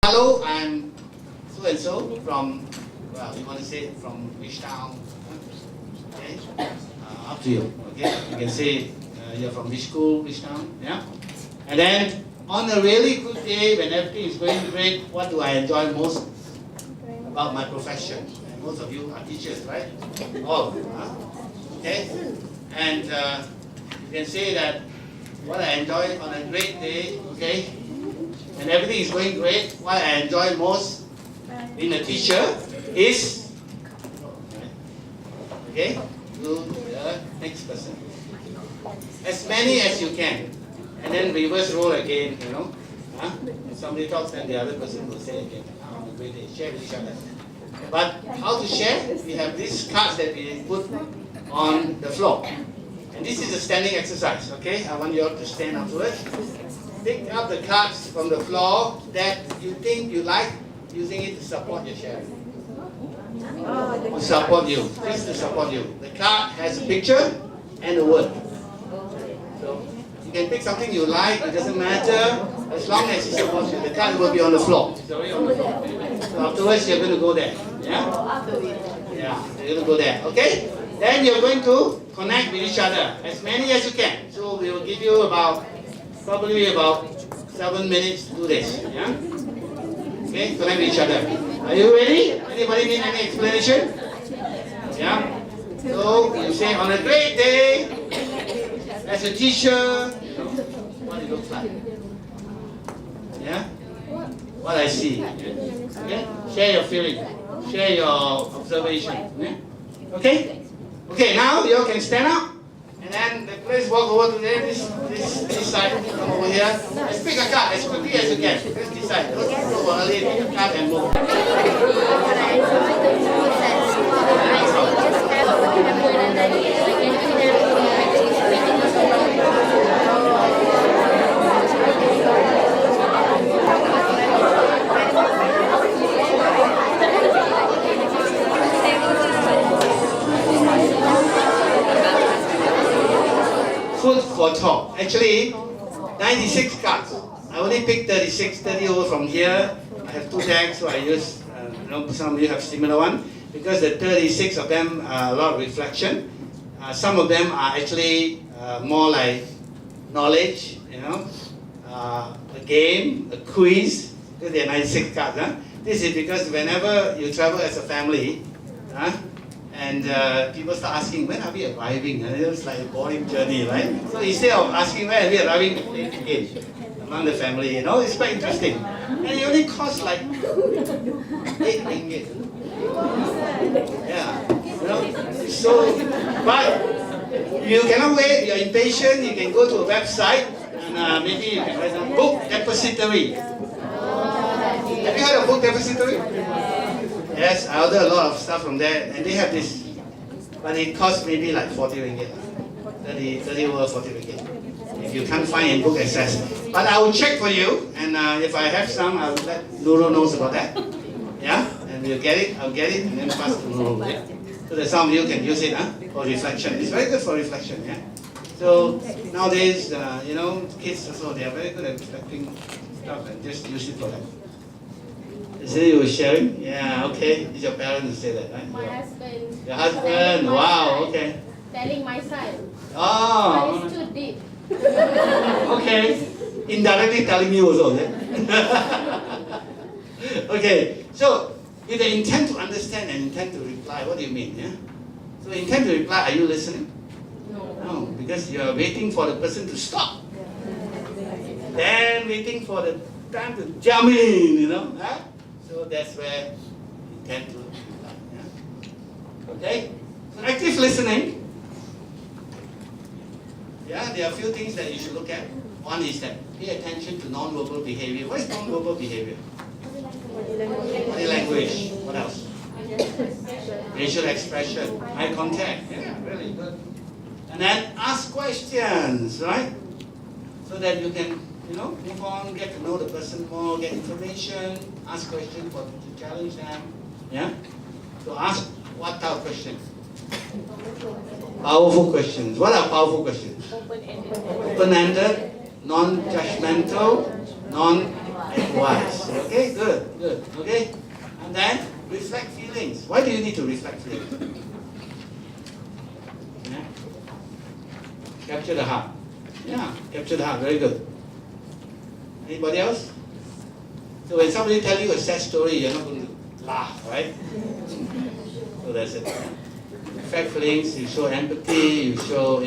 Hello, I'm so and so from, well, you want to say from which town? Okay, up to you. Okay, you can say you're from which school, which town, yeah? And then on a really good day when everything is going great, what do I enjoy most about my profession? And most of you are teachers, right? All, okay? And you can say that what I enjoy on a great day, okay? And everything is going great. What I enjoy most being a teacher is, okay, to the next person. As many as you can. And then reverse role again, you know. If somebody talks, then the other person will say again, on a great day, share with each other. But how to share? We have these cards that we put on the floor. And this is a standing exercise, okay? I want you all to stand up to it. Pick up the cards from the floor that you think you like, using it to support your sharing. To support you, just to support you. The card has a picture and a word. So you can pick something you like, it doesn't matter, as long as it supports you. The card will be on the floor. It's already on the floor. So afterwards you're going to go there. Yeah? Yeah, you're going to go there. Okay? Then you're going to connect with each other, as many as you can. So we will give you probably about 7 minutes to do this. Yeah? Okay, connect with each other. Are you ready? Anybody need any explanation? Yeah? So you say, on a great day, as a teacher, what it looks like. Yeah? What I see. Okay? Share your feeling. Share your observation. Yeah? Okay? Okay, now you all can stand up. And then let's walk over to this side, come over here. Let's pick a card as quickly as you can. Let's decide. Don't go early, pick a card and move. Food for thought. Actually, 96 cards. I only picked 36, 30 over from here. I have 2 decks, so I use, some of you have similar one. Because the 36 of them are a lot of reflection. Some of them are actually more like knowledge, a game, a quiz, because they are 96 cards. This is because whenever you travel as a family, and people start asking, when are we arriving? And it's like a boring journey, right? So instead of asking, when are we arriving, we play the game among the family, it's quite interesting. And it only costs like 8 ringgit. Yeah, so, but you cannot wait, you're impatient, you can go to a website, and maybe you can write down Book Depository. Have you heard of Book Depository? Yes, I order a lot of stuff from there, and they have this, but it costs maybe like 40 ringgit, 30 over 40 ringgit, if you can't find in book access. But I will check for you, and if I have some, I will let Nurul knows about that. Yeah, and we'll get it, I'll get it, and then pass to Nurul. Yeah? So that some of you can use it for reflection. It's very good for reflection, yeah? So nowadays, kids also, they are very good at reflecting stuff, and just use it for that. So you were sharing? Yeah, okay. Did your parents say that, right? My husband. Your husband? Wow, okay. Telling my son. Oh. But it's too deep. Okay. Indirectly telling you also, yeah? Okay. So, with the intent to understand and intent to reply, what do you mean, yeah? So, intent to reply, are you listening? No, because you are waiting for the person to stop. Then waiting for the time to jump in, huh? So that's where you tend to reply. Yeah? Okay? So active listening. Yeah, there are a few things that you should look at. One is that pay attention to non-verbal behavior. What is non-verbal behavior? Body language. What else? Facial expression. Eye contact. Yeah, really good. And then ask questions, right? So that you can move on, get to know the person more, get information, ask questions to challenge them. Yeah? So ask what type of questions? Powerful questions. What are powerful questions? Open-ended. Open-ended, non-judgmental, non wise. Okay, good. Okay, and then reflect feelings. Why do you need to reflect feelings? Yeah. Capture the heart. Yeah, capture the heart. Very good. Anybody else? So when somebody tell you a sad story, you're not going to laugh, right? So that's it. Reflect feelings. You show empathy. You show,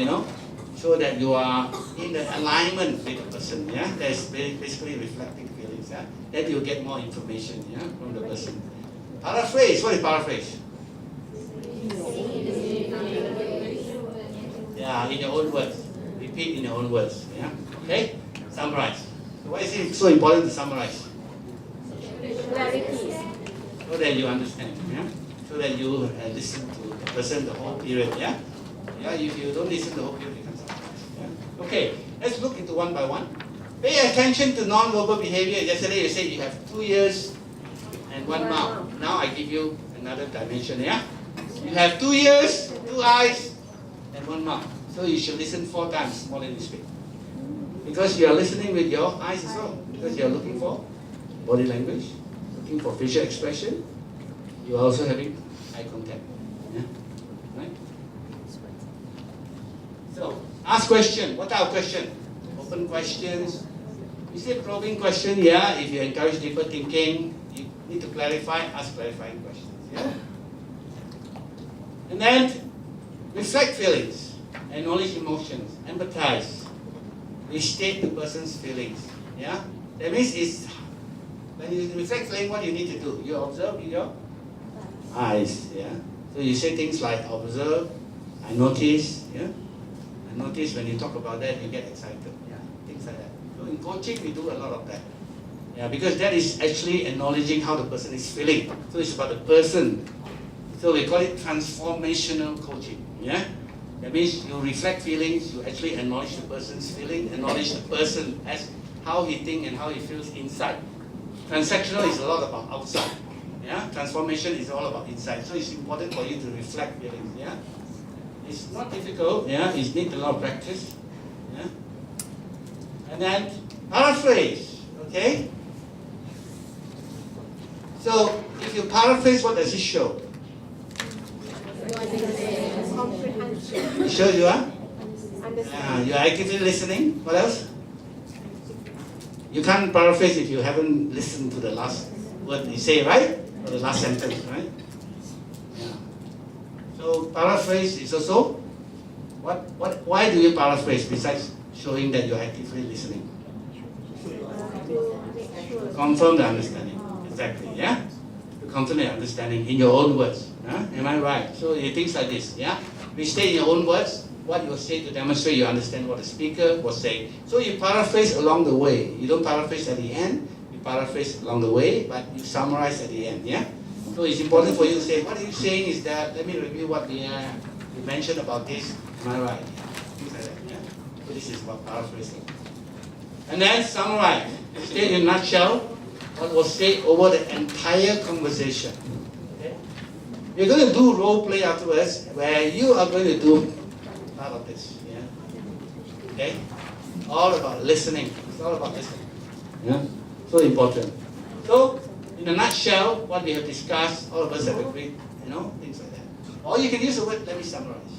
show that you are in the alignment with the person. Yeah, that's basically reflecting feelings. Yeah, then you get more information. Yeah, from the person. Paraphrase. What is paraphrase? Yeah, in your own words. Repeat in your own words. Yeah. Okay. Summarize. So why is it so important to summarize? So that you understand. Yeah. So that you listen to the person the whole period. Yeah. Yeah. If you don't listen the whole period, you can summarize. Yeah. Okay. Let's look into one by one. Pay attention to non-verbal behavior. Yesterday you said you have 2 ears and 1 mouth. Now I give you another dimension. Yeah. You have 2 ears, 2 eyes, and 1 mouth. So you should listen 4 times more than you speak. Because you are listening with your eyes as well. Because you are looking for body language, looking for facial expression. You are also having eye contact. Yeah? Right? So, ask question. What type of question? Open questions. You say probing question, yeah. If you encourage deeper thinking, you need to clarify, ask clarifying questions. Yeah? And then, reflect feelings, acknowledge emotions, empathize, restate the person's feelings. Yeah? That means when you reflect feeling, what you need to do? You observe with your eyes. Yeah? So you say things like observe, I notice, yeah? I notice when you talk about that, you get excited. Yeah? Things like that. So in coaching, we do a lot of that. Yeah, because that is actually acknowledging how the person is feeling. So it's about the person. So we call it transformational coaching. Yeah? That means you reflect feelings, you actually acknowledge the person's feeling, acknowledge the person as how he thinks and how he feels inside. Transactional is a lot about outside. Yeah? Transformation is all about inside. So it's important for you to reflect feelings. Yeah? It's not difficult. Yeah? It needs a lot of practice. Yeah? And then paraphrase. Okay? So if you paraphrase, what does it show? You sure you are? You are actively listening. What else? You can't paraphrase if you haven't listened to the last word you say, right? Or the last sentence, right? Yeah. So paraphrase is also why do you paraphrase besides showing that you're actively listening? Confirm the understanding. Exactly, yeah? To confirm the understanding in your own words. Huh? Am I right? So things like this, yeah? Restate in your own words what you say to demonstrate you understand what the speaker was saying. So you paraphrase along the way. You don't paraphrase at the end, you paraphrase along the way, but you summarize at the end, yeah? So it's important for you to say, what are you saying is that, let me review what we mentioned about this. Am I right? Things like that, yeah? So this is about paraphrasing. And then summarize. State in a nutshell what was said over the entire conversation. Okay? You're going to do role play afterwards where you are going to do part of this. Yeah? Okay? All about listening. It's all about listening. Yeah? So important. So, in a nutshell, what we have discussed, all of us have agreed, things like that. Or you can use the word, let me summarize.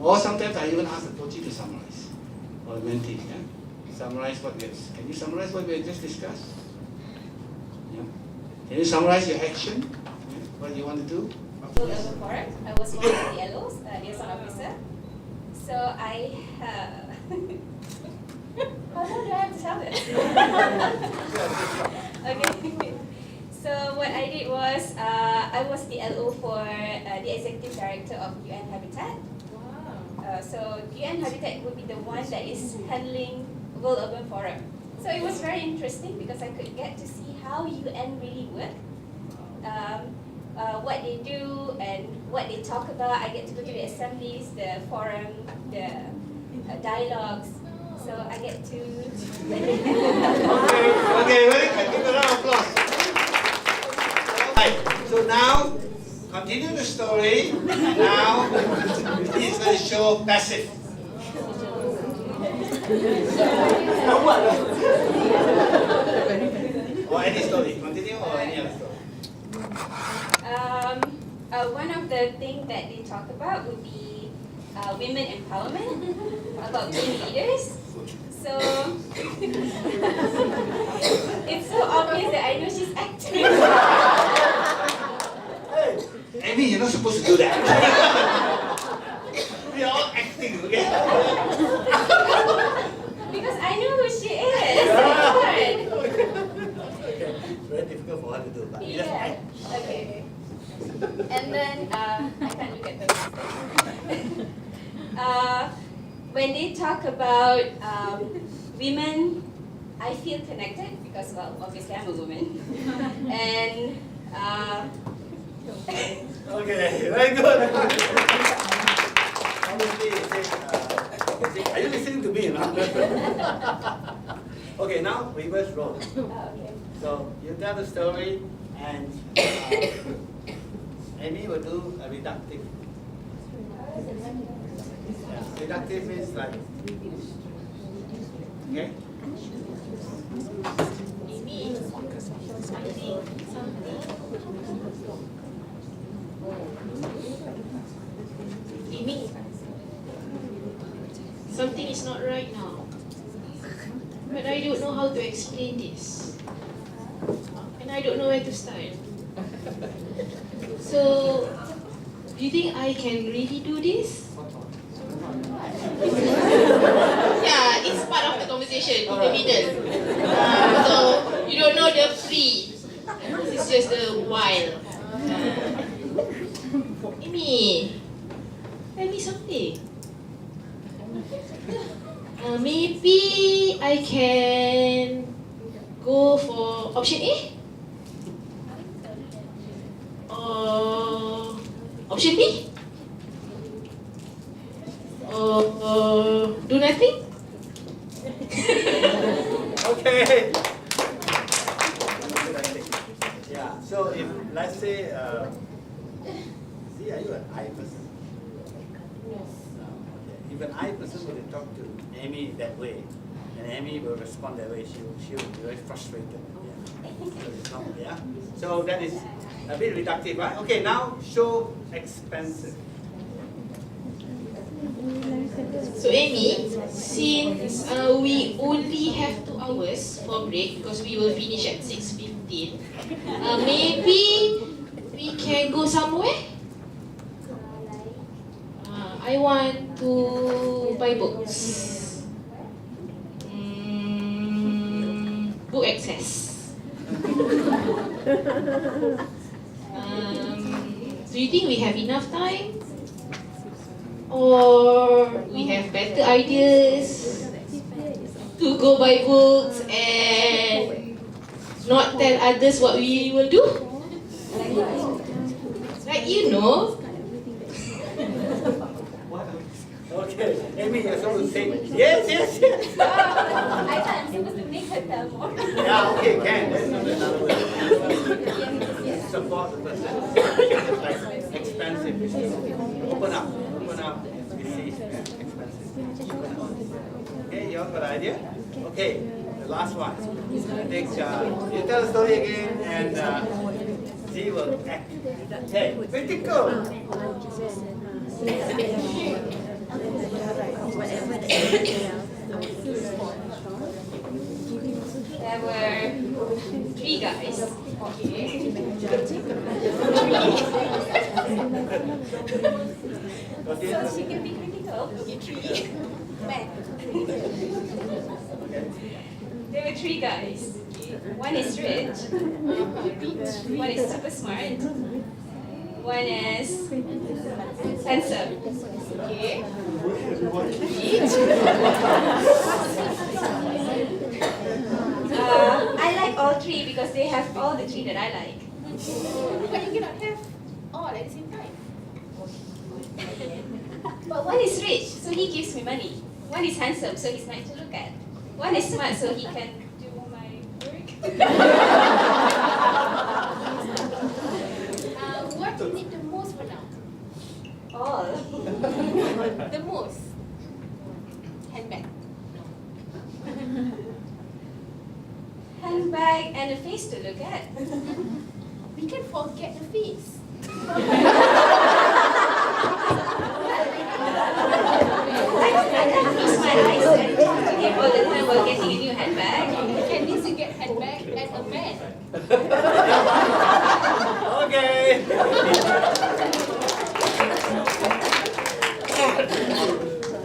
Or sometimes I even ask the coachee to summarize. Or the mentee, yeah? Summarize what we have. Can you summarize what we have just discussed? Yeah. Can you summarize your action? Yeah. What you want to do? Yes. I was one of the LOs, liaison officer. So I how long do I have to tell this? Okay. So what I did was I was the LO for the executive director of UN Habitat. Wow. So UN Habitat would be the one that is handling World Urban Forum. So it was very interesting because I could get to see how UN really work, what they do and what they talk about. I get to go to the assemblies, the forum, the dialogues. So I get to... Okay, very good. Give a round of applause. Right. So now, continue the story. Now, he's going to show passive. Or any story? Continue or any other story? One of the things that they talk about would be women empowerment, about being leaders. So it's so obvious that I know she's acting. Amy, you're not supposed to do that. We are all acting, okay? Because I know who she is. It's hard. Okay. Very difficult for her to do, but you just Yeah. act. Okay. And then I can't look at the when they talk about women, I feel connected because, well, obviously I'm a woman. And Okay, very good. Obviously, are you listening to me? No? Okay, now reverse role. okay. So you tell the story, and Amy will do a reductive. Yeah, reductive is like, okay? Amy, something is not right now. But I don't know how to explain this. And I don't know where to start. So, do you think I can really do this? Yeah, it's part of the conversation in the middle. So, you don't know the free. This is just the while. Amy, tell me something. Maybe I can go for option A? Or option B? Or do nothing? Okay. Yeah, so if, let's say, see, are you an I person? No. Okay. If an I person were to talk to Amy that way, and Amy will respond that way, she will be very frustrated. Yeah. So it's not, yeah? So that is a bit reductive, right? Okay, now show expensive. So Amy, since we only have 2 hours for break because we will finish at 6:15, maybe we can go somewhere? I want to buy books. Book access. Do you think we have enough time? Or we have better ideas to go buy books and not tell others what we will do? Like you know. Okay, Amy, you're supposed to say yes, yes, yes. I thought I'm supposed to make her tell more. Yeah, okay, can. That's another way. Support the person. Like expensive. Open up, you see, expensive. Okay, you have an idea? Okay, the last one. I think you tell the story again and she will act. Hey, critical. There were 3 guys. Okay. So she can be critical. Okay, 3. Man. There were 3 guys. One is rich. One is super smart. One is handsome. Okay. I like all 3 because they have all the 3 that I like. But you cannot have all at the same time. But one is rich, so he gives me money. One is handsome, so he's nice to look at. One is smart, so he can do my work. What do you need the most for now? All. The most. Handbag. Handbag and a face to to look at. We can forget the face. I can't close my eyes and talk to him all the time while getting a new handbag. Can needs to get handbag and a man. Okay.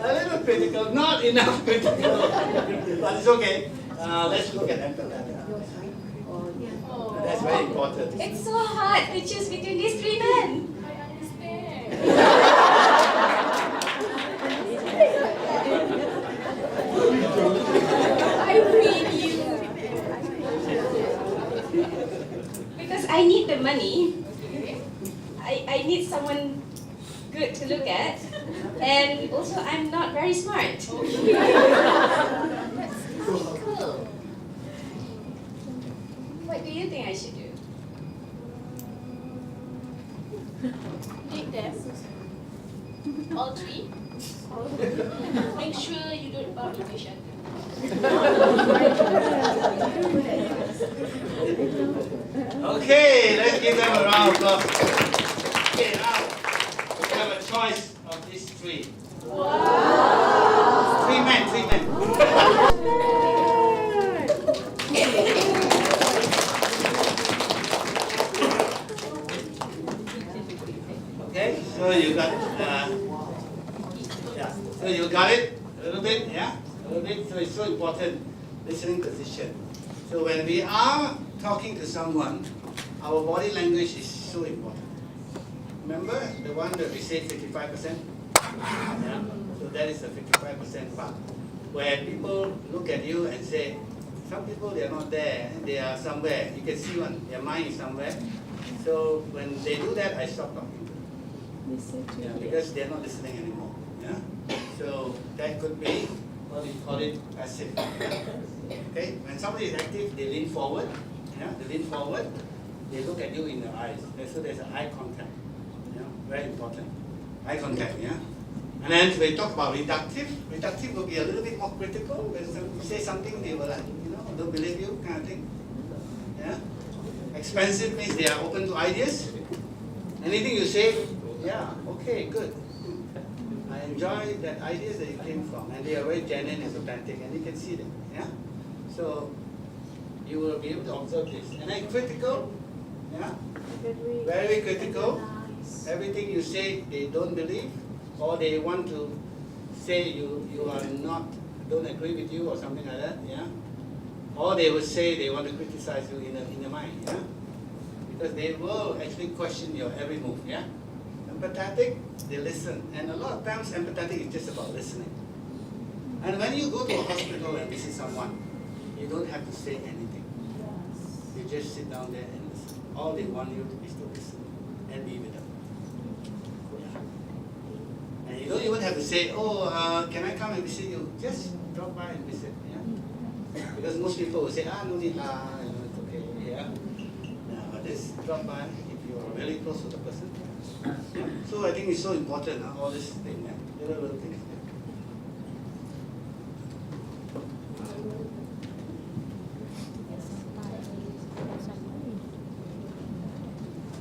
A little critical, not enough critical, but it's okay. Let's look at empathetic. Oh. That's very important. It's so hard to choose between these three men. I understand. I read you. Because I need the money. I need someone good to look at. And also I'm not very smart. That's cool. What do you think I should do? Date them. All three. Make sure you don't bump into each other. Okay, let's give them a round of applause. Okay, now we have a choice of these three. Wow. Three men. Okay, so you got, yeah, so you got it a little bit, yeah, a little bit. So it's so important, listening position. So when we are talking to someone, our body language is so important. Remember the one that we say 55%? Yeah. So that is the 55% part, where people look at you and say, some people they are not there, they are somewhere. You can see one, their mind is somewhere. So when they do that, I stop talking. Yeah, because they're not listening anymore. Yeah? So that could be what we call it passive. Okay? When somebody is active, they lean forward. Yeah? They lean forward. They look at you in the eyes. So there's an eye contact. Yeah? Very important. Eye contact. Yeah. And then we talk about reductive. Reductive will be a little bit more critical. When you say something, they will like, don't believe you, kind of thing. Yeah. Expansive means they are open to ideas. Anything you say, yeah, okay, good. I enjoy that ideas that it came from, and they are very genuine and authentic, and you can see them. Yeah. So you will be able to observe this. And then critical, yeah, very critical. Everything you say, they don't believe, or they want to say you are not, don't agree with you or something like that. Yeah. Or they will say they want to criticize you in your mind. Yeah. Because they will actually question your every move. Yeah. Empathetic, they listen. And a lot of times empathetic is just about listening. And when you go to a hospital and visit someone, you don't have to say anything. You just sit down there and listen. All they want you is to listen and be with them. Yeah. And you don't even have to say, can I come and visit you? Just drop by and visit. Yeah. Because most people will say, no need, it's okay. Yeah. But just drop by if you are really close to the person. Yeah. So I think it's so important, all this thing, yeah. Little things.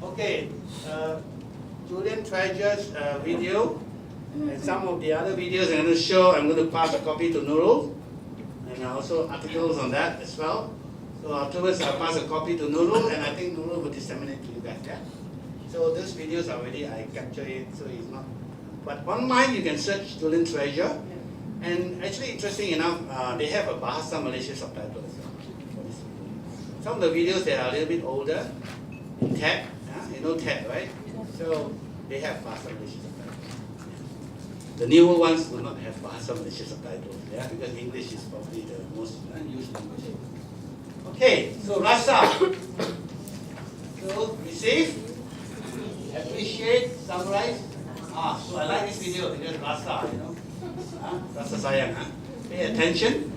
Okay, Julian Treasure's video and some of the other videos I'm going to show, I'm going to pass a copy to Nurul, and also articles on that as well. So afterwards I'll pass a copy to Nurul, and I think Nurul will disseminate to you guys. Yeah? So those videos already, I capture it, so it's not. But online you can search Julian Treasure, and actually interesting enough, they have a Bahasa Malaysia subtitle as well for this video. Some of the videos that are a little bit older, in TED, you know TED, right? So they have Bahasa Malaysia subtitles. The newer ones will not have Bahasa Malaysia subtitles, yeah, because English is probably the most used language. Okay, so rasa. So receive, appreciate, summarize. So I like this video because rasa, rasa sayang. Pay attention.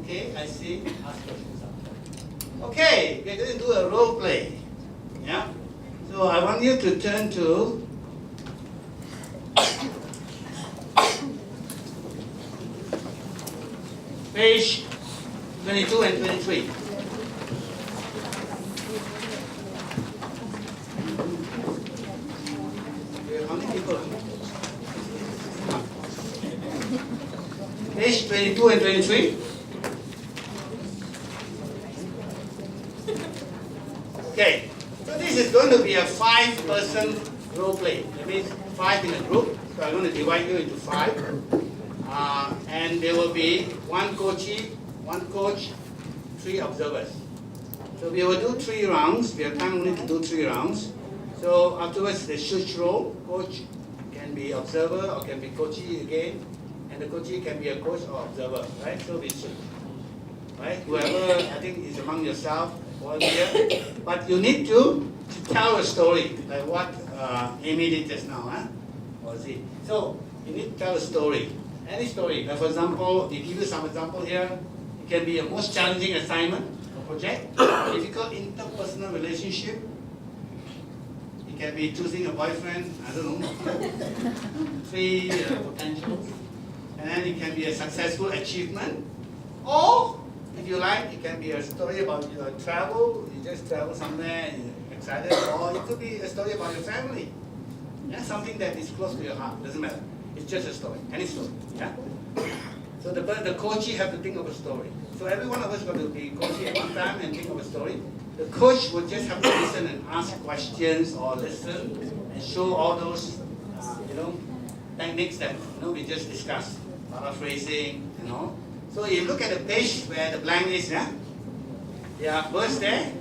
Okay, I see. Ask questions. Okay, we're going to do a role play. Yeah. So I want you to turn to page 22 and 23. page 22 and 23. Okay, so this is going to be a 5-person role play. That means 5 in a group. So I'm going to divide you into 5. And there will be 1 coachee, 1 coach, 3 observers. So we will do 3 rounds. We have time only to do 3 rounds. So afterwards, the switch role. Coach can be observer or can be coachee again. And the coachee can be a coach or observer, right? So we switch. Right? Whoever, I think, is among yourself, volunteer. But you need to tell a story, like what Amy did just now, huh? Or Z. So you need to tell a story. Any story. Like for example, we give you some example here. It can be a most challenging assignment or project, difficult interpersonal relationship. It can be choosing a boyfriend, I don't know, 3 potentials. And then it can be a successful achievement. Or, if you like, it can be a story about your travel. You just travel somewhere, you're excited. Or it could be a story about your family. Yeah, something that is close to your heart. Doesn't matter. It's just a story. Any story. Yeah. So the coachee have to think of a story. So every one of us got to be coachee at one time and think of a story. The coach will just have to listen and ask questions or listen and show all those, techniques that we just discussed, paraphrasing, So you look at the page where the blank is, yeah, words there.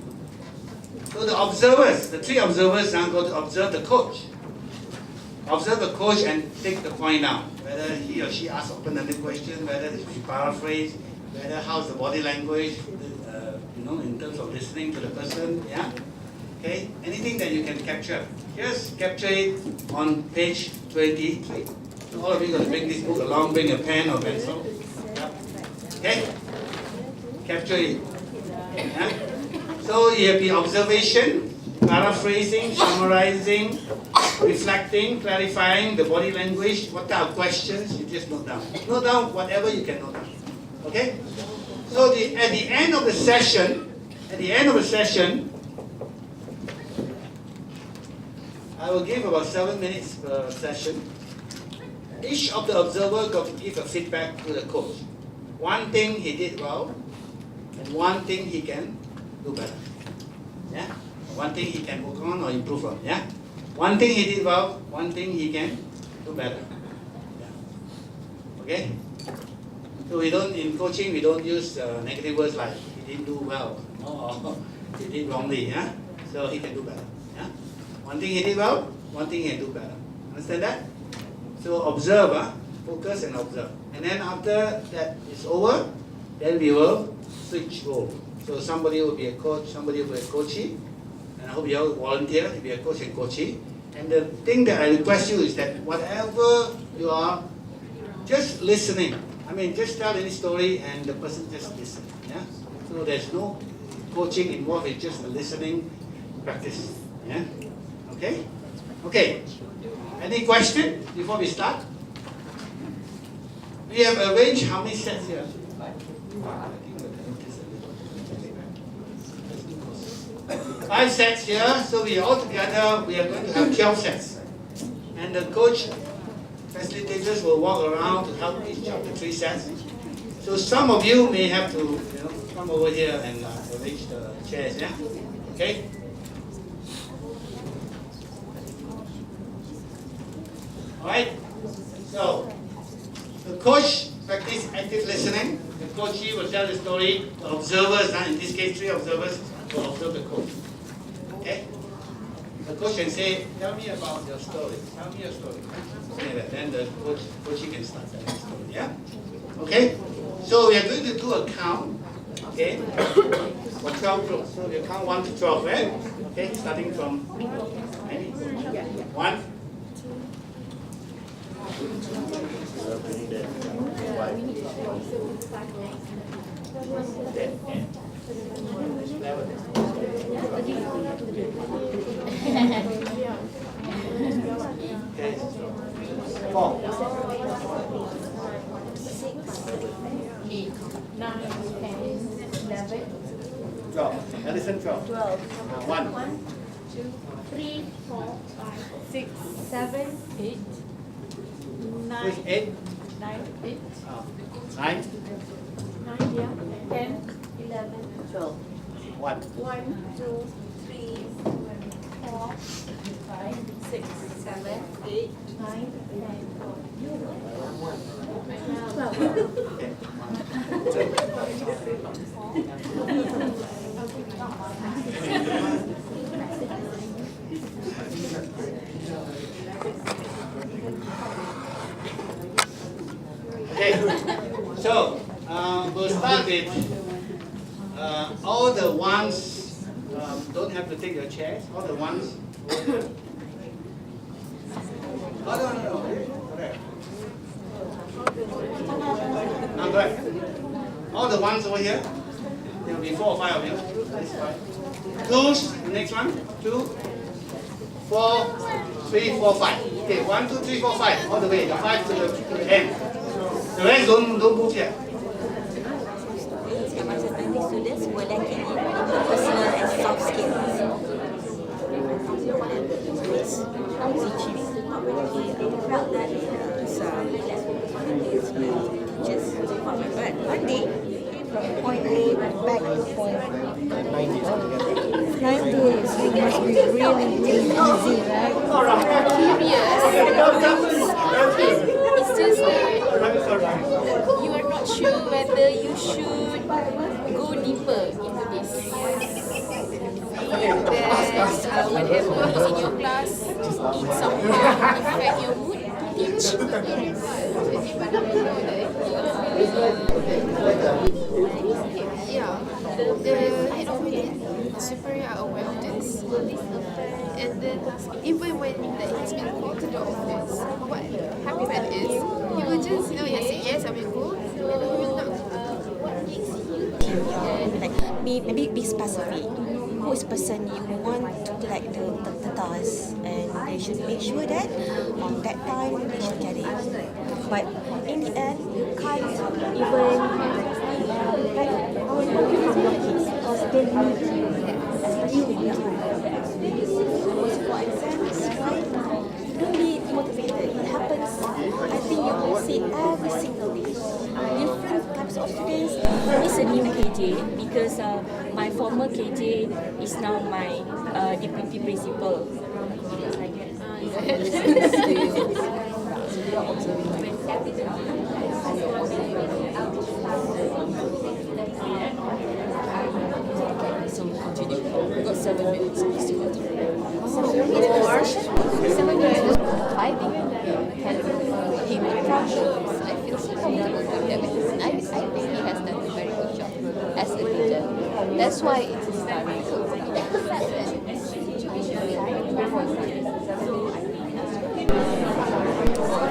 So the observers, the 3 observers now go to observe the coach. Observe the coach and take the point down. Whether he or she asks open-ended question, whether she paraphrase, whether how's the body language, in terms of listening to the person, yeah? Okay, anything that you can capture. Just capture it on page 23. So all of you are going to bring this book along, bring a pen or pencil. Yeah. Okay? Capture it. Yeah? So you have the observation, paraphrasing, summarizing, reflecting, clarifying the body language, what type of questions, you just note down. Note down whatever you can note down. Okay? So at the end of the session, I will give about 7 minutes per session. Each of the observer got to give a feedback to the coach. One thing he did well, and one thing he can do better. Yeah? One thing he can work on or improve on. Yeah? One thing he did well, one thing he can do better. Yeah. Okay? So in coaching, we don't use negative words like he didn't do well or he did wrongly. Yeah? So he can do better. Yeah? One thing he did well, one thing he can do better. Understand that? So observe, focus and observe. And then after that is over, then we will switch role. So somebody will be a coach, somebody will be a coachee. And I hope you all volunteer to be a coach and coachee. And the thing that I request you is that whatever you are, just listening. I mean, just tell any story and the person just listen. Yeah. So there's no coaching involved. It's just a listening practice. Yeah. Okay. Okay. Any question before we start? We have arranged how many sets here? 5 sets here, so we all together we are going to have 12 sets. And the coach facilitators will walk around to help each of the 3 sets. So some of you may have to come over here and arrange the chairs, yeah? Okay? Alright? So the coach practice active listening. The coachee will tell the story. The observers, in this case 3 observers, will observe the coach. Okay? The coach can say, tell me about your story. Tell me your story. Say that. Then the coachee can start telling the story. Yeah? Okay? So we are going to do a count. Okay? For 12 groups. So we count 1 to 12, right? Okay? Starting from 1. Listen, 12. 1, 2, 3, 4, 5, 6, 7, 8, 9, 8, 9, 8, 9, 9, yeah. 10, 11, 12. 1. 1, 2, 3, 4, 5, 6, 7, 8, 9, 10, Okay, so we'll start with all the ones, don't have to take your chairs, all the ones over here. Oh, no. Correct. Now, correct. All the ones over here, there will be 4 or 5 of you. This one. Those, the next one, 2, 4, 3, 4, 5. Okay, 1, 2, 3, 4, 5, all the way, the 5 to the end. The rest don't move here. Students were lacking in personal and soft skills. Felt that just but one day from point A back to point 9 days. 9 days. It must be really easy, right? It's just that you are not sure whether you should go deeper into this. And then whenever is in your class, it somehow affect your mood to teach. Yeah, the head of unit superior are aware of this. And then even when he's been called to the office, what happened is he will just, he say yes, I will go, and he will not. Like maybe be specific. Who is person you want to collect the task, and they should make sure that on that time they should get it. But in the end, you can't even like our kids because they need you for exams, right? Don't be motivated. It happens. I think you will see every single day. Different types of students. It's a new KJ because my former KJ is now my deputy principal. So continue. We've got 7 minutes. I think he will problems. I feel so comfortable with him because I think he has done a very good job as a leader. That's why it's historical.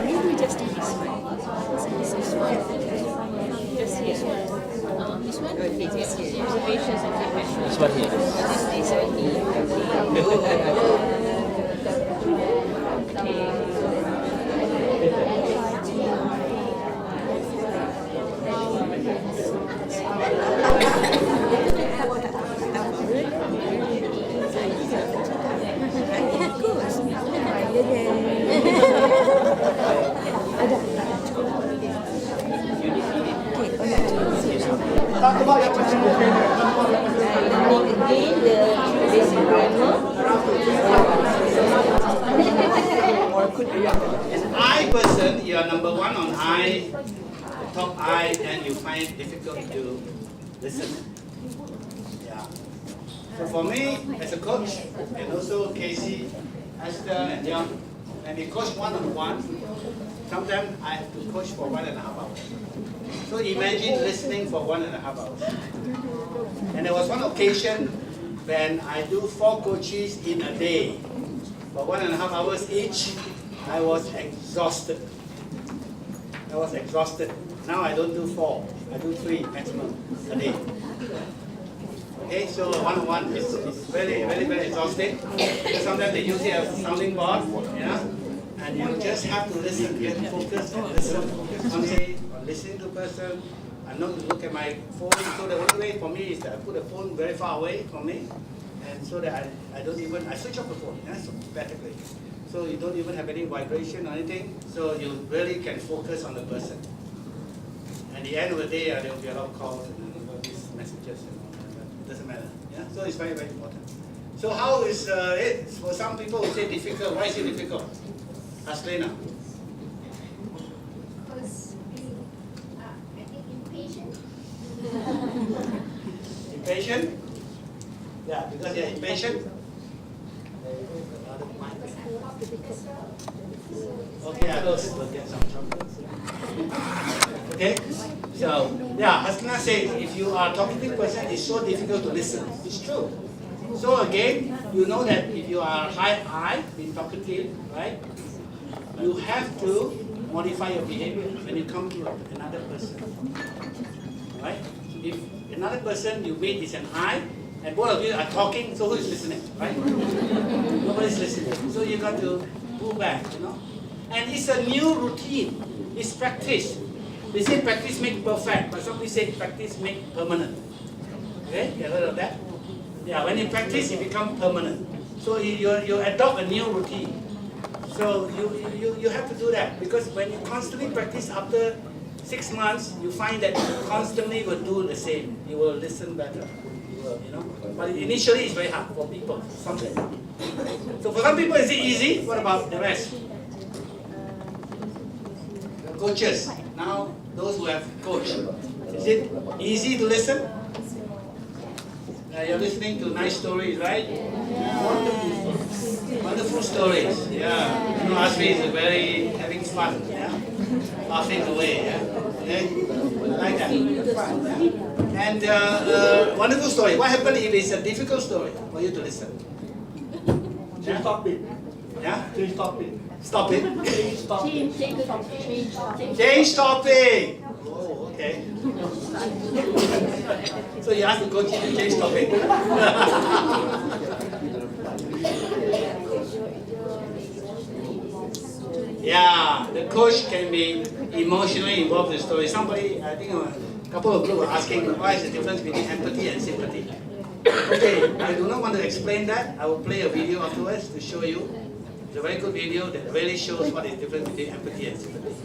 Maybe just do this one. Just here. This one? Okay, just here. Observations and feedback. This one here. This is Talk about your learning again the basic grammar. An I person, you are number 1 on I, top I, and you find it difficult to listen. Yeah. So for me, as a coach, and also Casey, Esther, and Young, when we coach one-on-one, sometimes I have to coach for 1.5 hours. So imagine listening for 1.5 hours. And there was one occasion when I do 4 coaches in a day for 1.5 hours each. I was exhausted. Now I don't do 4, I do 3 maximum a day. Okay, so one-on-one is very, very, very exhausting. Because sometimes they use it as a sounding board, yeah? And you just have to listen, get focused and listen. Concentrate on listening to the person. I'm not to look at my phone. So the only way for me is that I put the phone very far away from me, and so that I don't even, I switch off the phone, yeah, so practically. So so you don't even have any vibration or anything, so you really can focus on the person. At the end of the day, there will be a lot of calls and all these messages and all that, but it doesn't matter. Yeah? So it's very, very important. So how is it? For some people who say difficult, why is it difficult? Ask Lena. Because I think impatient. Impatient? Yeah, because you're impatient. Okay, others will get some chocolates. Okay? So, yeah, Hasna says if you are a talkative person, it's so difficult to listen. It's true. So again, you know that if you are high, being talkative, right? You have to modify your behavior when you come to another person. Right? If another person you meet is an I, and both of you are talking, so who is listening? Right? Nobody's listening. So you got to pull back, you know. And it's a new routine. It's practice. They say practice make perfect, but somebody say practice make permanent. Okay? You heard of that? Yeah, when you practice, it becomes permanent. So you adopt a new routine. So you have to do that, because when you constantly practice, after 6 months, you find that you constantly will do the same. You will listen better. You will, you know. But initially, it's very hard for people. Something. So for some people, is it easy? What about the rest? Coaches. Now, those who have coached. Is it easy to listen? You're listening to nice stories, right? Wonderful stories. Yeah. You know, Asmi is very having fun. Yeah. Laughing away. Yeah. Okay. I like that. And wonderful story. What happens if it's a difficult story for you to listen? Yeah? Stop it. Yeah? Stop it. Stop it. Stop it. Change topic. Oh, okay. So you ask the coach to change topic. Yeah, the coach can be emotionally involved in the story. Somebody, I think a couple of people were asking, why is the difference between empathy and sympathy? Okay, I do not want to explain that. I will play a video afterwards to show you. It's a very good video that really shows what is the difference between empathy and sympathy.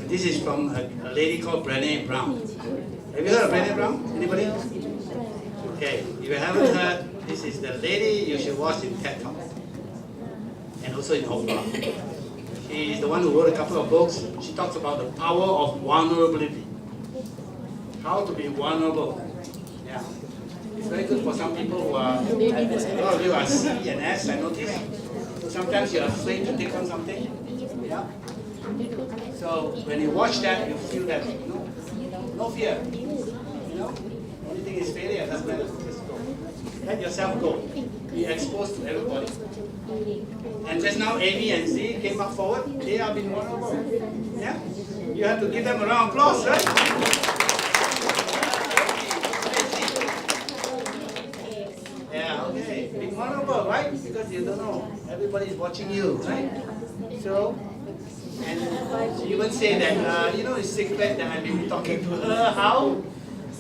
This is from a lady called Brené Brown. Have you heard of Brené Brown? Anybody? Okay, if you haven't heard, this is the lady you should watch in TED Talk. And also in Oprah. She is the one who wrote a couple of books. She talks about the power of vulnerability. How to be vulnerable. Yeah. It's very good for some people who are, a lot of you are C and S, I notice. So sometimes you're afraid to take on something. Yeah. So when you watch that, you feel that, no fear. You know, only thing is failure, doesn't matter. Just go. Let yourself go. Be exposed to everybody. And just now, Amy and Z came up forward. They have been vulnerable. Yeah? You have to give them a round of applause, right? Yeah, okay. Be vulnerable, right? Because you don't know. Everybody is watching you, right? So, and she even say that, it's secret that I've been talking to her. How?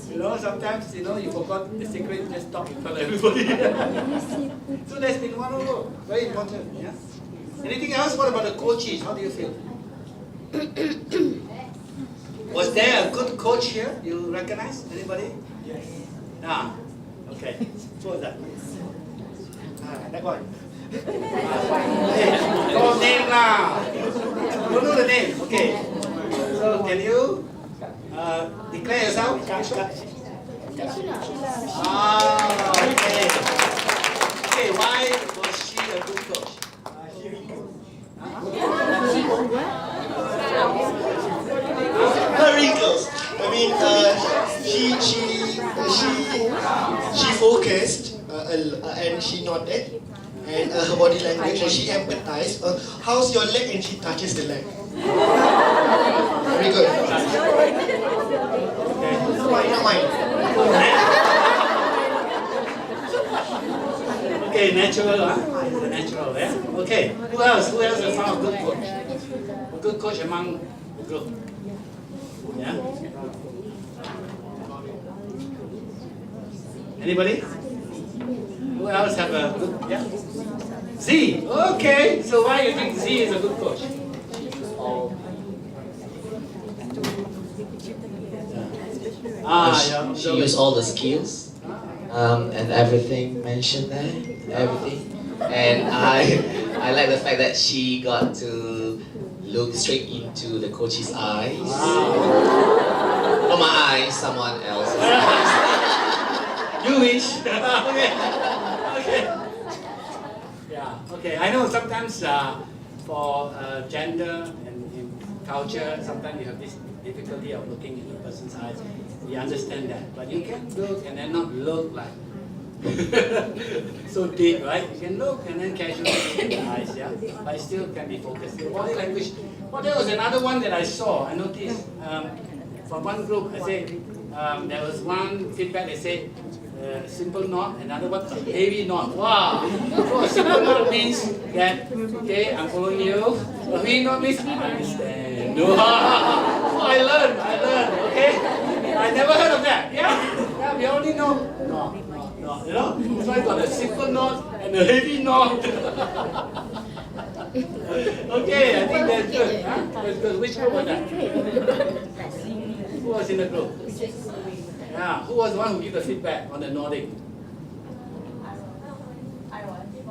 You know, sometimes, you forgot the secret, just talk in front of everybody. So that's been one over. Very important, yeah? Anything else? What about the coaches? How do you feel? Was there a good coach here? You recognize? Anybody? Yes. Ah, okay. So was that? That one. Hey, call name now. Don't know the name. Okay. So can you declare yourself? Ah, okay. Okay, why was she a good coach? Her wrinkles. I mean, she focused and she nodded, and her body language, and she empathized. How's your leg? And she touches the leg. Very good. Not mine. Okay, natural, huh? The natural, yeah? Okay, who else? Who else has found a good coach? A good coach among the group? Yeah? Anybody? Who else have a good, yeah? Z. Okay. So why you think Z is a good coach? Yeah. She used all the skills and everything mentioned there, everything. And I like the fact that she got to look straight into the coach's eyes. Not my eyes, someone else's eyes. You wish. Okay. Okay. Yeah. Okay. I know sometimes for gender and in culture, sometimes you have this difficulty of looking in a person's eyes. We understand that, but you can look and then not look like so deep, right? You can look and then casually look in the eyes, yeah. But it still can be focused. The body language. Well, there was another one that I saw. I noticed from one group. I said there was one feedback. They said simple nod, another one heavy nod. Wow! So a simple nod means that okay, I'm following you. A heavy nod means I understand. No, I learned. Okay. I never heard of that. Yeah, we only know no. You know, so I got a simple nod and a heavy nod. Okay, I think that's good. Huh? That's good. Which group was that? Who was in the group? Yeah, who was the one who gave the feedback on the nodding?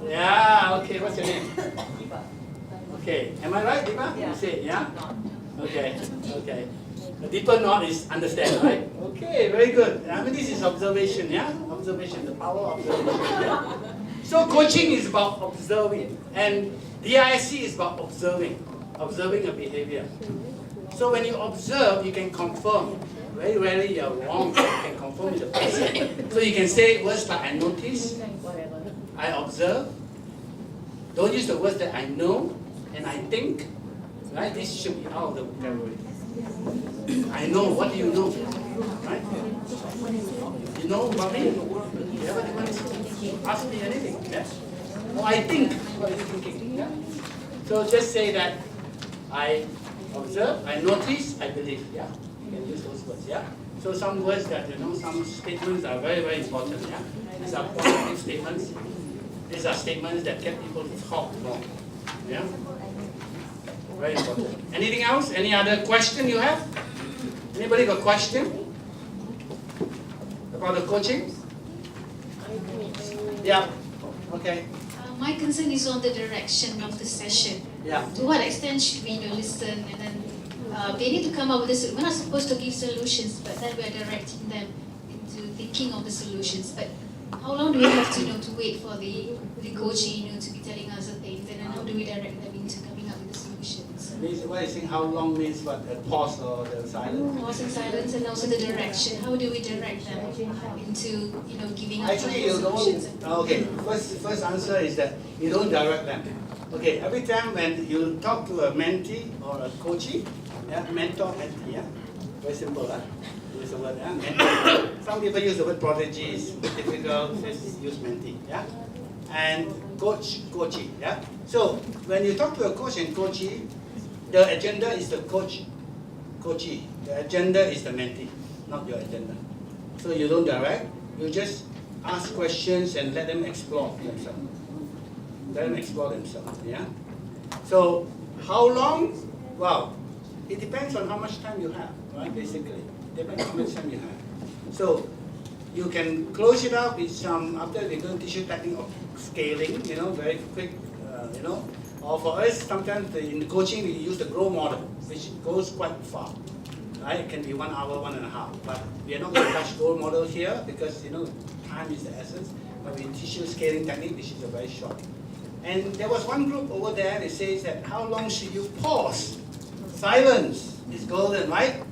Yeah, okay, what's your name? Okay, am I right, Deepa? You say, yeah? Okay. The deeper nod is understand, right? Okay, very good. I mean, this is observation, yeah? Observation, the power of observation. So coaching is about observing, and DISC is about observing a behavior. So when you observe, you can confirm. Very rarely you're wrong, but you can confirm with the person. So you can say words like I notice, I observe. Don't use the words that I know and I think. Right? This should be out of the vocabulary. I know. What do you know? Right? You know about me? You ever ask me anything? Yes? Oh, I think. What are you thinking? Yeah? So just say that I observe, I notice, I believe. Yeah? You can use those words. Yeah? So some words that some statements are very, very important. Yeah? These are positive statements. These are statements that get people to talk more. Yeah? Very important. Anything else? Any other question you have? Anybody got a question about the coaching? Yeah. Okay. My concern is on the direction of the session. Yeah. To what extent should we listen and then they need to come up with a solution. We're not supposed to give solutions, but then we're directing them into thinking of the solutions. But how long do we have to wait for the coachee to be telling us the things, and then how do we direct them into coming up with the solutions? What is saying? How long means what? A pause or the silence? Pause and silence, and also the direction. How do we direct them into giving us Actually, the you solutions? don't. Okay. First answer is that you don't direct them. Okay. Every time when you talk to a mentee or a coachee, mentor, mentee, yeah, very simple, huh? Use the word, mentor. Some people use the word prodigy, it's difficult. Just use mentee, yeah. And coachee, yeah. So when you talk to a coach and coachee, the agenda is the coachee. The agenda is the mentee, not your agenda. So you don't direct. You just ask questions and let them explore themselves. Yeah. So how long? Wow. It depends on how much time you have, right? Basically, depends on how much time you have. So you can close it up with some. After we're going to teach you technique of scaling, very quick, Or for us, sometimes in the coaching we use the GROW model, which goes quite far. Right? It can be 1 hour, 1.5. But we are not going to touch GROW model here because time is the essence. But we teach you scaling technique, which is a very short. And there was one group over there that says that how long should you pause? Silence is golden, right?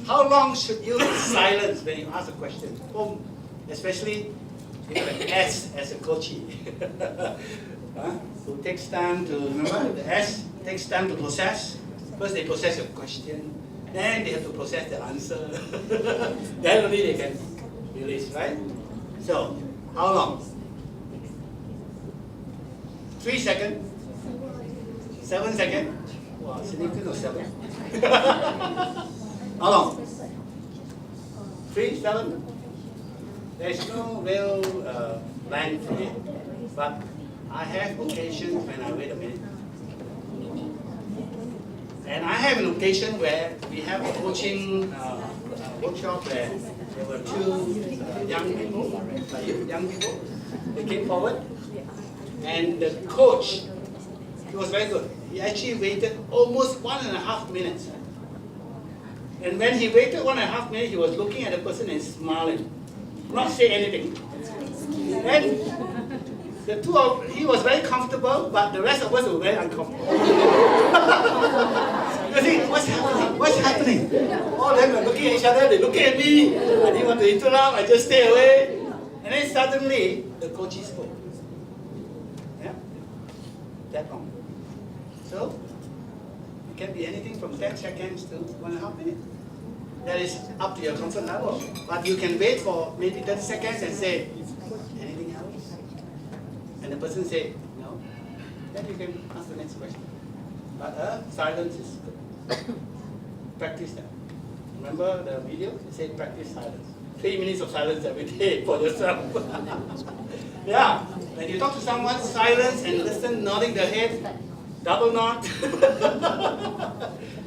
How long should you silence when you ask a question? Especially the S as a coachee. Who takes time to, remember, the S takes time to process. First they process your question, then they have to process the answer. Then only they can release, right? So, how long? 3 seconds? 7 seconds? Wow, significant of 7. How long? 3, 7? There's no real length for it. But I have occasions when I wait a minute. And I have an occasion where we have a coaching workshop where there were two young people, like you, young people. They came forward, and the coach, he was very good. He actually waited almost 1.5 minutes. And when he waited 1.5 minutes, he was looking at the person and smiling, not saying anything. And the two of he was very comfortable, but the rest of us were very uncomfortable. You think, what's happening? What's happening? All of them are looking at each other, they look at me, I didn't want to interrupt, I just stay away. And then suddenly, the coach spoke. Yeah? That long. So, it can be anything from 10 seconds to 1.5 minutes. That is up to your comfort level. But you can wait for maybe 30 seconds and say, anything else? And the person say, no. Then you can ask the next question. But silence is good. Practice that. Remember the video? It said practice silence. 3 minutes of silence every day for yourself. Yeah. When you talk to someone, silence and listen, nodding the head, double nod.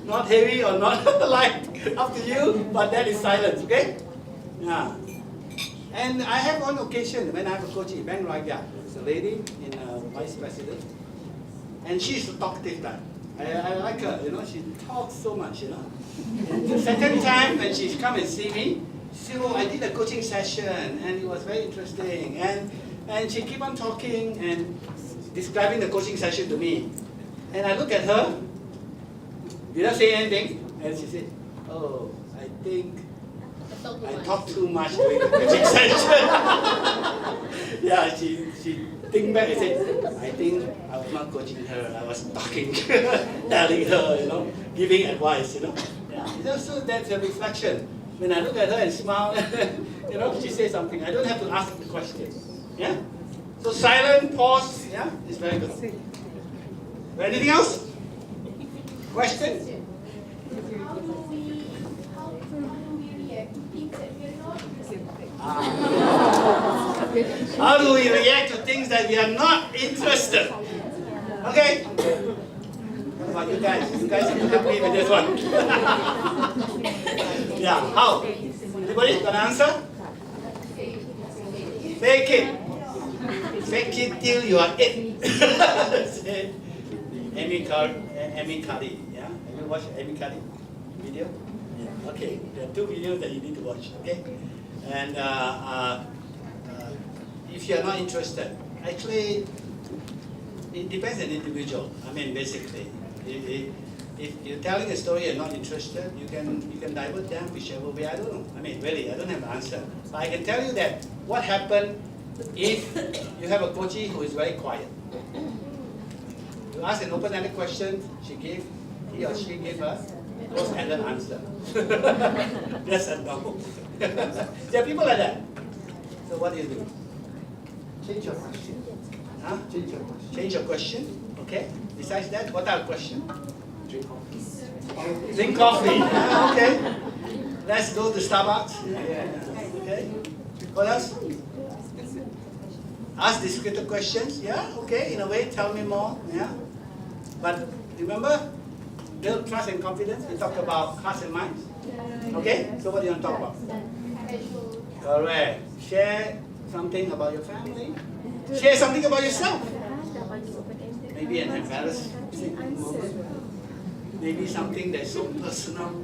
Not heavy or not light, up to you, but that is silence, okay? Yeah. And I have one occasion when I have a coach in Bank Rakyat. It's a lady in vice president, and she's a talkative type. I like her, you know, she talks so much, you know. The second time when she come and see me, she said, oh, I did a coaching session and it was very interesting. And she keep on talking and describing the coaching session to me. And I look at her, did I say anything? And she said, oh, I think I talked too much during the coaching session. Yeah, she think back and said, I think I was not coaching her, I was talking, telling her, you know, giving advice, you know. Yeah. So that's a reflection. When I look at her and smile, you know, she says something. I don't have to ask the question. Yeah? So silent, pause, yeah, is very good. Anything else? Question? How do we react to things that we are not interested in? How do we react to things that we are not interested? Okay? What about you guys? You guys have to help me with this one. Yeah, how? Anybody got an answer? Fake it. Fake it till you are it. Say, Amy Cuddy. Yeah? Have you watched Amy Cuddy video? Yeah. Okay, there are 2 videos that you need to watch. Okay? And if you are not interested, actually, it depends on the individual. I mean, basically, if you're telling a story and not interested, you can divert them whichever way. I don't know. I mean, really, I don't have an answer. But I can tell you that what happened if you have a coachee who is very quiet. You ask an open-ended question, he or she gave a close-ended answer. Yes and no. There are people like that. So what do you do? Change your question. Huh? Change your question. Okay. Besides that, what are question? Drink coffee. Drink coffee. Okay. Let's go to Starbucks. Okay. What else? Ask discreet questions. Yeah. Okay. In a way, tell me more. Yeah. But remember, build trust and confidence. We talk about hearts and minds. Okay. So what do you want to talk about? Correct. Share something about your family. Share something about yourself. Maybe an embarrassing moment. Maybe something that's so personal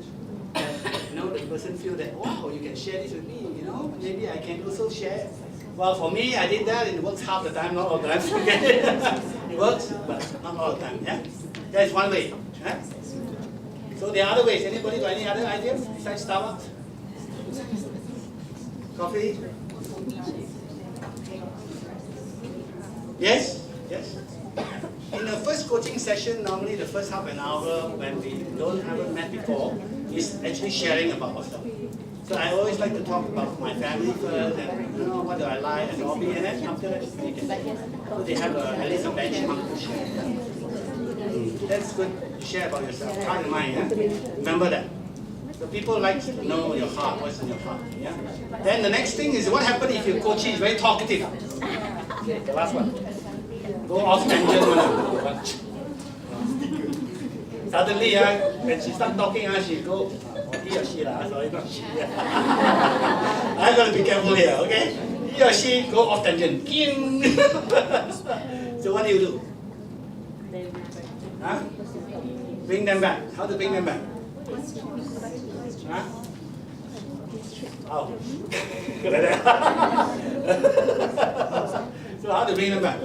that, you know, the person feel that, wow, you can share this with me, you know. Maybe I can also share. Well, for me, I did that and it works half the time, not all the time. It works, but not all the time, yeah? That's one way. Yeah? So there are other ways. Anybody got any other ideas besides Starbucks? Coffee? Yes? Yes? In the first coaching session, normally the first half an hour when we haven't met before is actually sharing about ourselves. So I always like to talk about my family first and, you know, what do I like as a hobby, and then after that we can, so they have at least a benchmark to share. That's good to share about yourself, heart and mind, yeah? Remember that. So people like to know your heart, what's in your heart, yeah? Then the next thing is what happens if your coachee is very talkative? Okay, the last one. go off tangent one. Suddenly, when she start talking, she go, he or she, sorry, not she. I'm going to be careful here, okay? He or she go off tangent. So what do? Huh? Bring them back. How to bring them back? Huh? Oh. So how to bring them back?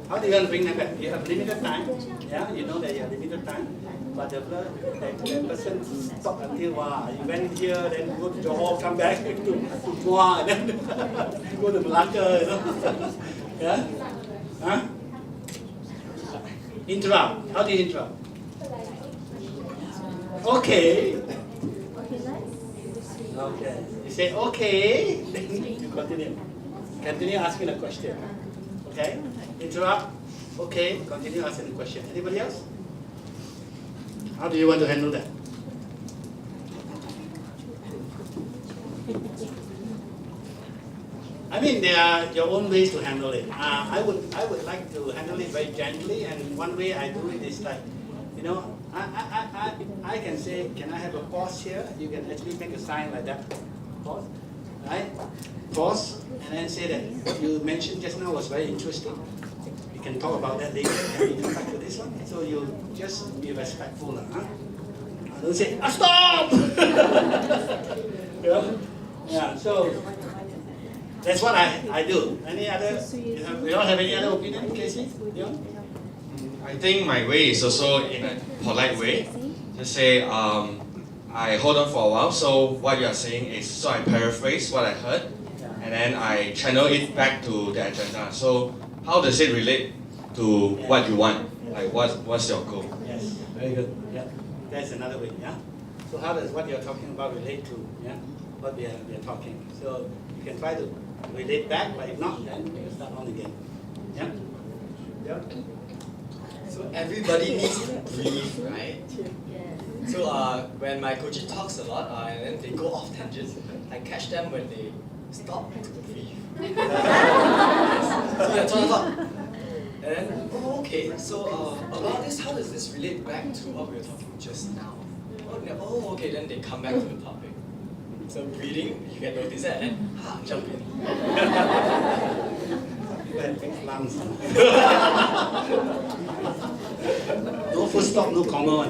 How do you want to bring them back? You have limited time. Yeah, you know that you have limited time. But the person stop until you went here, then go to Johor, come back to Muar, then go to Malacca, you know. Yeah? Huh? Interrupt. How do you interrupt? Okay. Okay. You say okay, then you continue. Continue asking the question. Okay? Interrupt. Okay, continue asking the question. Anybody else? How do you want to handle that? I mean, there are your own ways to handle it. I would like to handle it very gently, and one way I do it is like, you know, I can say, can I have a pause here? You can actually make a sign like that. Pause. Right? Pause, and then say that what you mentioned just now was very interesting. We can talk about that later. Can we come back to this one? So you just be respectful. Huh? Don't say, stop! Yeah, so that's what I do. Any other, you all have any other opinion, Casey? Yeah? I think my way is also in a polite way. Just say, I hold on for a while, so what you are saying is, so I paraphrase what I heard, and then I channel it back to the agenda. So how does it relate to what you want? Like what's your goal? Yes, very good. Yeah, that's another way. Yeah. So how does what you're talking about relate to what we are talking? So you can try to relate back, but if not, then you start on again. Yeah. Yeah. So everybody needs to breathe, right? So when my coach talks a lot and then they go off tangents, I catch them when they stop to breathe. So they're talking about, and then, okay, so about this, how does this relate back to what we were talking just now? Oh, okay, then they come back to the topic. So breathing, you can notice that, and then jump in. Lungs. No full stop, no comma.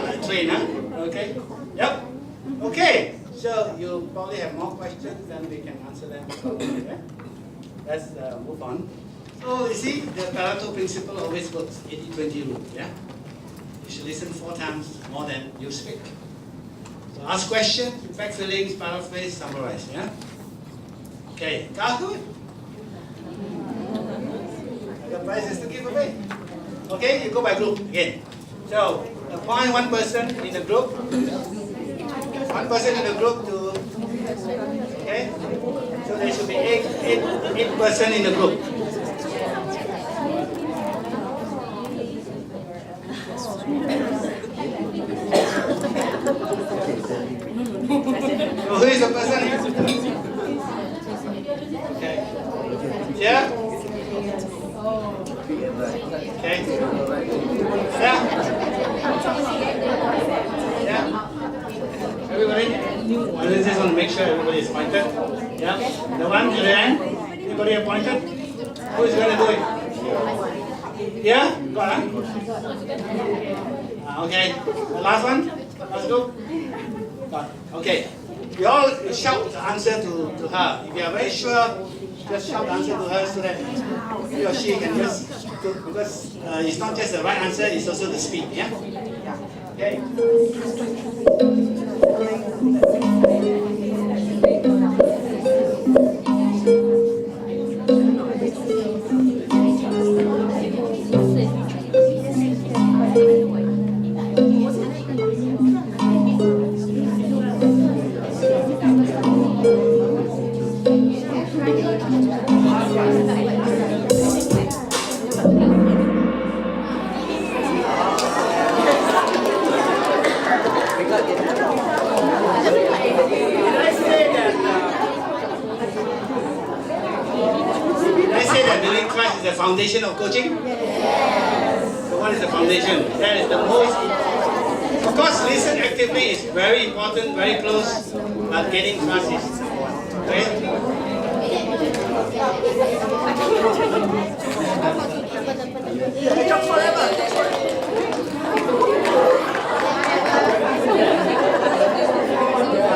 Like train, huh? Okay. Yep. Okay. So you probably have more questions, then we can answer them. Okay? Let's move on. So you see, the Pareto principle always works, 80-20 rule. Yeah. You should listen 4 times more than you speak. So ask questions, feedback, feelings, paraphrase, summarize. Yeah. Okay. Good. The prize is to give away. Okay, you go by group again. So, appoint one person in the group. One person in the group to, okay? So there should be eight person in the group. So who is the person? Okay. Yeah? Okay. Yeah. Yeah. Everybody? I just want to make sure everybody is pointed. Yeah. The one to the end. Anybody appointed? Who is going to do it? Yeah. Go on. Okay. The last one. Let's go. Okay. You all shout the answer to her. If you are very sure, just shout the answer to her so that he or she can just, because it's not just the right answer, it's also the speed, yeah? Okay. Building trust is the foundation of coaching? Yes. So what is the foundation? That is the most important. Of course, listen actively is very important, very close, but getting trust is number one.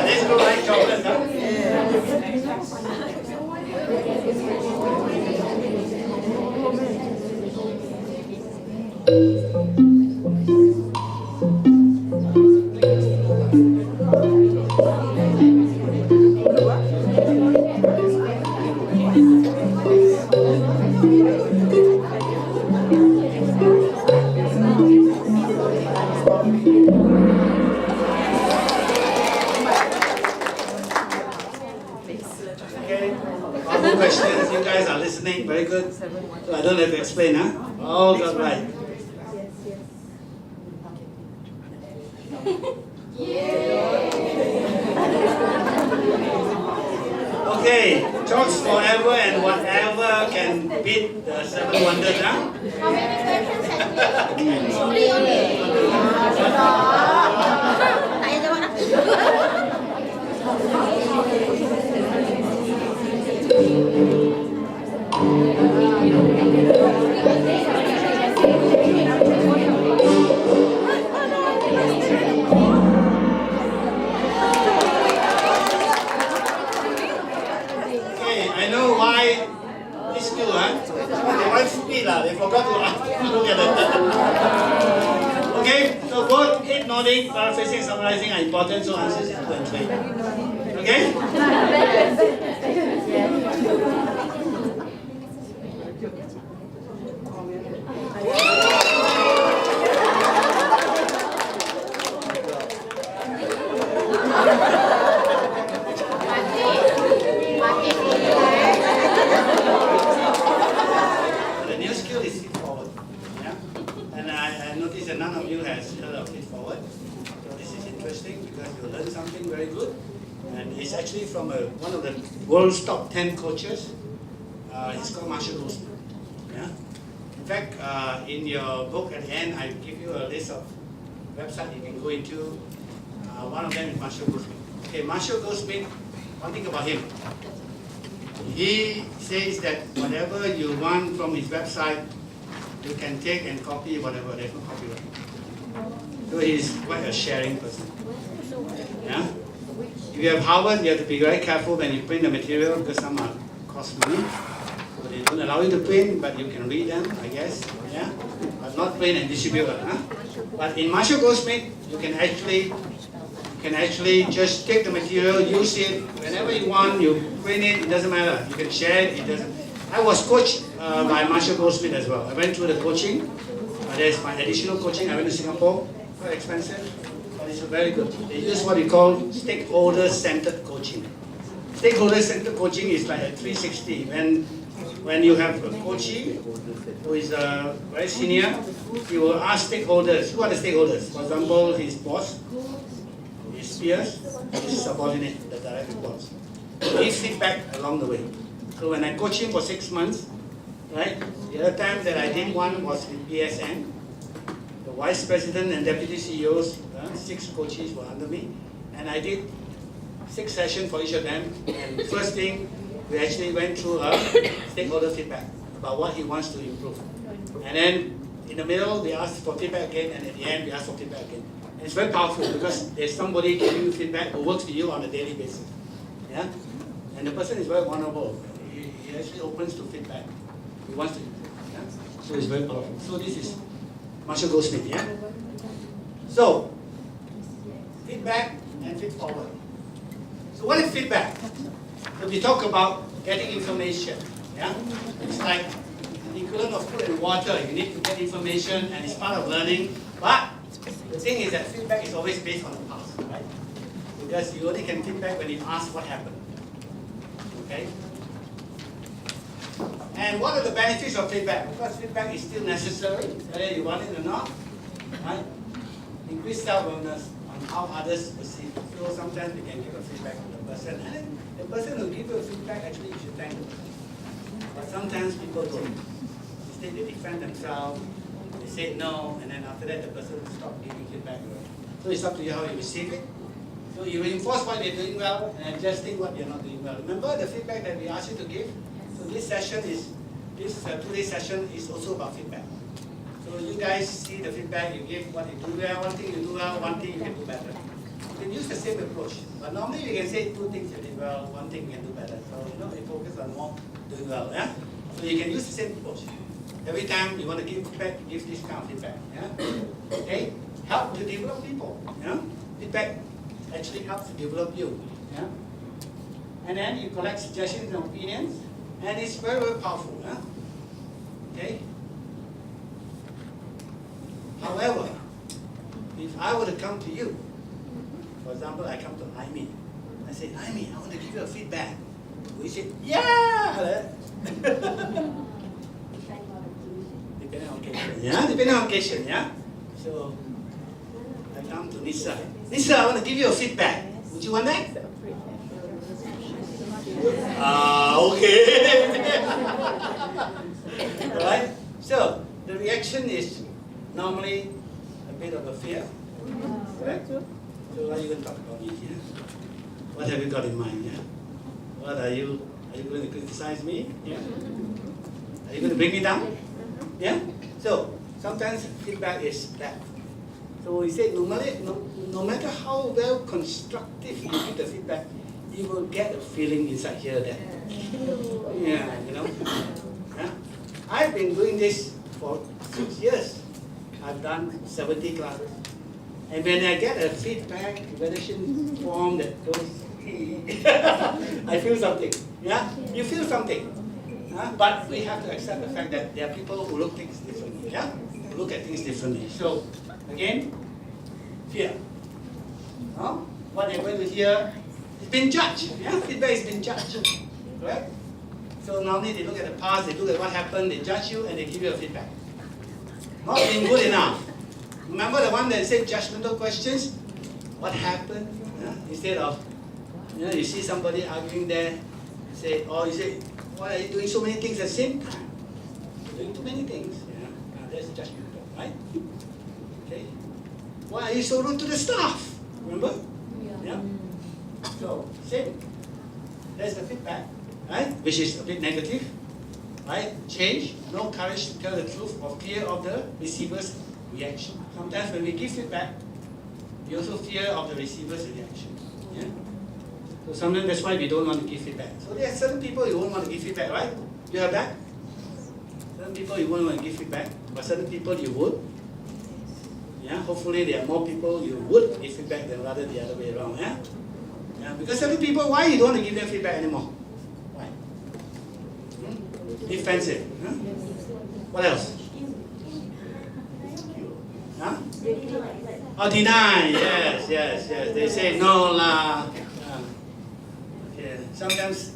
Let's go like chocolate, huh? Okay, all the questions, you guys are listening, very good. So I don't have to explain, huh? All got right. Okay, talks forever and whatever can beat the 7 wonders, huh? How many questions have we? 3 only. Okay, I know why this school, huh? They want speed, they forgot to look at it. Okay, so both head nodding, paraphrasing, and summarizing are important, so answers is 2 and 3. Okay? The new skill is feed forward. Yeah? And I noticed that none of you has heard of feed forward. So this is interesting because you learn something very good. And it's actually from one of the world's top 10 coaches. It's called Marshall Goldsmith. Yeah? In fact, in your book at the end, I give you a list of websites you can go into. One of them is Marshall Goldsmith. Okay, Marshall Goldsmith, one thing about him. He says that whatever you want from his website, you can take and copy whatever. There's no copyright. So he's quite a sharing person. Yeah? If you have Harvard, you have to be very careful when you print the material because some cost money. So they don't allow you to print, but you can read them, I guess. Yeah? But not print and distribute. Huh? But in Marshall Goldsmith, you can actually just take the material, use it whenever you want, you print it, it doesn't matter. You can share it, it doesn't. I was coached by Marshall Goldsmith as well. I went through the coaching. There's my additional coaching. I went to Singapore, quite expensive, but it's very good. They use what we call stakeholder-centered coaching. Stakeholder-centered coaching is like a 360. When you have a coachee who is very senior, he will ask stakeholders. Who are the stakeholders? For example, his boss, his peers, his subordinate, the direct reports. Give feedback along the way. So when I coached him for 6 months, right? The other time that I did one was with BSN. The vice president and deputy CEOs, 6 coaches were under me, and I did 6 sessions for each of them. And first thing, we actually went through a stakeholder feedback about what he wants to improve. And then in the middle, we asked for feedback again, and at the end, we asked for feedback again. And it's very powerful because there's somebody giving you feedback who works with you on a daily basis. Yeah? And the person is very vulnerable. He actually opens to feedback. He wants to improve. Yeah? So it's very powerful. So this is Marshall Goldsmith. Yeah? So, feedback and feed forward. So what is feedback? So we talk about getting information. Yeah? It's like the equivalent of food and water. You need to get information and it's part of learning. But the thing is that feedback is always based on the past, right? Because you only can feedback when you ask what happened. Okay? And what are the benefits of feedback? Because feedback is still necessary, whether you want it or not. Right? Increase self-awareness on how others perceive. So sometimes we can give a feedback to the person, and then the person who gives you a feedback, actually you should thank the person. But sometimes people don't. Instead they defend themselves, they say no, and then after that the person will stop giving feedback. So it's up to you how you receive it. So you reinforce what they're doing well and adjusting what you're not doing well. Remember the feedback that we asked you to give? So this session is, this 2-day session is also about feedback. So you guys see the feedback, you give what you do well, one thing you do well, one thing you can do better. You can use the same approach. But normally you can say 2 things you did well, 1 thing you can do better. So we focus on more doing well. Yeah? So you can use the same approach. Every time you want to give feedback, give this kind of feedback. Yeah? Okay? Help to develop people. Yeah? Feedback actually helps to develop you. Yeah? And then you collect suggestions and opinions, and it's very, very powerful. Yeah? Okay? However, if I were to come to you, for example, I come to Aimee, I say, Aimee, I want to give you a feedback. We say, yeah! Depending on occasion. Yeah, depending on occasion, yeah? So, I come to Nisa. Nisa, I want to give you a feedback. Would you want that? Okay. Alright? So, the reaction is normally a bit of a fear. Correct? So, what are you going to talk about me here? What have you got in mind? Yeah? What are you going to criticize me? Yeah? Are you going to bring me down? Yeah? So, sometimes feedback is that. So we say normally, no matter how well constructive you give the feedback, you will get a feeling inside here that, yeah, you know. Yeah? I've been doing this for 6 years. I've done 70 classes. And when I get a feedback evaluation form that goes, I feel something. Yeah? You feel something. But we have to accept the fact that there are people who look at things differently. Yeah? Who look at things differently. So, again, fear. What they're going to hear is been judged. Yeah? Feedback is been judged. Correct? So normally they look at the past, they look at what happened, they judge you, and they give you a feedback. Not being good enough. Remember the one that said judgmental questions? What happened? Yeah? Instead of, you see somebody arguing there, you say, why are you doing so many things at the same time? You're doing too many things. Yeah? That's judgmental, right? Okay. Why are you so rude to the staff? Remember? Yeah. So, same. That's the feedback, right? Which is a bit negative, right? Change, no courage to tell the truth or fear of the receiver's reaction. Sometimes when we give feedback, we also fear of the receiver's reaction. Yeah? So sometimes that's why we don't want to give feedback. So there are certain people you won't want to give feedback, right? You have that? Certain people you won't want to give feedback, but certain people you would. Yeah? Hopefully there are more people you would give feedback than rather the other way around. Yeah? Yeah? Because certain people, why you don't want to give them feedback anymore? Why? Defensive. Huh? What else? Huh? Oh, deny. Yes. They say no lah. Yeah. Sometimes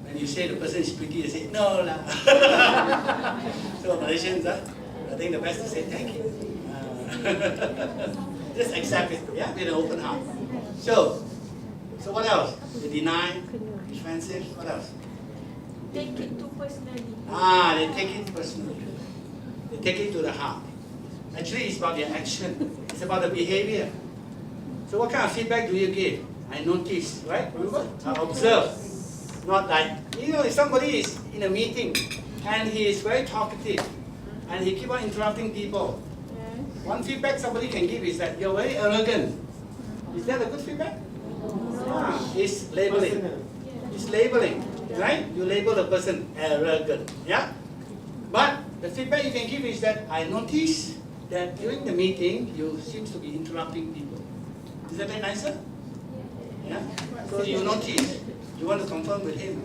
when you say the person is pretty, they say no lah. So Malaysians, I think the best to say thank you. Just accept it, yeah, with an open heart. So what else? They deny, defensive. What else? Take it too personally. They take it personally. They take it to the heart. Actually, it's about their action. It's about the behavior. So what kind of feedback do you give? I notice, right? Remember? I observe. Not like, if somebody is in a meeting and he is very talkative and he keep on interrupting people. One feedback somebody can give is that you're very arrogant. Is that a good feedback? It's labeling. It's labeling, right? You label the person arrogant, yeah? But the feedback you can give is that I notice that during the meeting, you seem to be interrupting people. Is that nicer? Yeah? So you notice, you want to confirm with him.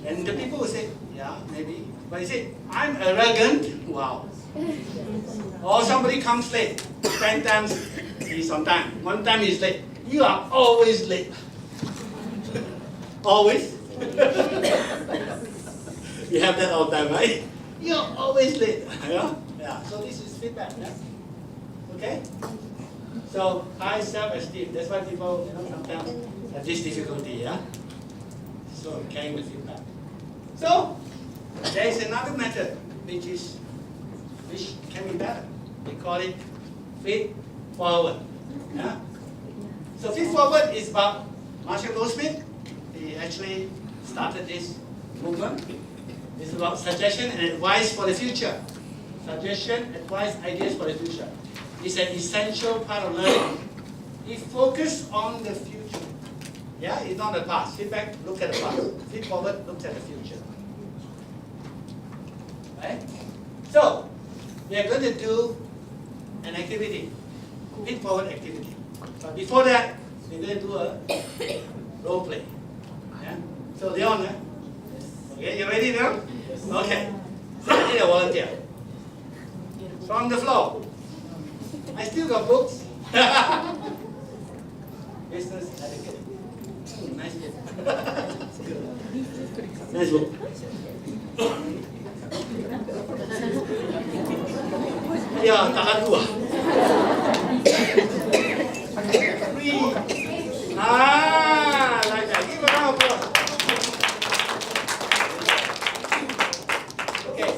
And the people will say, yeah, maybe. But you say, I'm arrogant, wow. Or somebody comes late, 10 times he's on time. 1 time he's late. You are always late. Always? You have that all the time, right? You're always late. Yeah. So this is feedback. Yeah? Okay? So high self-esteem. That's why people sometimes have this difficulty, yeah? So carrying the feedback. So there is another method which can be better. We call it feed forward. Yeah? So feed forward is about Marshall Goldsmith. He actually started this movement. It's about suggestion and advice for the future. Suggestion, advice, ideas for the future. It's an essential part of learning. It focuses on the future. Yeah, it's not the past. Feedback, look at the past. Feed forward, looks at the future. Right? So, we are going to do an activity, feed forward activity. But before that, we're going to do a role play. Yeah? So, Leon, okay, you ready now? Okay. So, I need a volunteer. From the floor. I still got books. Business etiquette. Nice book. Nice book. Ya, tahan dua. Three. Like that. Give a round of applause. Okay.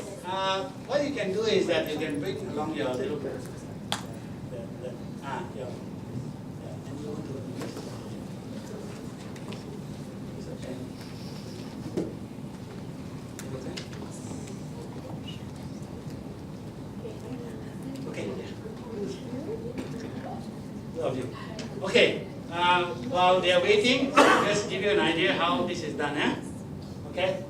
What you can do is that you can bring along your little book. Yeah. And you want to Okay, while they are waiting, just give you an idea how this is done. Okay?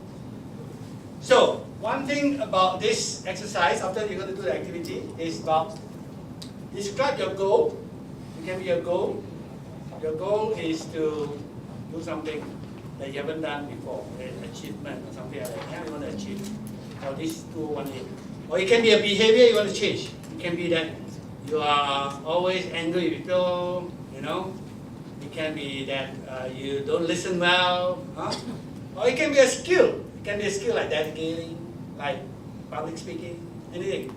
So, one thing about this exercise, after you're going to do the activity, is about describe your goal. It can be your goal. Your goal is to do something that you haven't done before, an achievement or something like that. Yeah, you want to achieve. Or this 218. Or it can be a behavior you want to change. It can be that you are always angry with people, you know. It can be that you don't listen well. Or it can be a skill. It can be a skill like delegating, like public speaking, anything.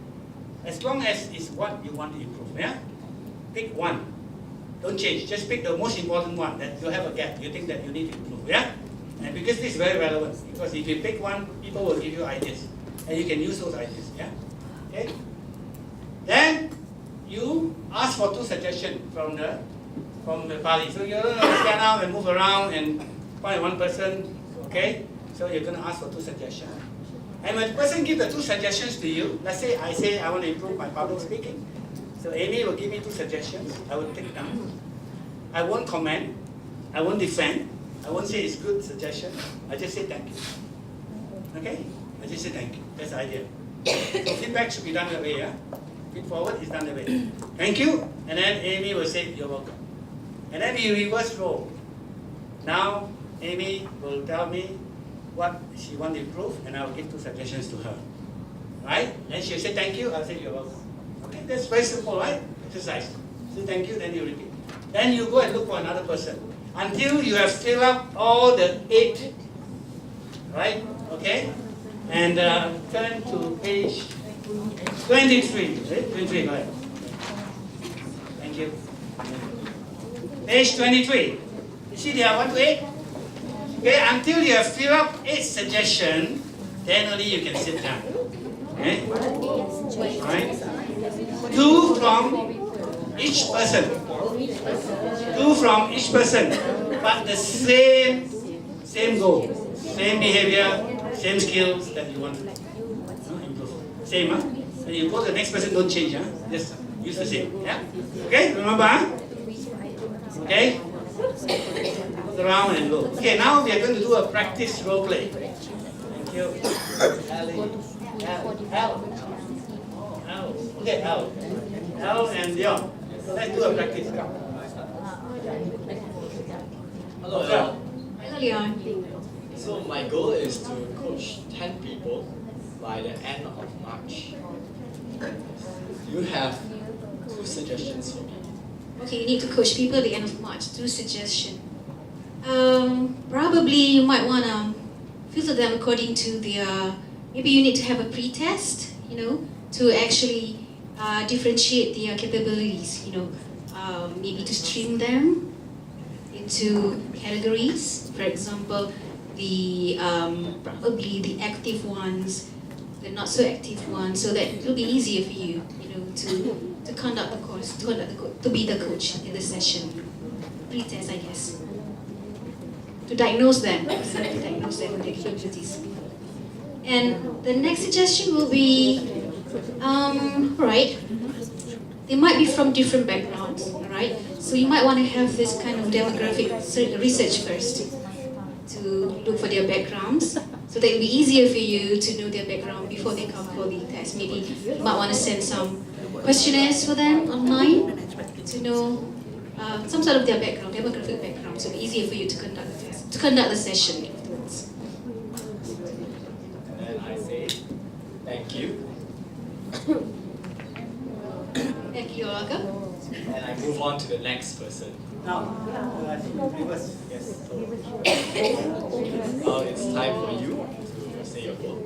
As long as it's what you want to improve, yeah? Pick one. Don't change. Just pick the most important one that you have a gap. You think that you need to improve, yeah? And because this is very relevant, because if you pick one, people will give you ideas. And you can use those ideas, yeah? Okay? Then, you ask for 2 suggestions from the party. So you're going to stand out and move around and find one person, okay? So you're going to ask for 2 suggestions. And when the person gives the 2 suggestions to you, let's say I want to improve my public speaking. So Amy will give me 2 suggestions. I will take down. I won't comment. I won't defend. I won't say it's good suggestion. I just say thank you. Okay? I just say thank you. That's the idea. So feedback should be done that way, yeah? Feed forward is done that way. Thank you. And then Amy will say, you're welcome. And then we reverse role. Now, Amy will tell me what she wants to improve, and I will give 2 suggestions to her. Right? Then she'll say thank you, I'll say you're welcome. Okay, that's very simple, right? Exercise. Say thank you, then you repeat. Then you go and look for another person until you have filled up all the 8. Right? Okay? And turn to page 23. Right? 23, go ahead. Thank you. Page 23. You see there are 1 to 8? Okay, until you have filled up 8 suggestions, then only you can sit down. Okay? Right? 2 from each person. 2 from each person. But the same goal, same behavior, same skills that you want to improve. Same, huh? When you go to the next person, don't change, huh? Just use the same. Yeah? Okay, remember, huh? Okay? Look around and go. Okay, now we are going to do a practice role play. Thank you. Al. Okay, Al and Leon. So let's do a practice. Hello, Al. Hello, Leon. So my goal is to coach 10 people by the end of March. You have 2 suggestions for me. Okay, you need to coach people at the end of March. 2 suggestions. Probably you might want to filter them according to their, maybe you need to have a pre-test, you know, to actually differentiate their capabilities, you know, maybe to stream them into categories. For example, the probably the active ones, the not so active ones, so that it will be easier for you, to conduct the course, to be the coach in the session, pre-test, I guess, to diagnose them with their capabilities. And the next suggestion will be, right, they might be from different backgrounds, right? So you might want to have this kind of demographic research first to look for their backgrounds, so that it will be easier for you to know their background before they come for the test. Maybe you might want to send some questionnaires for them online to know some sort of their background, demographic background, so it will be easier for you to conduct the test, to conduct the session afterwards. And then I say, thank you. Thank you, Olga. And I move on to the next person. Now, reverse. Yes. It's time for you to say your vote.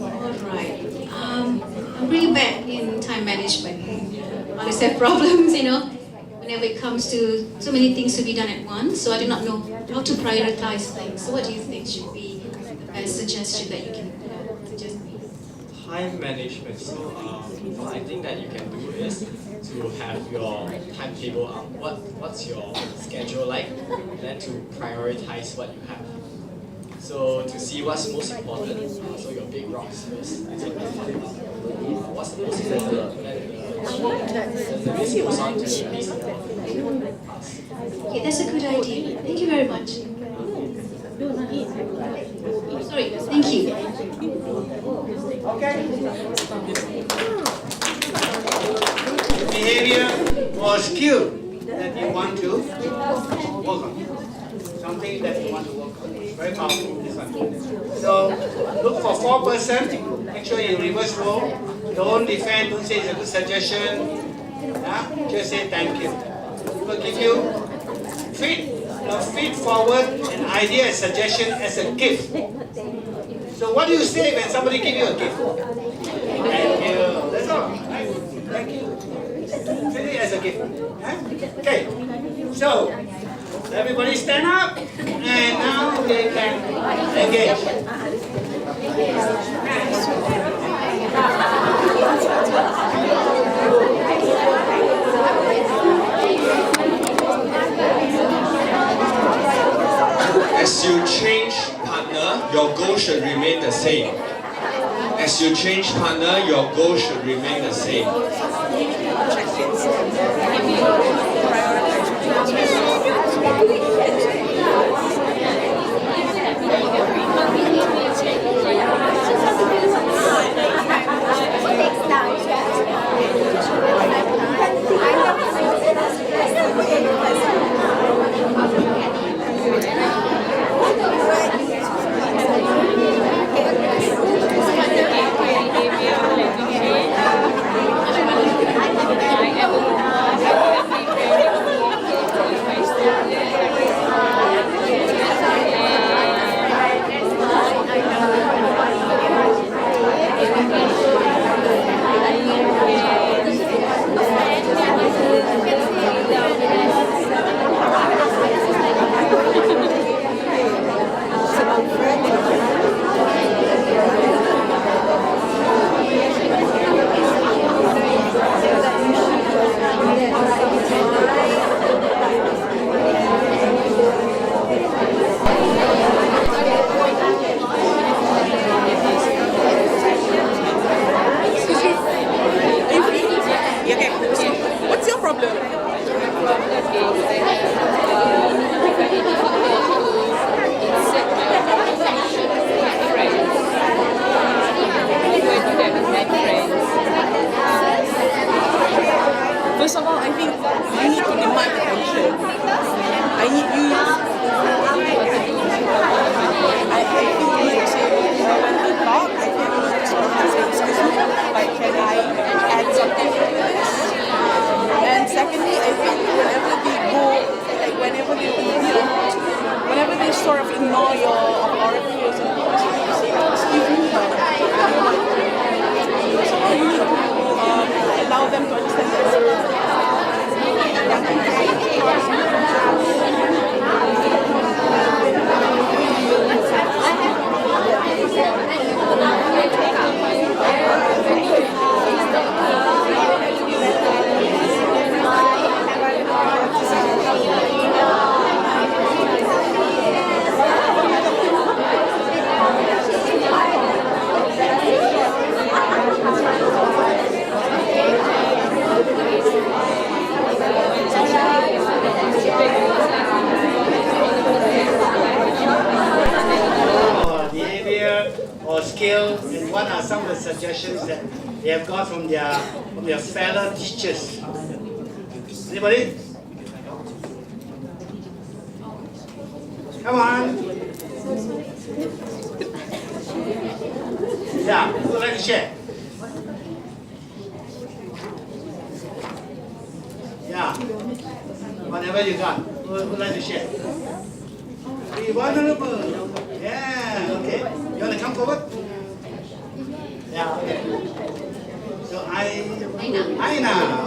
Alright. I'm really bad in time management. I always have problems, whenever it comes to so many things to be done at once, so I do not know how to prioritize things. So what do you think should be the best suggestion that you can suggest me? Time management. So what I think that you can do is to have your timetable up. What's your schedule like? And then to prioritize what you have. So to see what's most important, so your big rocks first. What's the most important? The list goes on to the least important. Okay, that's a good idea. Thank you very much. Sorry, thank you. Behavior or skill that you want to work on. Something that you want to work on. Very powerful, this one. So look for 4%. Make sure you reverse role. Don't defend, don't say it's a good suggestion. Just say thank you. People give you feed forward an idea, a suggestion as a gift. So what do you say when somebody gives you a gift? Thank you. That's all. Right? Thank you. Treat it as a gift. Okay. So everybody stand up, and now they can engage. As you change partner, your goal should remain the same. As you change partner, your goal should remain the same. First of all, I think you need to demand attention. I think you need to say, when we talk, I think you need to sort of say, excuse me, like, can I add something to this? And secondly, I think whenever they sort of ignore your authority or something, you say, excuse me, so you need to allow them to understand that. or scale, and what are some of the suggestions that they have got from their fellow teachers? Anybody? Come on. Yeah, who would like to share? Yeah. Whatever you got, who would like to share? Be vulnerable. Yeah, okay. You want to come forward? Yeah, okay. So Aina,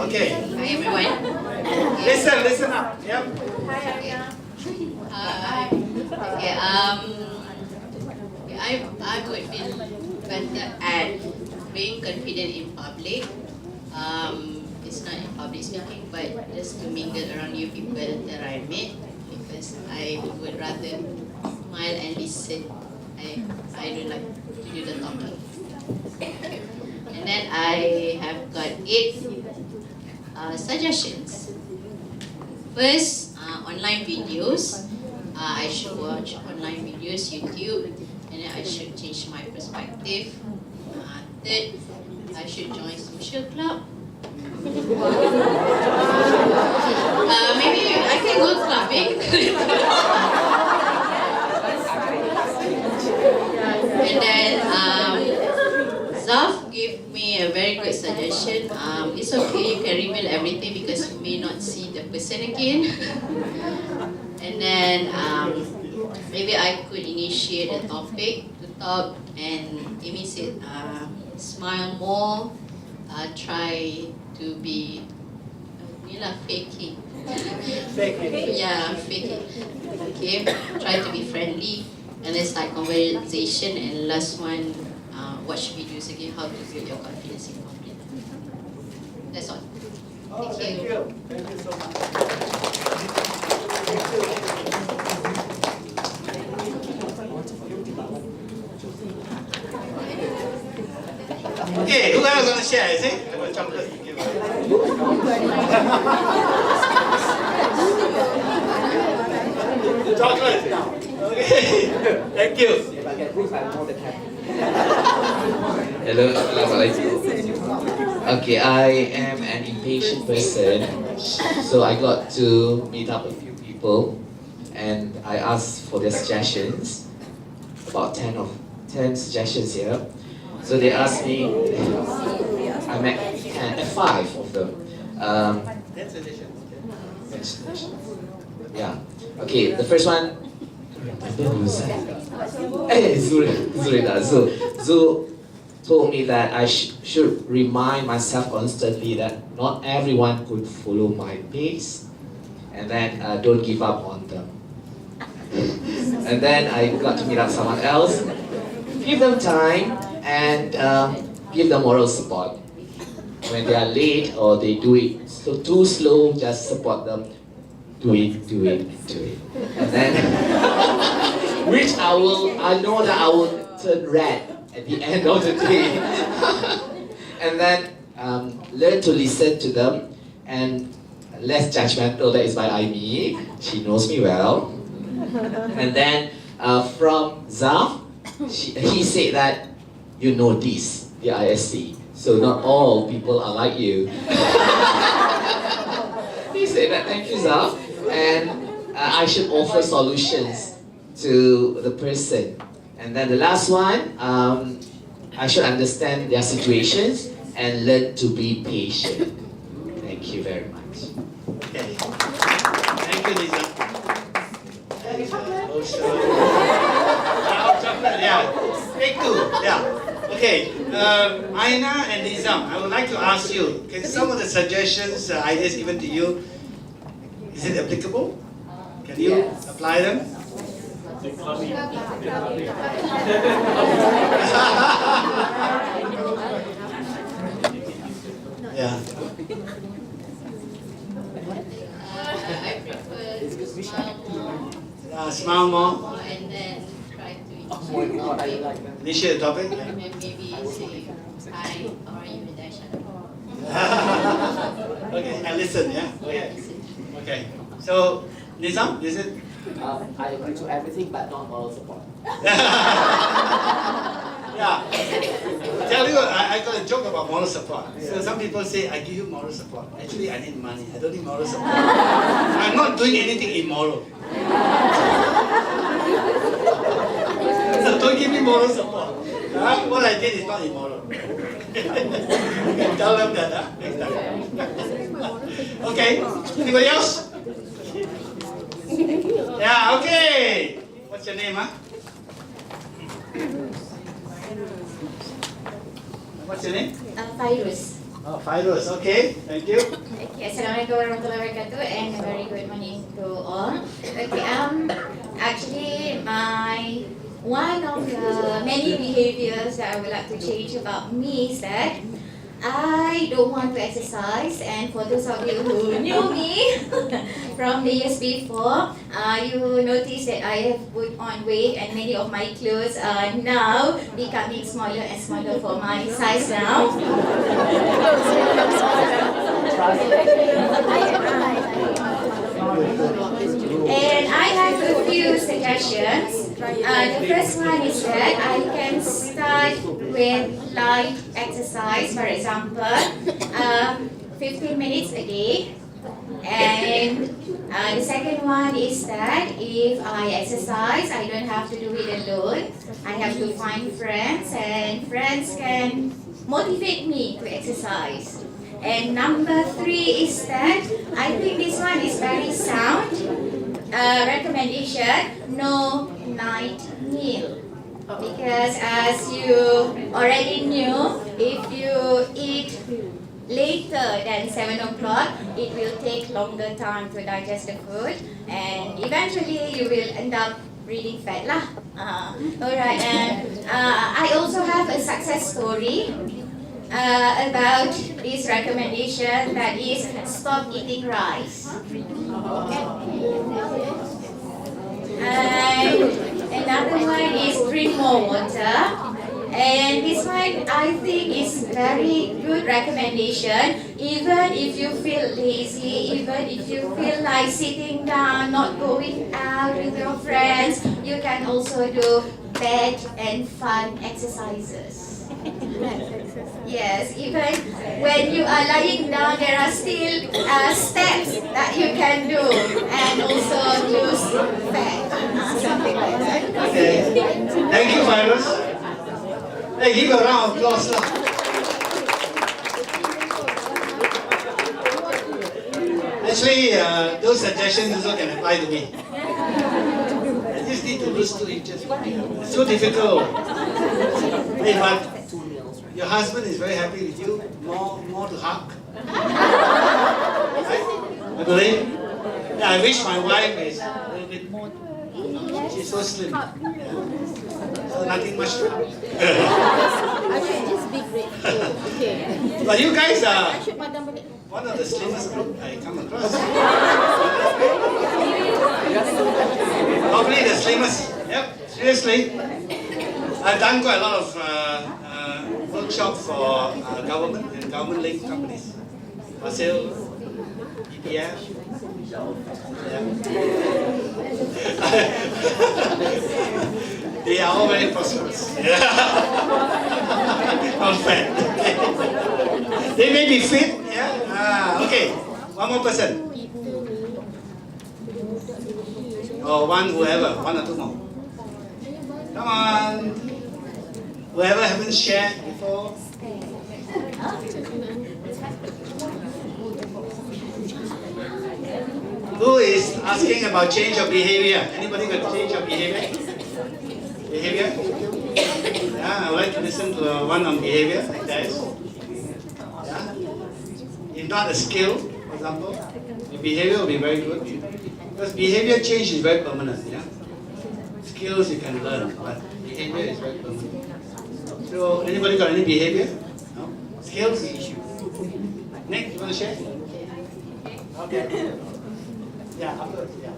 okay. Hi everyone. Listen up. Yep. Hi Aina. Okay, I would feel better at being confident in public. It's not in public speaking, but just to mingle around new people that I met, because I would rather smile and listen. I don't like to do the talking. And then I have got 8 suggestions. First, online videos. I should watch online videos, YouTube, and then I should change my perspective. Third, I should join social club. Maybe I can go clubbing. And then Zaf gave me a very good suggestion. It's okay, you can reveal everything because you may not see the person again. And then maybe I could initiate a topic to talk, and Amy said smile more, try to be faking. Yeah, faking. Okay, try to be friendly, and then start conversation, and last one, watch videos again, how to build your confidence in public. That's all. Thank you. Thank you so much. Okay, who else want to share? Is it? Chocolate. Chocolate. Okay. Thank you. Hello, Assalamualaikum. Okay, I am an impatient person, so I got to meet up a few people, and I asked for their suggestions. About 10 suggestions here. So they asked me. I met 5 of them. Yeah. Okay, the first one. Zul told me that I should remind myself constantly that not everyone could follow my pace, and then don't give up on them. And then I got to meet up someone else, give them time, and give them moral support. When they are late or they do it too slow, just support them. Do it. And then, which I know that I will turn red at the end of the day. And then learn to listen to them, and less judgmental. That is by Aimee. She knows me well. And then from Zaf, he said that you know this, the ISC. So not all people are like you. He said that, thank you, Zaf. And I should offer solutions to the person. And then the last one, I should understand their situations and learn to be patient. Thank you very much. Okay. Thank you, Lisa. Chocolate, yeah. Take 2, yeah. Okay, Aina and Nizam, I would like to ask you, can some of the suggestions, ideas given to you, is it applicable? Can you apply them? Yeah. I prefer smile more. Smile more. And then try to Initiate the topic. and maybe say hi, how are you, Dasha? Okay, and listen, yeah? Okay. So, Nizam, is it? I agree to everything, but not moral support. Yeah. I tell you, I got a joke about moral support. So some people say, I give you moral support. Actually, I need money. I don't need moral support. I'm not doing anything immoral. So don't give me moral support. What I did is not immoral. You can tell them that next time. Okay. Anybody else? Yeah, okay. What's your name, huh? What's your name? Fairuz. Oh, Fairuz. Okay, thank you. Okay, Assalamualaikum warahmatullahi wabarakatuh, and a very good morning to all. Okay, actually, one of the many behaviors that I would like to change about me is that I don't want to exercise, and for those of you who knew me from the years before, you notice that I have put on weight, and many of my clothes are now becoming smaller and smaller for my size now. And I have a few suggestions. The first one is that I can start with light exercise, for example, 15 minutes a day. And the second one is that if I exercise, I don't have to do it alone. I have to find friends, and friends can motivate me to exercise. And number 3 is that I think this one is very sound. Recommendation, no night meal. Because as you already knew, if you eat later than 7 o'clock, it will take longer time to digest the food, and eventually you will end up really fat lah. Alright, and I also have a success story about this recommendation, that is stop eating rice. And another one is drink more water. And this one I think is very good recommendation. Even if you feel lazy, even if you feel like sitting down, not going out with your friends, you can also do bed and fun exercises. Yes, even when you are lying down, there are still steps that you can do, and also lose fat, something like that. Okay. Thank you, Fairuz. Hey, give a round of applause. Actually, those suggestions also can apply to me. I just need to lose 2 inches. It's so difficult. Hey, but your husband is very happy with you. More to hug. I believe. Yeah, I wish my wife is a little bit more. She's so slim. Yeah. So nothing much to hug. I should just be grateful. Okay. But you guys are I should madam balik. one of the slimmest group I come across. Probably the slimmest. Yep, seriously. I've done quite a lot of workshop for government and government-linked companies. Fasil, EPF. They are all very prosperous. Not fat. They may be fit. Yeah. Okay. One more person. Or whoever, 1 or 2 more. Come on. Whoever haven't shared before. Who is asking about change of behavior? Anybody got change of behavior? Behavior? Yeah, I would like to listen to one on behavior, like that. Yeah? If not a skill, for example, your behavior will be very good. Because behavior change is very permanent. Yeah? Skills you can learn, but behavior is very permanent. So, anybody got any behavior? No? Skills? Nick, you want to share? Okay. Yeah, afterwards, yeah.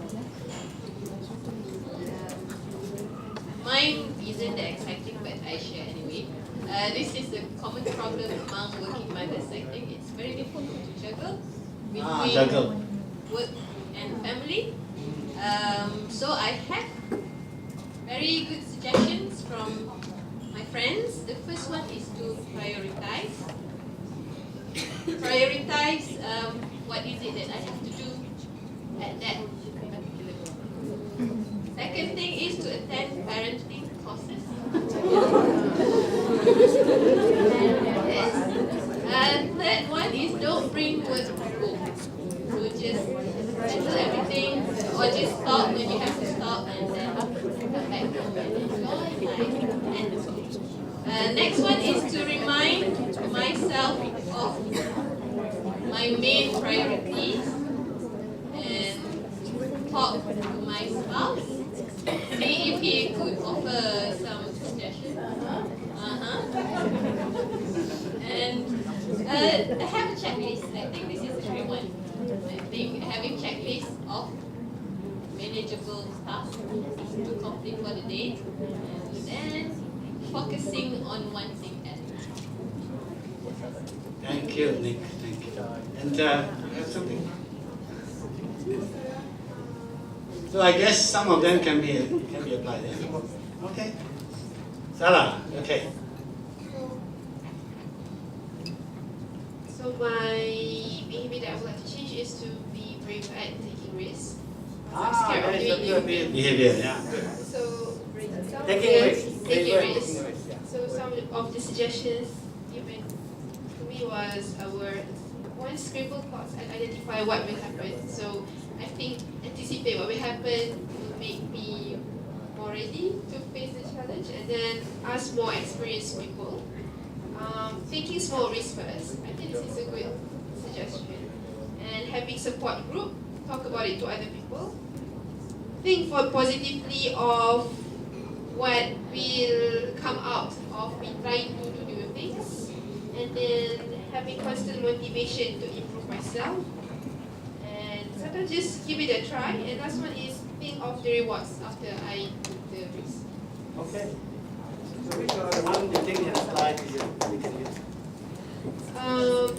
Mine isn't that exciting, but I share anyway. This is a common problem among working mothers. I think it's very difficult to juggle between work and family. So I have very good suggestions from my friends. The first one is to prioritize. Prioritize what is it that I have to do at that particular moment. Second thing is to attend parenting courses. And third one is don't bring work home. So just handle everything, or just stop when you have to stop, and then come back home and enjoy life and the school. Next one is to remind myself of my main priorities and talk to my spouse. See if he could offer some suggestions. And have a checklist. I think this is a great one. I think having checklists of manageable tasks to complete for the day, and then focusing on one thing at a time. Thank you, Nick. Thank you. And you have something? So I guess some of them can be applied. Yeah? Okay. Salah. Okay. So my behavior that I would like to change is to be brave at taking risks. I'm scared of that is a doing good new behavior. Yeah. So some Taking of the- risks. taking Very good. risks. So some of the suggestions given to me was one, scribble thoughts and identify what will happen. So I think anticipate what will happen will make me more ready to face the challenge, and then ask more experienced people. Taking small risks first. I think this is a good suggestion. And having support group, talk about it to other people. Think positively of what will come out of me trying to do new things, and then having constant motivation to improve myself, and sometimes just give it a try. And last one is think of the rewards after I took the risk. Okay. So which are the one you think can apply to you? We can use.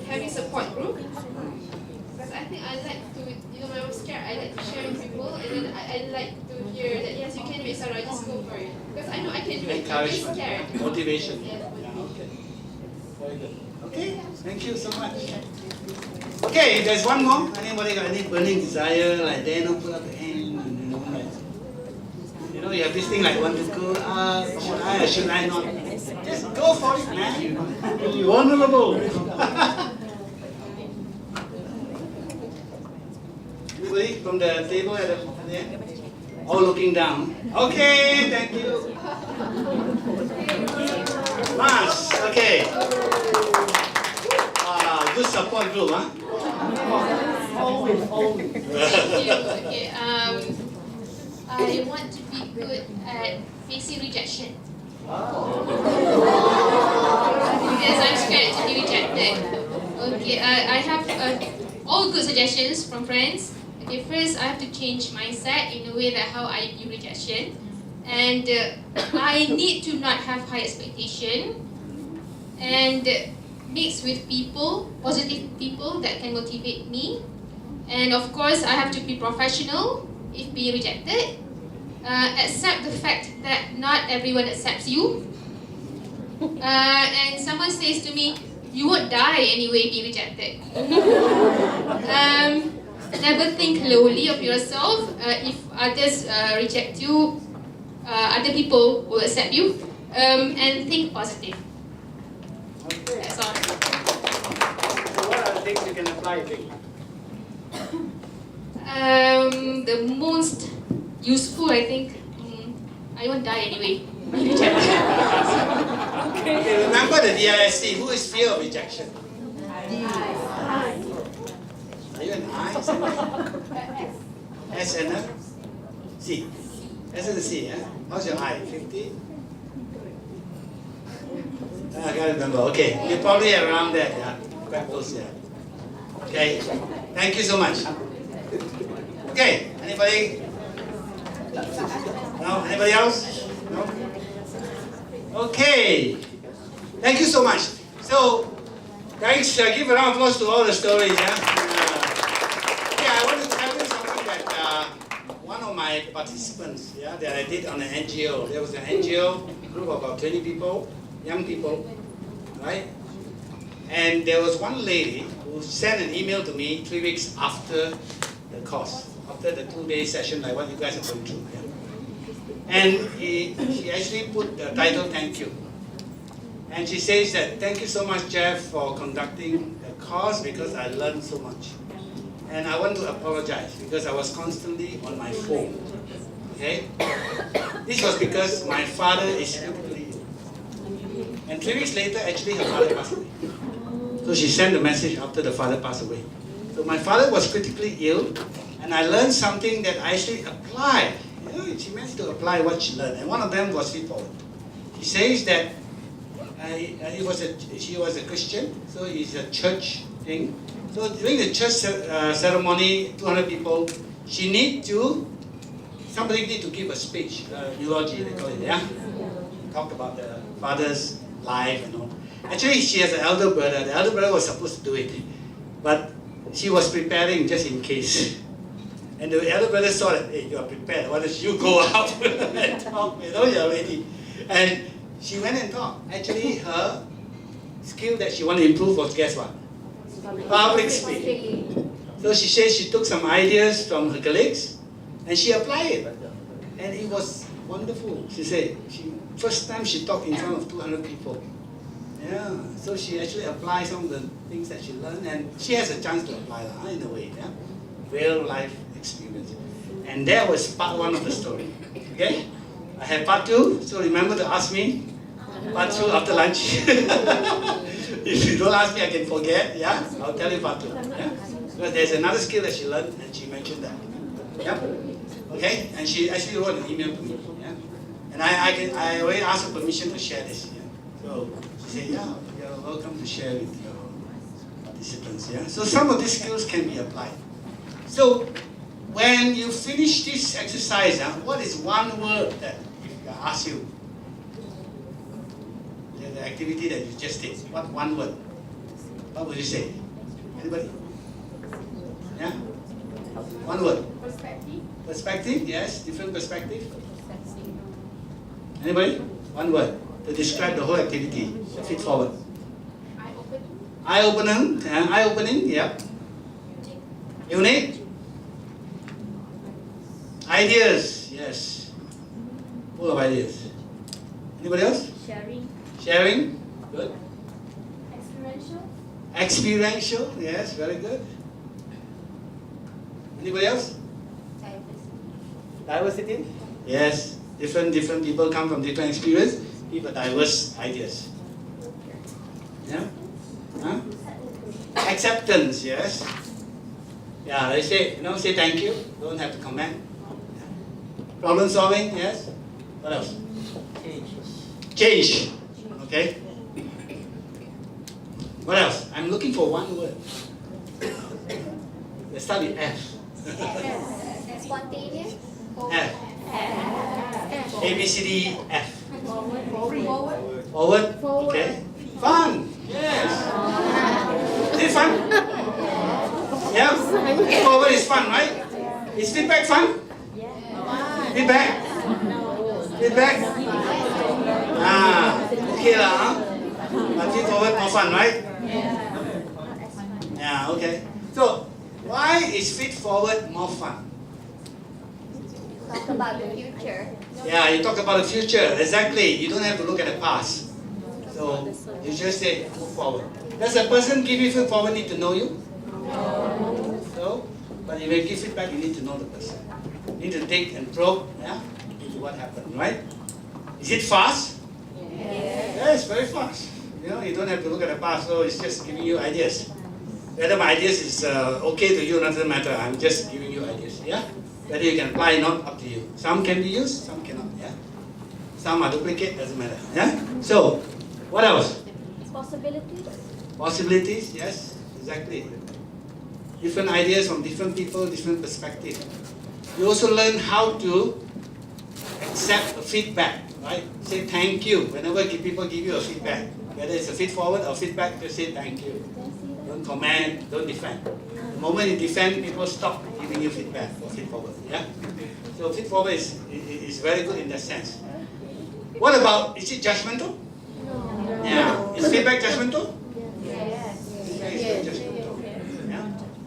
Having support group, because I think I like to, when I'm scared, I like to share with people, and then I like to hear that yes, you can do it, Sarah, just go for it, because I know I can do it. I'm just scared. Encouragement, motivation. Yes, Yeah, okay. Very good. Okay, thank you so much. Okay, there's one more. Anybody got any burning desire like then put up the hand and you have this thing like want to go, should I not? Just go for it, man. You're vulnerable. Anybody from the table at the end? All looking down. Okay, thank you. Mas, okay. Good support group, huh? Thank you. Okay, I want to be good at facing rejection. Because I'm scared to be rejected. Okay, I have all good suggestions from friends. Okay, first I have to change mindset in a way that how I view rejection, and I need to not have high expectation, and mix with people, positive people that can motivate me, and of course I have to be professional if being rejected. Accept the fact that not everyone accepts you. And someone says to me, you won't die anyway being rejected. Never think lowly of yourself. If others reject you, other people will accept you. And think positive. That's all. So what are the things you can apply, think? The most useful, I think, I won't die anyway. Okay, remember the DISC. Who is fear of rejection? Are you an I? S and a C. S and a C, yeah? How's your I? 50? I can't remember. Okay, you're probably around there, yeah? Quite close, yeah. Okay, thank you so much. Okay, anybody? No? Anybody else? No? Okay. Thank you so much. So, thanks. Give a round of applause to all the stories. Yeah? Okay, I want to tell you something that one of my participants, that I did on an NGO. There was an NGO group of about 20 people, young people, right? And there was one lady who sent an email to me 3 weeks after the course, after the 2-day session, like what you guys are going through. Yeah? And she actually put the title, thank you. And she says that, thank you so much, Jeff, for conducting the course because I learned so much. And I want to apologize because I was constantly on my phone. Okay? This was because my father is critically ill. And 3 weeks later, actually, her father passed away. So she sent a message after the father passed away. So my father was critically ill, and I learned something that I actually applied. You know, she managed to apply what she learned, and one of them was feed forward. She says that she was a Christian, so it's a church thing. So during the church ceremony, 200 people, somebody need to give a speech, eulogy they call it, yeah? Talk about the father's life and all. Actually, she has an elder brother. The elder brother was supposed to do it, but she was preparing just in case. And the elder brother saw that, hey, you are prepared. Why don't you go out and talk? You know, you're ready. And she went and talked. Actually, her skill that she wanted to improve was, guess what? Public speaking. So she says she took some ideas from her colleagues and she applied it. And it was wonderful. She said, first time she talked in front of 200 people. Yeah, so she actually applied some of the things that she learned, and she has a chance to apply that in a way, yeah? Real life experience. And that was part 1 of the story. Okay? I have part 2, so remember to ask me part 2 after lunch. If you don't ask me, I can forget, yeah? I'll tell you part 2. Yeah? Because there's another skill that she learned, and she mentioned that. Yeah? Okay? And she actually wrote an email to me. Yeah? And I already asked her permission to share this. Yeah? So she said, yeah, you're welcome to share with your participants. Yeah? So some of these skills can be applied. So when you finish this exercise, what is one word that if I ask you, the activity that you just did, what one word? What would you say? Anybody? Yeah? One word. Perspective. Perspective, yes, different perspective. Anybody? One word to describe the whole activity. Feed forward. Eye-opening. Eye-opening, yep. Unique. Ideas, yes. Full of ideas. Anybody else? Sharing. Sharing, good. Experiential. Experiential, yes, very good. Anybody else? Diversity? Yes, different people come from different experience, give diverse ideas. Yeah? Huh? Acceptance, yes. Yeah, they say, say thank you, don't have to comment. Problem solving, yes. What else? Change. Okay. What else? I'm looking for one word. Let's start with F. Spontaneous. F. A, B, C, D, F. Forward. Forward. Okay. Fun. Yes. Is it fun? Yeah. Forward is fun, right? Is feedback fun? Feedback. Feedback. Okay lah. But feed forward more fun, right? Yeah. Okay. So why is feed forward more fun? Talk about the future. Yeah, you talk about the future. Exactly. You don't have to look at the past. So you just say move forward. Does a person give you feed forward need to know you? No. So, but if you give feedback, you need to know the person. You need to take and probe, yeah, into what happened, right? Is it fast? Yes, very fast. You don't have to look at the past. So it's just giving you ideas. Whether my ideas is okay to you, doesn't matter. I'm just giving you ideas. Yeah. Whether you can apply or not, up to you. Some can be used, some cannot. Yeah. Some are duplicate, doesn't matter. Yeah. So, what else? Possibilities. Possibilities, yes, exactly. Different ideas from different people, different perspectives. You also learn how to accept feedback, right? Say thank you. Whenever people give you a feedback, whether it's a feed forward or feedback, just say thank you. Don't comment, don't defend. The moment you defend, people stop giving you feedback or feed forward. Yeah? So feed forward is very good in that sense. What about, is it judgmental? Yeah. Is feedback judgmental? Feedback is very judgmental. Yeah.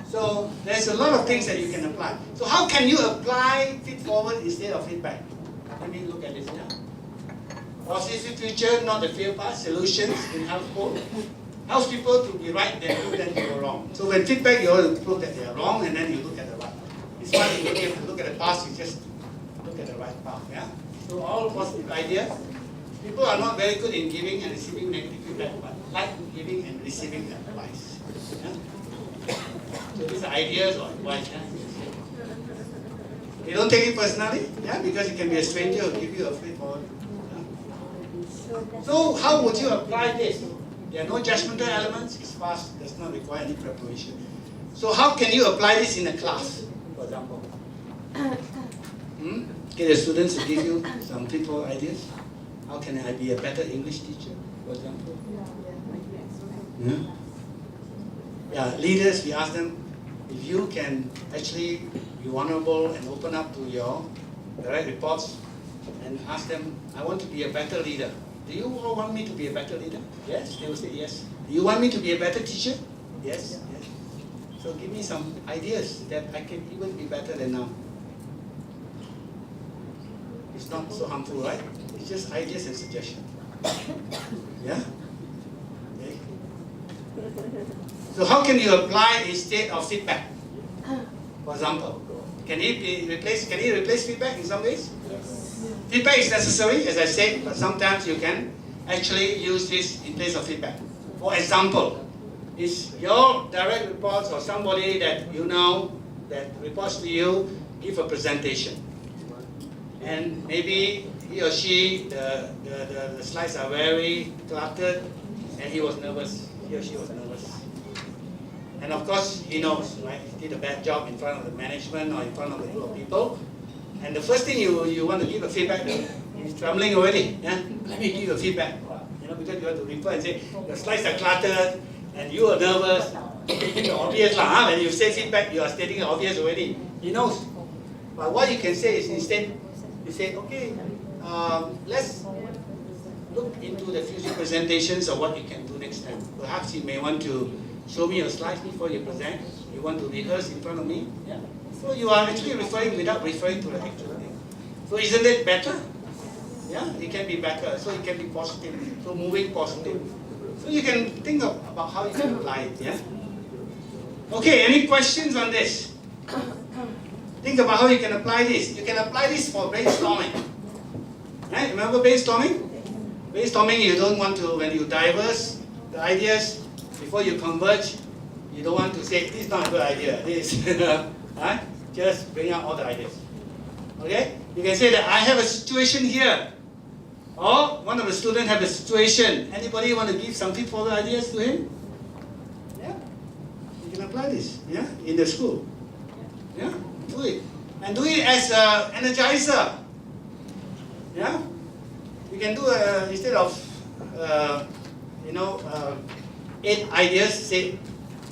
So there's a lot of things that you can apply. So how can you apply feed forward instead of feedback? Let me look at this now. Positive future, not the fear part. Solutions in helpful. Helps people to be right than to go wrong. So when feedback, you have to look that they are wrong and then you look at the right. It's why you don't have to look at the past, you just look at the right path. Yeah? So all positive ideas. People are not very good in giving and receiving negative feedback, but like giving and receiving advice. Yeah? So these are ideas or advice. Yeah? You don't take it personally, yeah, because it can be a stranger who give you a straightforward. Yeah? So how would you apply this? There are no judgmental elements. It's fast. Does not require any preparation. So how can you apply this in a class, for example? Get the students to give you some people ideas. How can I be a better English teacher, for example? Yeah, leaders, we ask them, if you can actually be vulnerable and open up to your direct reports and ask them, I want to be a better leader. Do you all want me to be a better leader? Yes, they will say yes. Do you want me to be a better teacher? Yes, yes. So give me some ideas that I can even be better than now. It's not so harmful, right? It's just ideas and suggestions. Yeah? Okay. So how can you apply a state of feedback? For example, can it replace feedback in some ways? Yes. Feedback is necessary, as I said, but sometimes you can actually use this in place of feedback. For example, is your direct reports or somebody that you know that reports to you give a presentation. And maybe he or she, the slides are very cluttered and he was nervous, he or she was nervous. And of course, he knows, right? He did a bad job in front of the management or in front of a group of people. And the first thing you want to give a feedback, he's trembling already. Yeah? Let me give you a feedback. You know, because you have to refer and say, your slides are cluttered and you are nervous. It's obvious lah. When you say feedback, you are stating the obvious already. He knows. But what you can say is instead, you say, okay, let's look into the future presentations of what you can do next time. Perhaps you may want to show me your slides before you present. You want to rehearse in front of me. Yeah. So you are actually referring without referring to the actual thing. So isn't it better? Yeah, it can be better. So it can be positive. So moving positive. So you can think about how you can apply it. Yeah. Okay. Any questions on this? Think about how you can apply this. You can apply this for brainstorming. Right? Remember brainstorming? Brainstorming, you don't want to, when you diverse the ideas, before you converge, you don't want to say, this is not a good idea, this. Right? Just bring out all the ideas. Okay? You can say that I have a situation here. Or one of the students have a situation. Anybody want to give some feedforward ideas to him? Yeah. You can apply this, yeah, in the school. Yeah? Do it. And do it as an energizer. Yeah? You can do, instead of, 8 ideas, say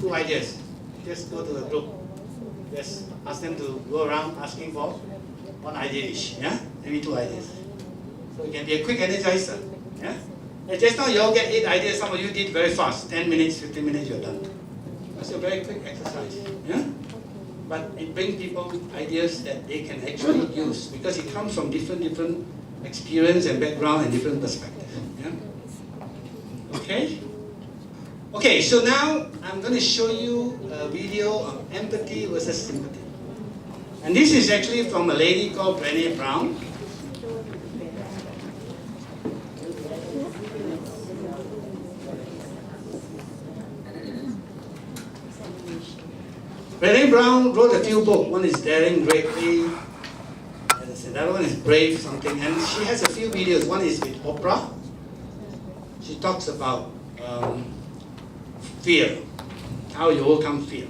2 ideas. Just go to the group. Just ask them to go around asking for 1 idea each. Yeah? Maybe 2 ideas. So it can be a quick energizer. Yeah? And just now you all get 8 ideas. Some of you did very fast. 10 minutes, 15 minutes, you're done. That's a very quick exercise. Yeah? But it brings people ideas that they can actually use because it comes from different experience and background and different perspectives. Yeah? Okay? Okay, so now I'm going to show you a video of empathy versus sympathy. And this is actually from a lady called Brené Brown. Brené Brown wrote a few books. One is Daring Greatly, another one is Brave something, and she has a few videos. One is with Oprah. She talks about fear, how you overcome fear.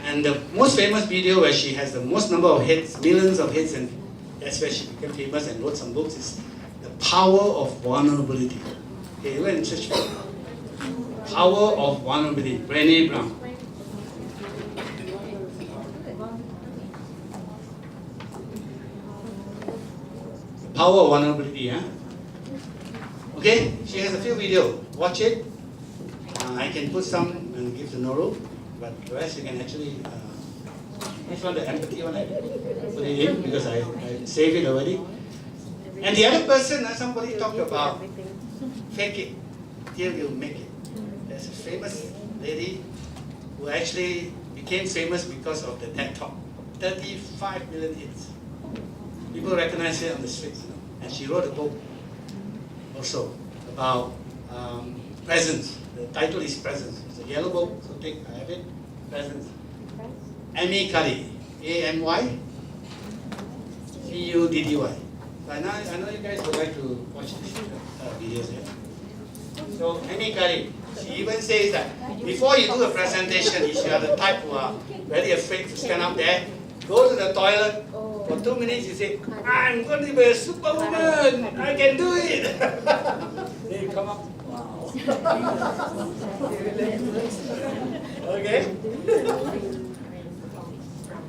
And the most famous video where she has the most number of hits, millions of hits, and that's where she became famous and wrote some books, is The Power of Vulnerability. Okay, go and search for it. Power of Vulnerability, Brené Brown. Power of vulnerability, yeah? Okay, she has a few videos. Watch it. I can put some and give to Nurul, but the rest you can actually. This one, the empathy one, I put it in because I saved it already. And the other person, somebody talked about fake it till you make it. There's a famous lady who actually became famous because of the TED Talk. 35 million hits. People recognize her on the streets. And she wrote a book also about presence. The title is Presence. It's a yellow book, so take, I have it. Presence. Amy Cuddy. A-M-Y C-U-D-D-Y. I know you guys would like to watch these videos here. So Amy Cuddy, she even says that before you do a presentation, if you are the type who are very afraid to stand up there, go to the toilet for 2 minutes, you say, I'm going to be a superwoman, I can do it. Then you come up, wow. Okay?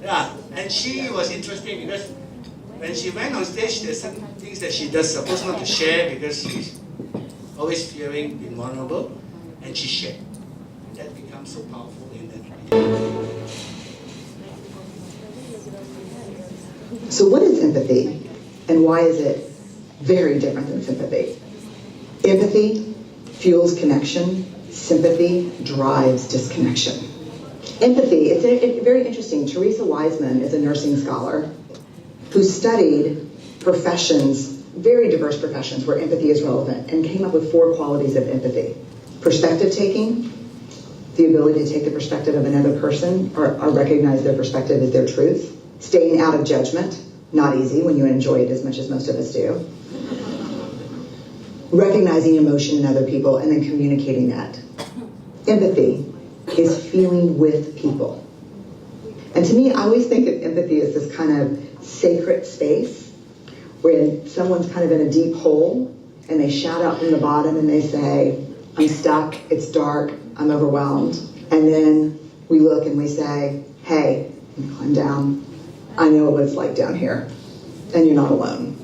Yeah, and she was interesting because when she went on stage, there's some things that she does supposed not to share because she's always fearing being vulnerable, and she shared. That becomes so powerful in that video. So what is empathy, and why is it very different than sympathy? Empathy fuels connection, sympathy drives disconnection. Empathy, it's very interesting. Teresa Wiseman is a nursing scholar who studied professions, very diverse professions where empathy is relevant, and came up with 4 qualities of empathy. Perspective taking, the ability to take the perspective of another person or recognize their perspective as their truth. Staying out of judgment, not easy when you enjoy it as much as most of us do. Recognizing emotion in other people and then communicating that. Empathy is feeling with people. And to me, I always think of empathy as this kind of sacred space where someone's kind of in a deep hole and they shout out from the bottom and they say, I'm stuck, it's dark, I'm overwhelmed. And then we look and we say, hey, climb down. I know what it's like down here, and you're not alone.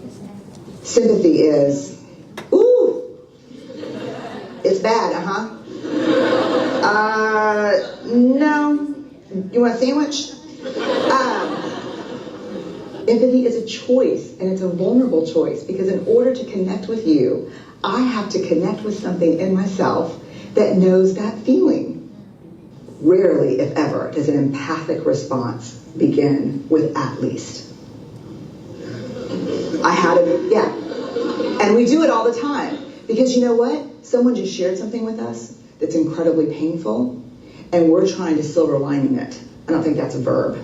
Sympathy is, ooh, it's bad, no, you want a sandwich? Empathy is a choice, and it's a vulnerable choice, because in order to connect with you, I have to connect with something in myself that knows that feeling. Rarely, if ever, does an empathic response begin with at least. And we do it all the time. Because you know what? Someone just shared something with us that's incredibly painful, and we're trying to silver lining it. I don't think that's a verb,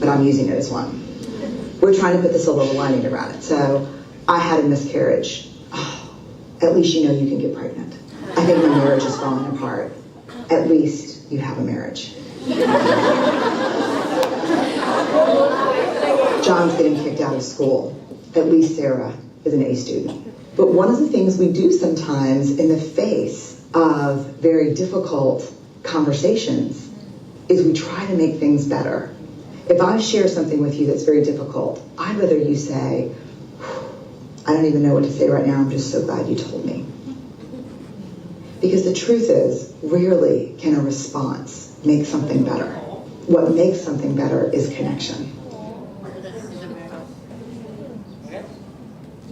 but I'm using it as one. We're trying to put the silver lining around it. So, I had a miscarriage. Oh, at least you know you can get pregnant. I think my marriage is falling apart. At least you have a marriage. John's getting kicked out of school. At least Sarah is an A student. But one of the things we do sometimes in the face of very difficult conversations is we try to make things better. If I share something with you that's very difficult, I'd rather you say, I don't even know what to say right now, I'm just so glad you told me. Because the truth is, rarely can a response make something better. What makes something better is connection.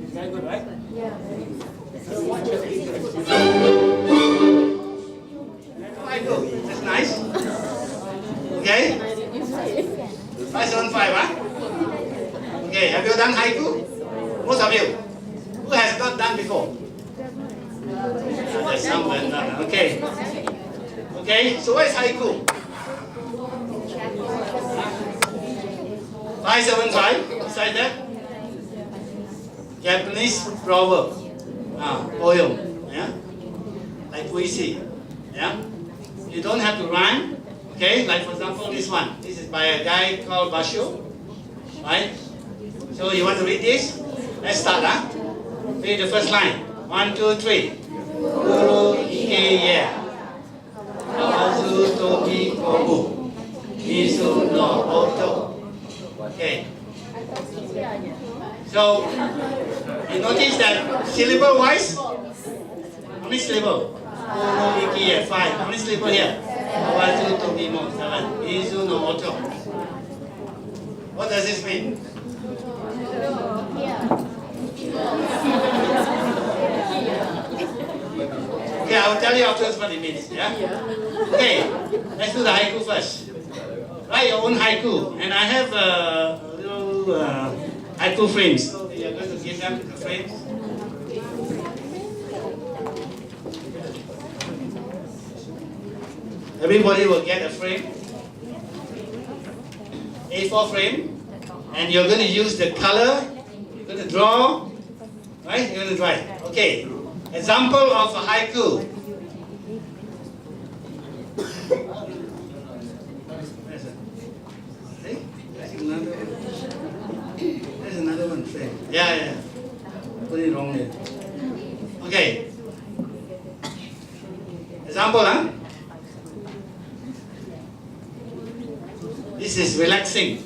Is that good, right? Yeah. That's nice. Okay? 575, huh? Okay, have you done haiku? Most of you. Who has not done before? There's some that done. Okay. Okay, so what is haiku? 575, beside that? Japanese proverb. Poem. Yeah? Like puisi. Yeah? You don't have to rhyme. Okay, like for example this one. This is by a guy called Basho. Right? So you want to read this? Let's start, huh? Read the first line. 1, 2, 3. Guru ike ye. Azu tobi kobu. Misu no oto. Okay. So You notice that syllable wise? How many syllable? Here, 5. How many syllable here? Awatu Tobimo, 7. Izu no Oto. What does this mean? Okay, I will tell you afterwards what it means. Yeah? Okay, let's do the haiku first. Write your own haiku. And I have little haiku frames. So we are going to give them the frames. Everybody will get a frame. A4 frame. And you're going to use the color. You're going to draw. Right? You're going to draw it. Okay. Example of a haiku. There's another one frame. Yeah. Put it wrong here. Okay. Example, huh? This is relaxing.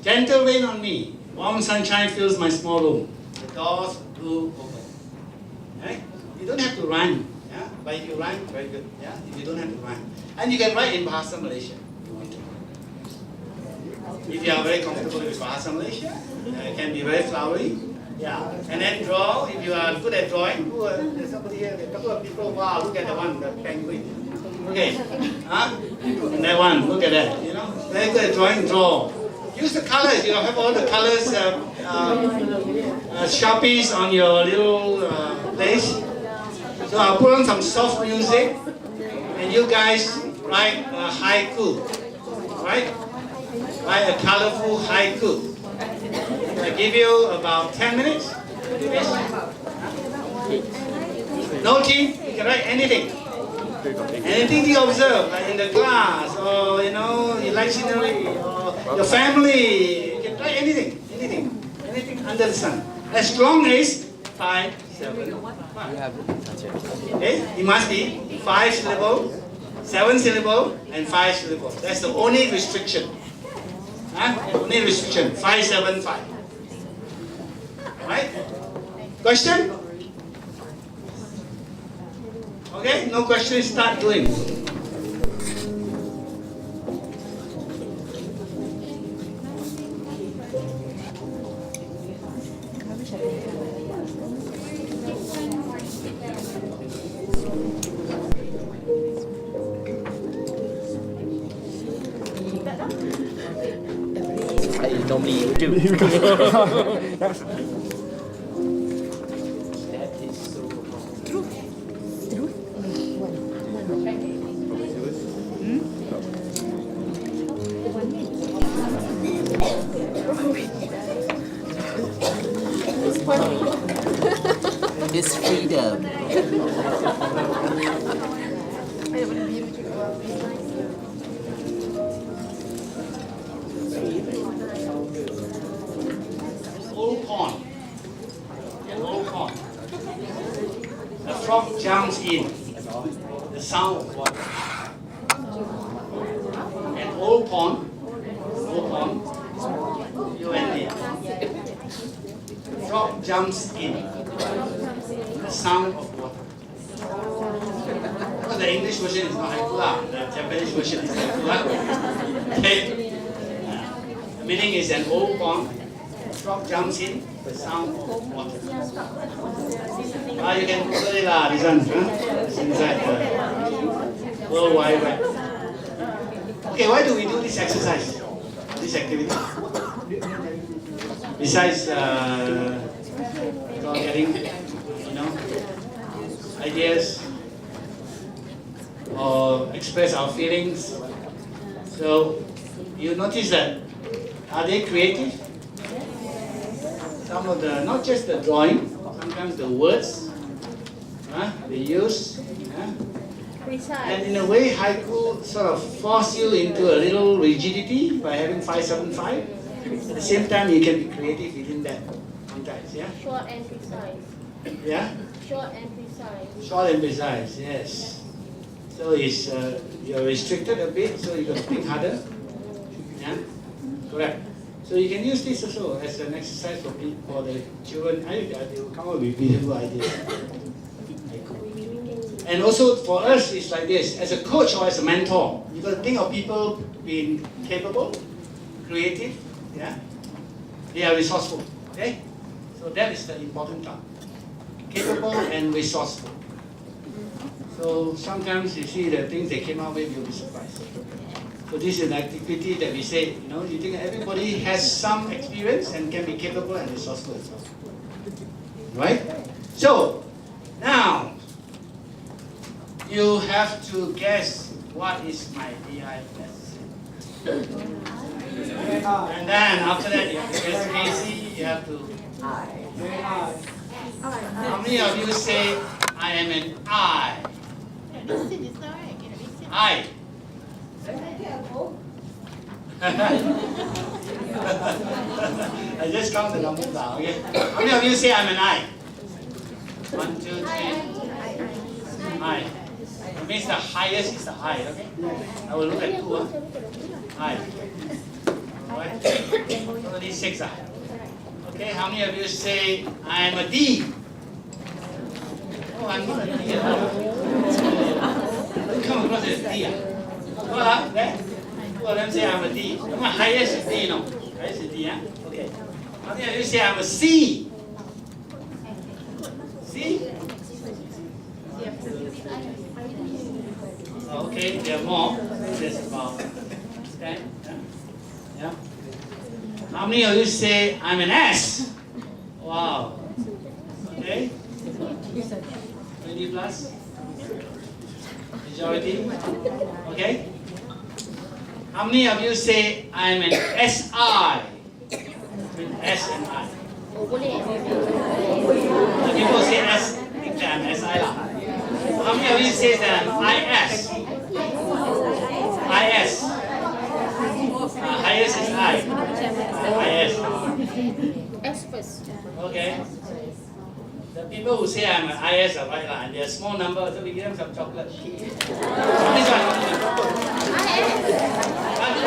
Gentle rain on me. Warm sunshine fills my small room. The doors blew open. Right? You don't have to rhyme. Yeah? But if you rhyme, very good. Yeah? If you don't have to rhyme. And you can write in Bahasa Malaysia. If you are very comfortable with Bahasa Malaysia, it can be very flowery. Yeah. And then draw. If you are good at drawing, there's somebody here, a couple of people. Wow, look at the one, the penguin. Okay. Huh? And that one, look at that. You know, very good at drawing, draw. Use the colors, you know, have all the colors, Sharpies on your little place. So I'll put on some soft music and you guys write a haiku, right? Write a colorful haiku. I give you about 10 minutes. No team, you can write anything. Anything you observe, like in the class, or you know, you like scenery, or your family, you can try anything under the sun. As long as 5, 7, 5. Okay, it must be 5 syllable, 7 syllable, and 5 syllable. That's the only restriction. Only restriction, 5, 7, 5. Right? Question? Okay, no question, start doing. I normally do. It's freedom. Old pond. An old pond. A frog jumps in. The sound of water. An old pond. U-N-D. Frog jumps in. The sound of water. Because the English version is not haiku lah. The Japanese version is haiku lah. Okay. The meaning is an old pond. Frog jumps in. The sound of water. You can Google it lah. This one. It's inside the World Wide Web. Okay, why do we do this exercise? This activity? Besides getting, you know, ideas or express our feelings. So you notice that, are they creative? Some of the, not just the drawing, sometimes the words they use. And in a way, haiku sort of force you into a little rigidity by having 5, 7, 5. At the same time, you can be creative within that context. Yeah. Short and precise. Yeah. Short and precise. Short and precise. Yes. So it's you're restricted a bit, so you got to think harder. Yeah. Correct. So you can use this also as an exercise for the children. They will come up with beautiful ideas. And also for us, it's like this. As a coach or as a mentor, you got to think of people being capable, creative, yeah. They are resourceful, okay? So that is the important part. Capable and resourceful. So sometimes you see the things they came out with, you'll be surprised. So this is an activity that we say, you think everybody has some experience and can be capable and resourceful as well. Right? So, now, you have to guess what is my DIS. And then after that, you have to guess KC, you have to... How many of you say, I am an I? I. I just count the numbers down, okay? How many of you say I'm an I? 1, 2, 3. I. It means the highest is the I, okay? I will look at 2, I. Alright? Only 6, Okay, how many of you say I am a D? Oh, I'm not a D. Come across as D. Well, there. Two of them say I'm a D. My highest is D, no? Highest is D, yeah? Okay. How many of you say I'm a C? C? Okay, there are more. There's about 10. Yeah? How many of you say I'm an S? Wow. Okay. 20 plus. Majority. Okay. How many of you say I'm an SI? With S and I. The people say S, think that I'm SI. How many of you say that I'm IS? IS. Highest is I. IS. S first. Okay. The people who say I'm an IS are right, and they're a small number, so we give them some chocolate. This one.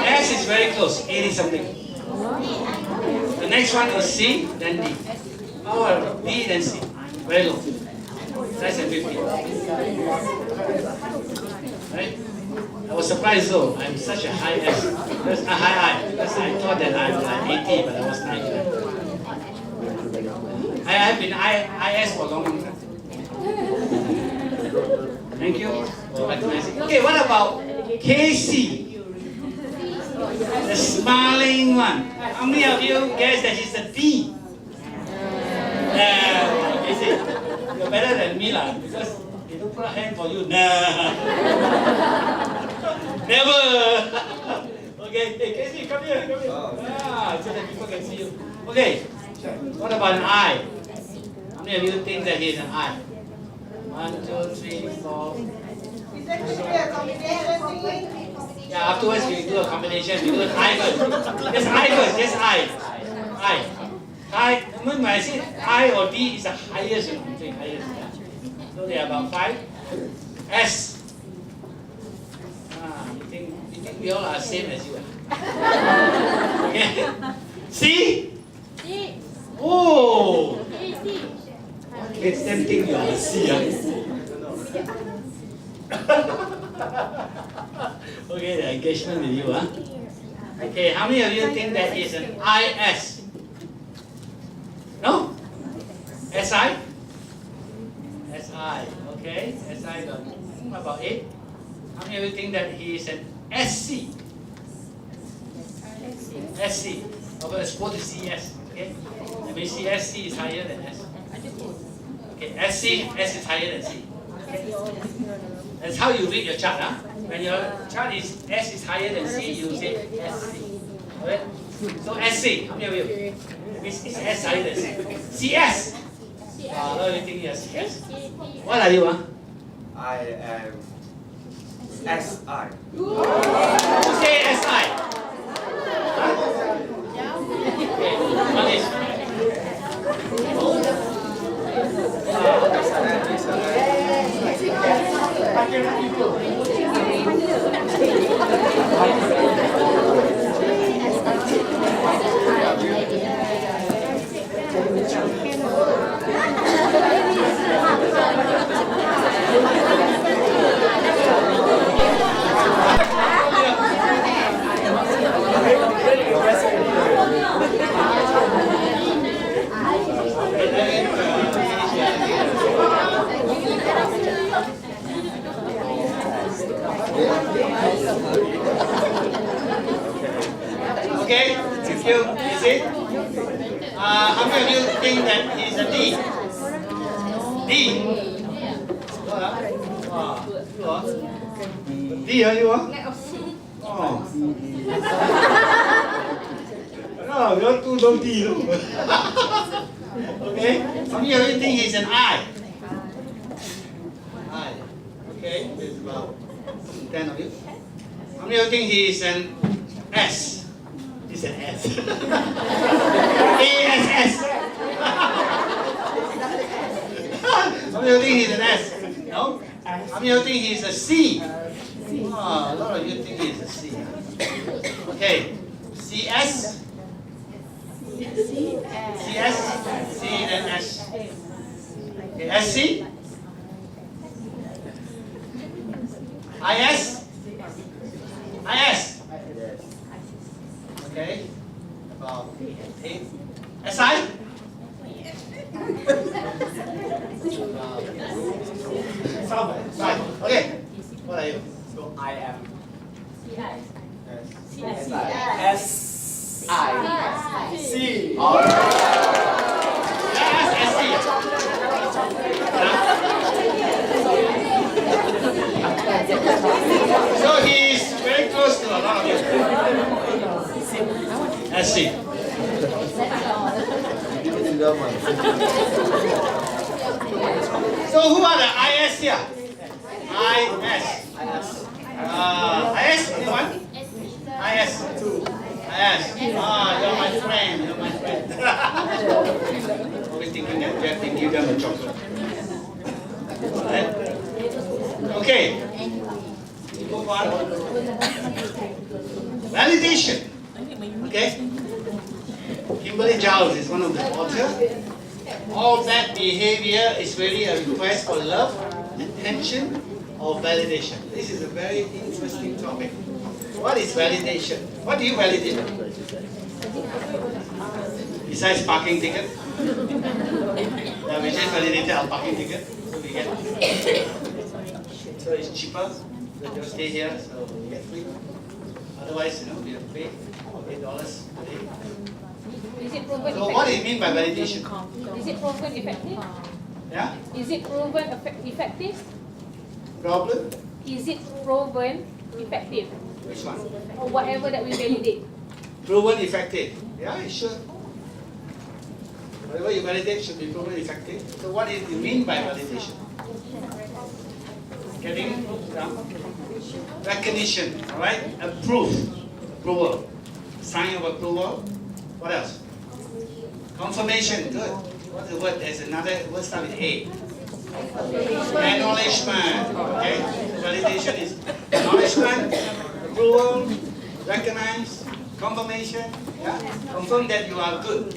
S is very close, 80 something. The next one is C, then D. Or D, then C. Very low. Less than 50. Right? I was surprised though, I'm such a high S. A high I. Because I thought that I'm like 80, but I was 90. I've been IS for a long time. Thank you for recognizing. Okay, what about KC? The smiling one. How many of you guess that he's a D? KC, you're better than me lah, because they don't put a hand for you. Nah. Never. Okay, hey KC, come here, come here. So that people can see you. Okay, what about an I? How many of you think that he's an I? 1, 2, 3, 4. Yeah, afterwards we do a combination. We do an I first. Just I first. Just I. When I say I or D is the highest, I'm saying highest. Yeah? So they are about 5. S. You think we all are same as you? Okay. C. Oh. Makes them think you are a C. Okay, the engagement with you. Okay, how many of you think that is an IS? No? SI? SI, okay. SI got about 8. How many of you think that he is an SC? SC. Okay, let's go to CS. Okay? That means SC is higher than S. Okay, SC, S is higher than C. That's how you read your chart. When your chart is S is higher than C, you say SC. Alright? So SC, how many of you? That means it's S higher than C. CS! How do you think you're CS? What are you? I am SI. Who say SI? Okay, what is? Thank you. Is it? How many of you think that he's a D? D? D, are you? Oh. No, you're too low D. Okay? How many of you think he's an I? I. Okay, there's about 10 of you. How many of you think he's an S? He's an S. A-S-S. How many of you think he's an S? No? How many of you think he's a C? Oh, a lot of you think he's a C. Okay. CS? CS? C then S. Okay, SC? IS? IS? Okay. About 8. SI? Okay. What are you? So I am. S-I-C. So he's very close to a lot of you. SC. So who are the IS here? IS. IS, anyone? IS. IS. You're my friend. You're my friend. Always thinking that Jeff can give them a chocolate. Right? Okay. Move on. Validation. Okay. Kimberly Giles is one of the authors. All bad behavior is really a request for love, attention, or validation. This is a very interesting topic. What is validation? What do you validate? Besides parking ticket? Yeah, we just validated our parking ticket. So we get. So it's cheaper. So just stay here, so we get free. Otherwise, we have to pay $8 a day. Is it proven So what do you mean by validation? Is it proven effective? Yeah? Is it proven effective? Problem? Is it proven effective? Which one? Or whatever that we validate. Proven effective. Yeah, it should. Whatever you validate should be proven effective. So what do you mean by validation? Getting recognition, alright? Approval. Sign of approval. What else? Confirmation, good. What's the word? There's another word start with A. Acknowledgement. Okay? Validation is acknowledgement, approval, recognize, confirmation. Yeah? Confirm that you are good.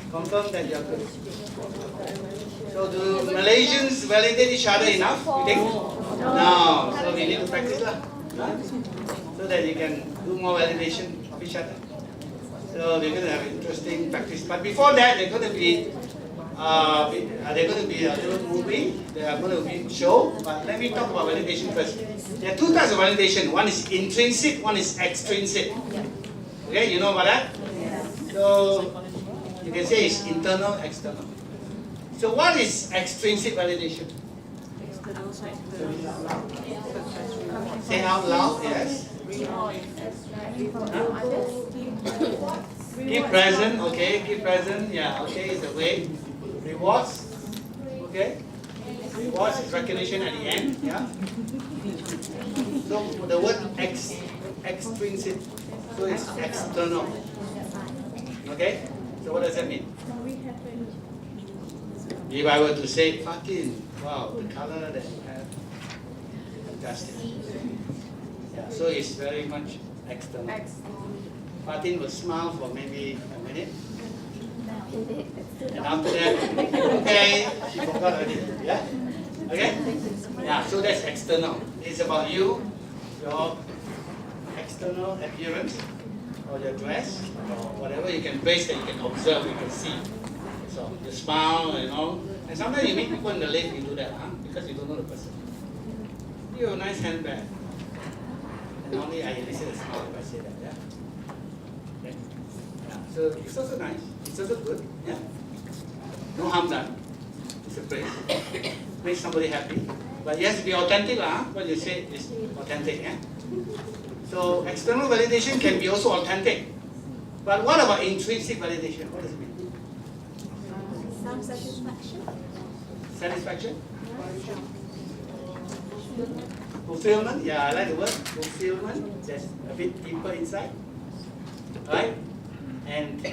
Confirm that you are good. So do Malaysians validate each other enough, you think? No. So we need to practice lah. So that you can do more validation of each other. So we're going to have interesting practice. But before that, they're going to be a little movie. They are going to be show. But let me talk about validation first. There are two types of validation. One is intrinsic, one is extrinsic. Okay, you know about that? So you can say it's internal, external. So what is extrinsic validation? Say out loud, yes. Keep present, okay, keep present, yeah, okay, is the way. Rewards, okay. Rewards is recognition at the end, yeah. So the word extrinsic, so it's external. Okay? So what does that mean? If I were to say, fucking, wow, the color that you have, fantastic. Yeah, so it's very much external. Fatin will smile for maybe a minute. And after that, okay, she forgot already. Yeah? Okay? Yeah, so that's external. It's about you, your external appearance, or your dress, or whatever you can base that you can observe, you can see. So you smile, and sometimes you meet people in the lift, you do that, because you don't know the person. You have a nice handbag. And normally I elicit a smile if I say that, yeah? Okay. So it's also nice. It's also good. Yeah. No harm done. It's a praise. Make somebody happy. But it has to be authentic, what you say is authentic. Yeah? So external validation can be also authentic. But what about intrinsic validation? What does it mean? Some satisfaction. Satisfaction? Fulfillment? Yeah, I like the word. Fulfillment. That's a bit deeper inside. Right? And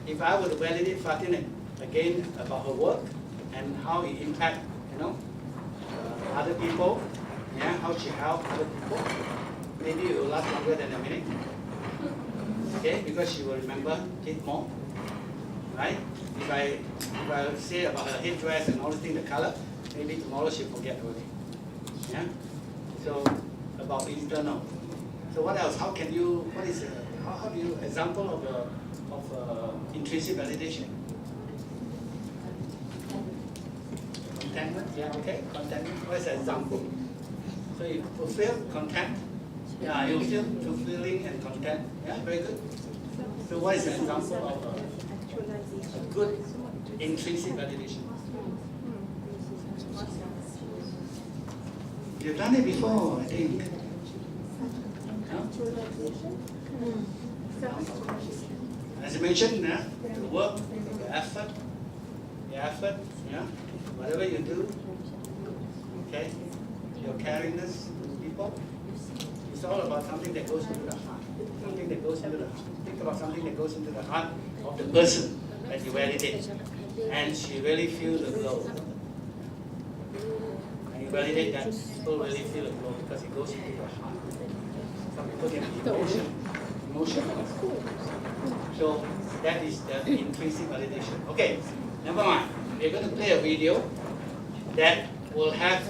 if I were to validate Fatin again about her work and how it impacts, other people, yeah, how she helped other people, maybe it will last longer than a minute. Okay, because she will remember it more. Right? If I say about her headdress and all the things, the color, maybe tomorrow she'll forget already. Yeah? So about internal. So what else? How can you? What is how do you example of intrinsic validation? Contentment. Yeah. Okay. Contentment. What is an example? So you fulfill, content. Yeah, you feel fulfilling and content. Yeah, very good. So what is an example of a good intrinsic validation? You've done it before, I think. As I mentioned, the work, the effort, yeah, whatever you do, okay, your caringness to people, it's all about something that goes into the heart. Something that goes into the heart. Think about something that goes into the heart of the person that you validate, and she really feels the glow. And you validate that, people really feel the glow because it goes into the heart. Some people get emotional. So that is the intrinsic validation. Okay, never mind. We're going to play a video that will have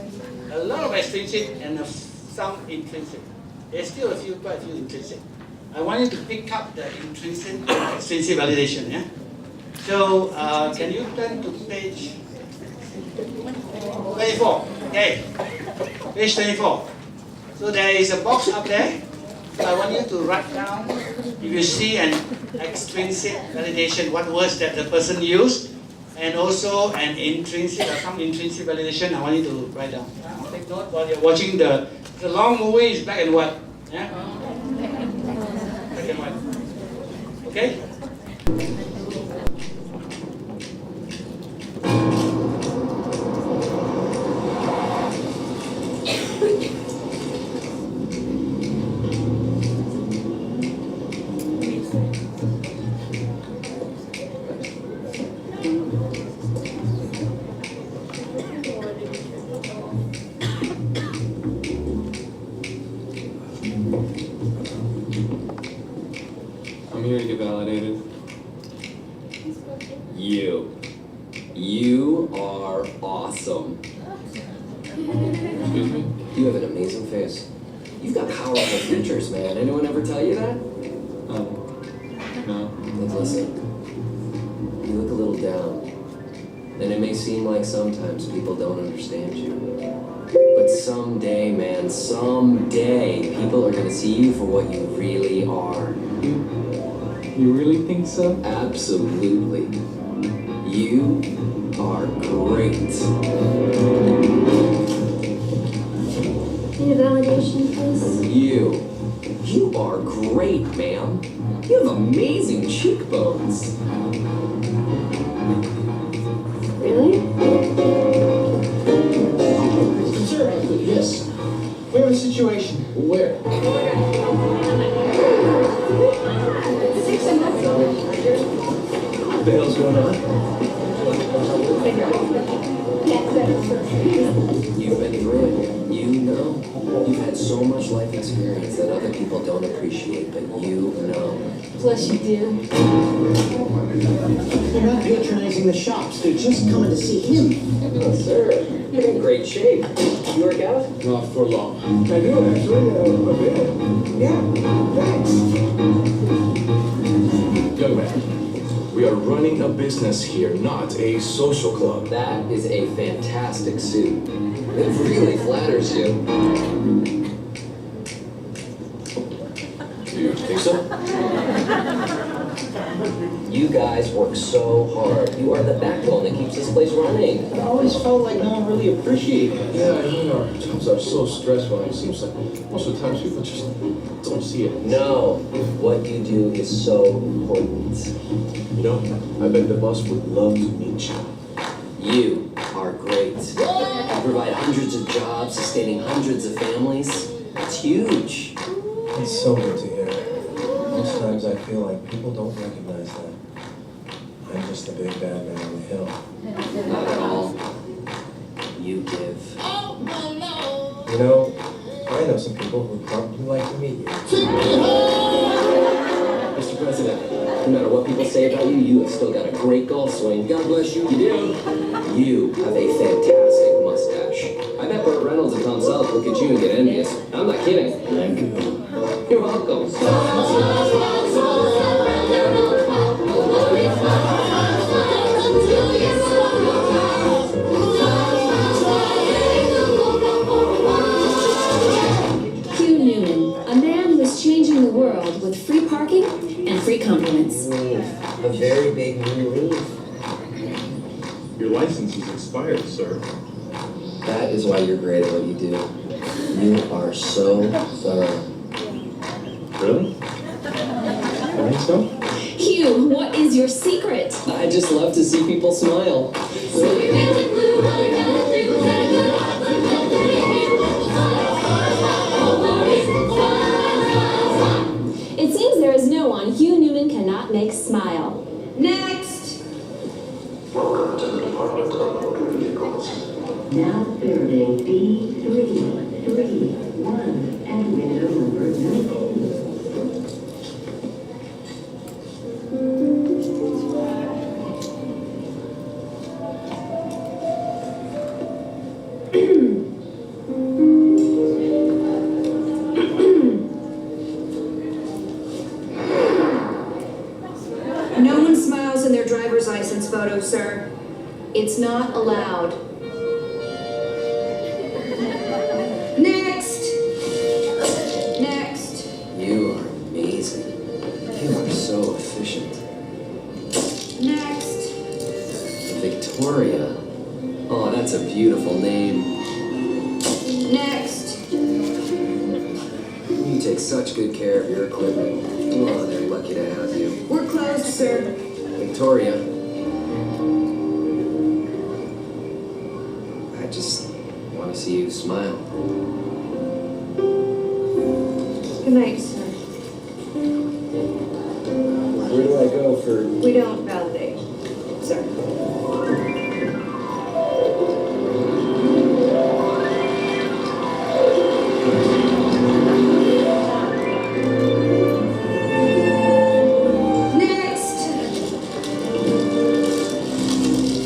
a lot of extrinsic and some intrinsic. There's still quite a few intrinsic. I want you to pick up the intrinsic and extrinsic validation. Yeah. So can you turn to page 24? Okay, page 24. So there is a box up there. So I want you to write down, if you see an extrinsic validation, what words that the person used, and also an intrinsic or some intrinsic validation, I want you to write down. Take note while you're watching the long movie is black and white. Yeah? Black and white. Okay? I'm here to get validated. You are awesome. Excuse me? You have an amazing face. You've got powerful features, man. Anyone ever tell you that? No. Like, listen, you look a little down. And it may seem like sometimes people don't understand you. But someday, man, someday, people are gonna see you for what you really are. You really think so? Absolutely. You are great. Need a validation, please? You are great, ma'am. You have amazing cheekbones. Really? Sir, yes. We have a situation. Where? What the hell's going on? You've been through it. You know. You've had so much life experience that other people don't appreciate, but you know. Plus you do. They're not patronizing the shops. They're just coming to see him. Oh, sir. You're in great shape. You work out? Not for long. I do, actually. A bit. Yeah, thanks. Young man, we are running a business here, not a social club. That is a fantastic suit. It really flatters you. Do you think so? You guys work so hard. You are the backbone that keeps this place running. I always felt like no one really appreciated it. Yeah, I mean, our jobs are so stressful, and it seems like most of the times people just don't see it. No, what you do is so important. You know, I bet the boss would love to meet you. You are great. You provide hundreds of jobs, sustaining hundreds of families. It's huge. It's so good to hear. Most times I feel like people don't recognize that. I'm just the big bad man on the hill. Not at all. You give. You know, I know some people who'd probably like to meet you. Mr. President, no matter what people say about you, you have still got a great golf swing. God bless you, you do. You have a fantastic mustache. I bet Burt Reynolds and Tom Selleck look at you and get envious. I'm not kidding. Thank you. You're welcome. Hugh Newman, a man who is changing the world with free parking and free compliments. A very big new leaf. Your license is expired, sir. That is why you're great at what you do. You are so thorough. Really? I think so? Hugh, what is your secret? I just love to see people smile. It seems there is no one Hugh Newman cannot make smile. Next. Welcome to the Department of Motor Vehicles. Now building B331 and window number 19. No one smiles in their driver's license photo, sir. It's not allowed. Next! Next! You are amazing. You are so efficient. Next! Victoria. Oh, that's a beautiful name. Next! You take such good care of your equipment. Oh, they're lucky to have you. We're closed, sir. Victoria. I just want to see you smile. Good night, sir. Where do I go for... We don't validate, sir.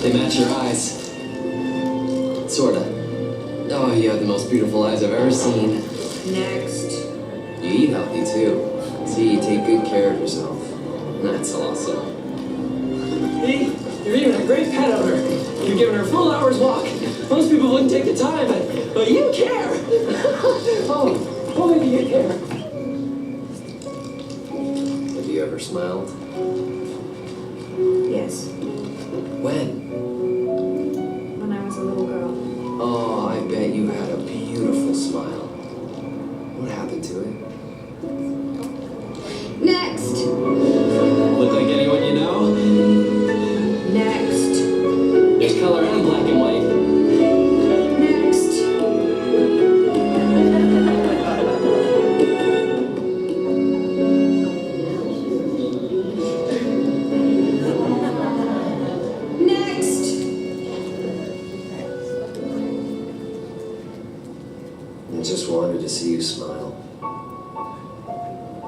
They match your eyes. Sorta. Oh, you have the most beautiful eyes I've ever seen. Next. You eat healthy too. See, you take good care of yourself. That's awesome. Hey, you're even a great pet owner. You're giving her a full hour's walk. Most people wouldn't take the time, but you care. Oh, boy, do you care. Have you ever smiled? Yes, When? when I was a little girl. Oh, I bet you had a beautiful smile. What happened to it? Next! Look like anyone you know? Next! There's color and black and white. Next! Next! I just wanted to see you smile.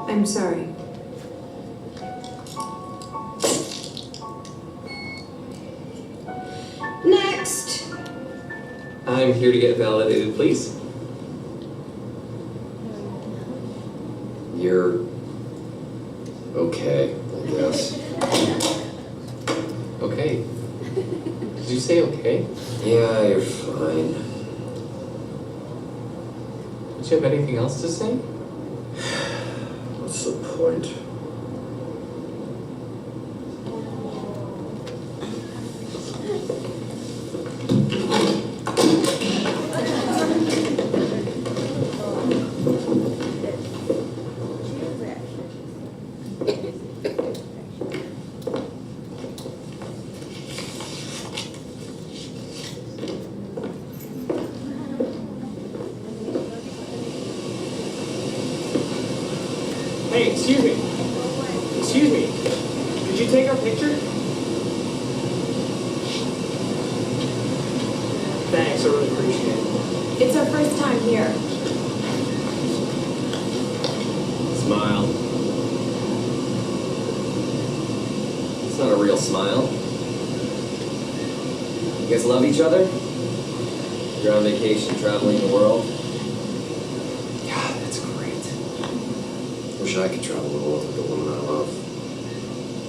I'm sorry. Next! I'm here to get validated, please. You're okay, I guess. Okay. Did you say okay? Yeah, you're fine. Don't you have anything else to say? What's the point? Hey, excuse me. Excuse me. Could you take our picture? Thanks, I really appreciate it. It's our first time here. Smile. It's not a real smile. You guys love each other? You're on vacation, traveling the world? God, that's great. Wish I could travel the world with the woman I love.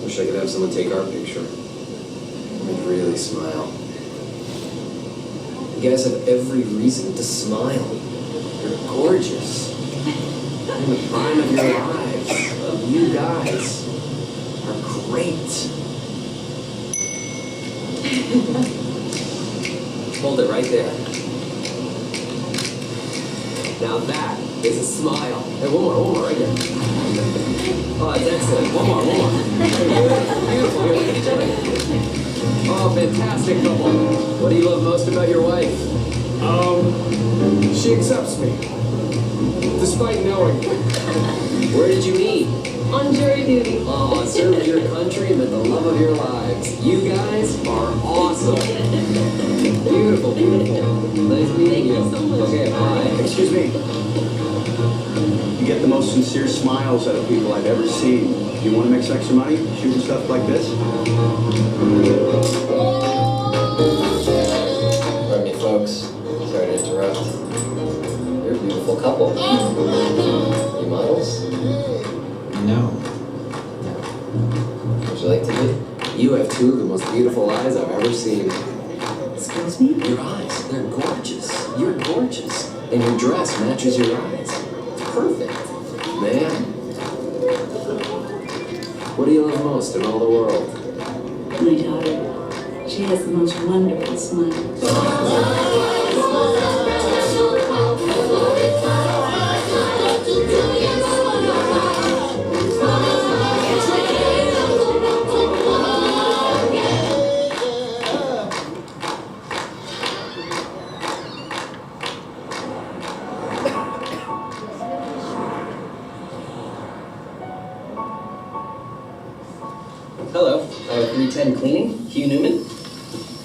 Wish I could have someone take our picture. And really smile. You guys have every reason to smile. You're gorgeous. You're in the prime of your lives. You guys are great. Hold it right there. Now that is a smile. Hey, one more, right here. Oh, that's excellent. One more. Beautiful. Here, look at each other. Oh, fantastic couple. What do you love most about your wife? She accepts me. Despite knowing. Where did you meet? On jury duty. Oh, served your country and met the love of your lives. You guys are awesome. Beautiful. Nice meeting you. Okay, bye. Excuse me. You get the most sincere smiles out of people I've ever seen. You want to make some extra money shooting stuff like this? Pardon me, folks. Sorry to interrupt. You're a beautiful couple. You models? No. Would you like to be? You have two of the most beautiful eyes I've ever seen. Excuse me? Your eyes, they're gorgeous. You're gorgeous. And your dress matches your eyes. It's perfect. Man. What do you love most in all the world? My daughter. She has the most wonderful smile. Hello, 310 Cleaning, Hugh Newman.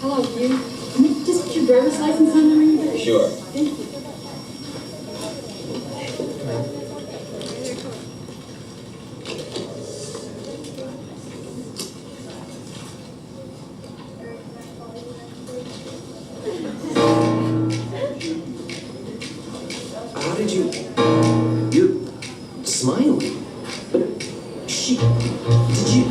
Hello, you. Can you just put your driver's license on there? Sure. Thank you. How did you... You're smiling. But she... Did you...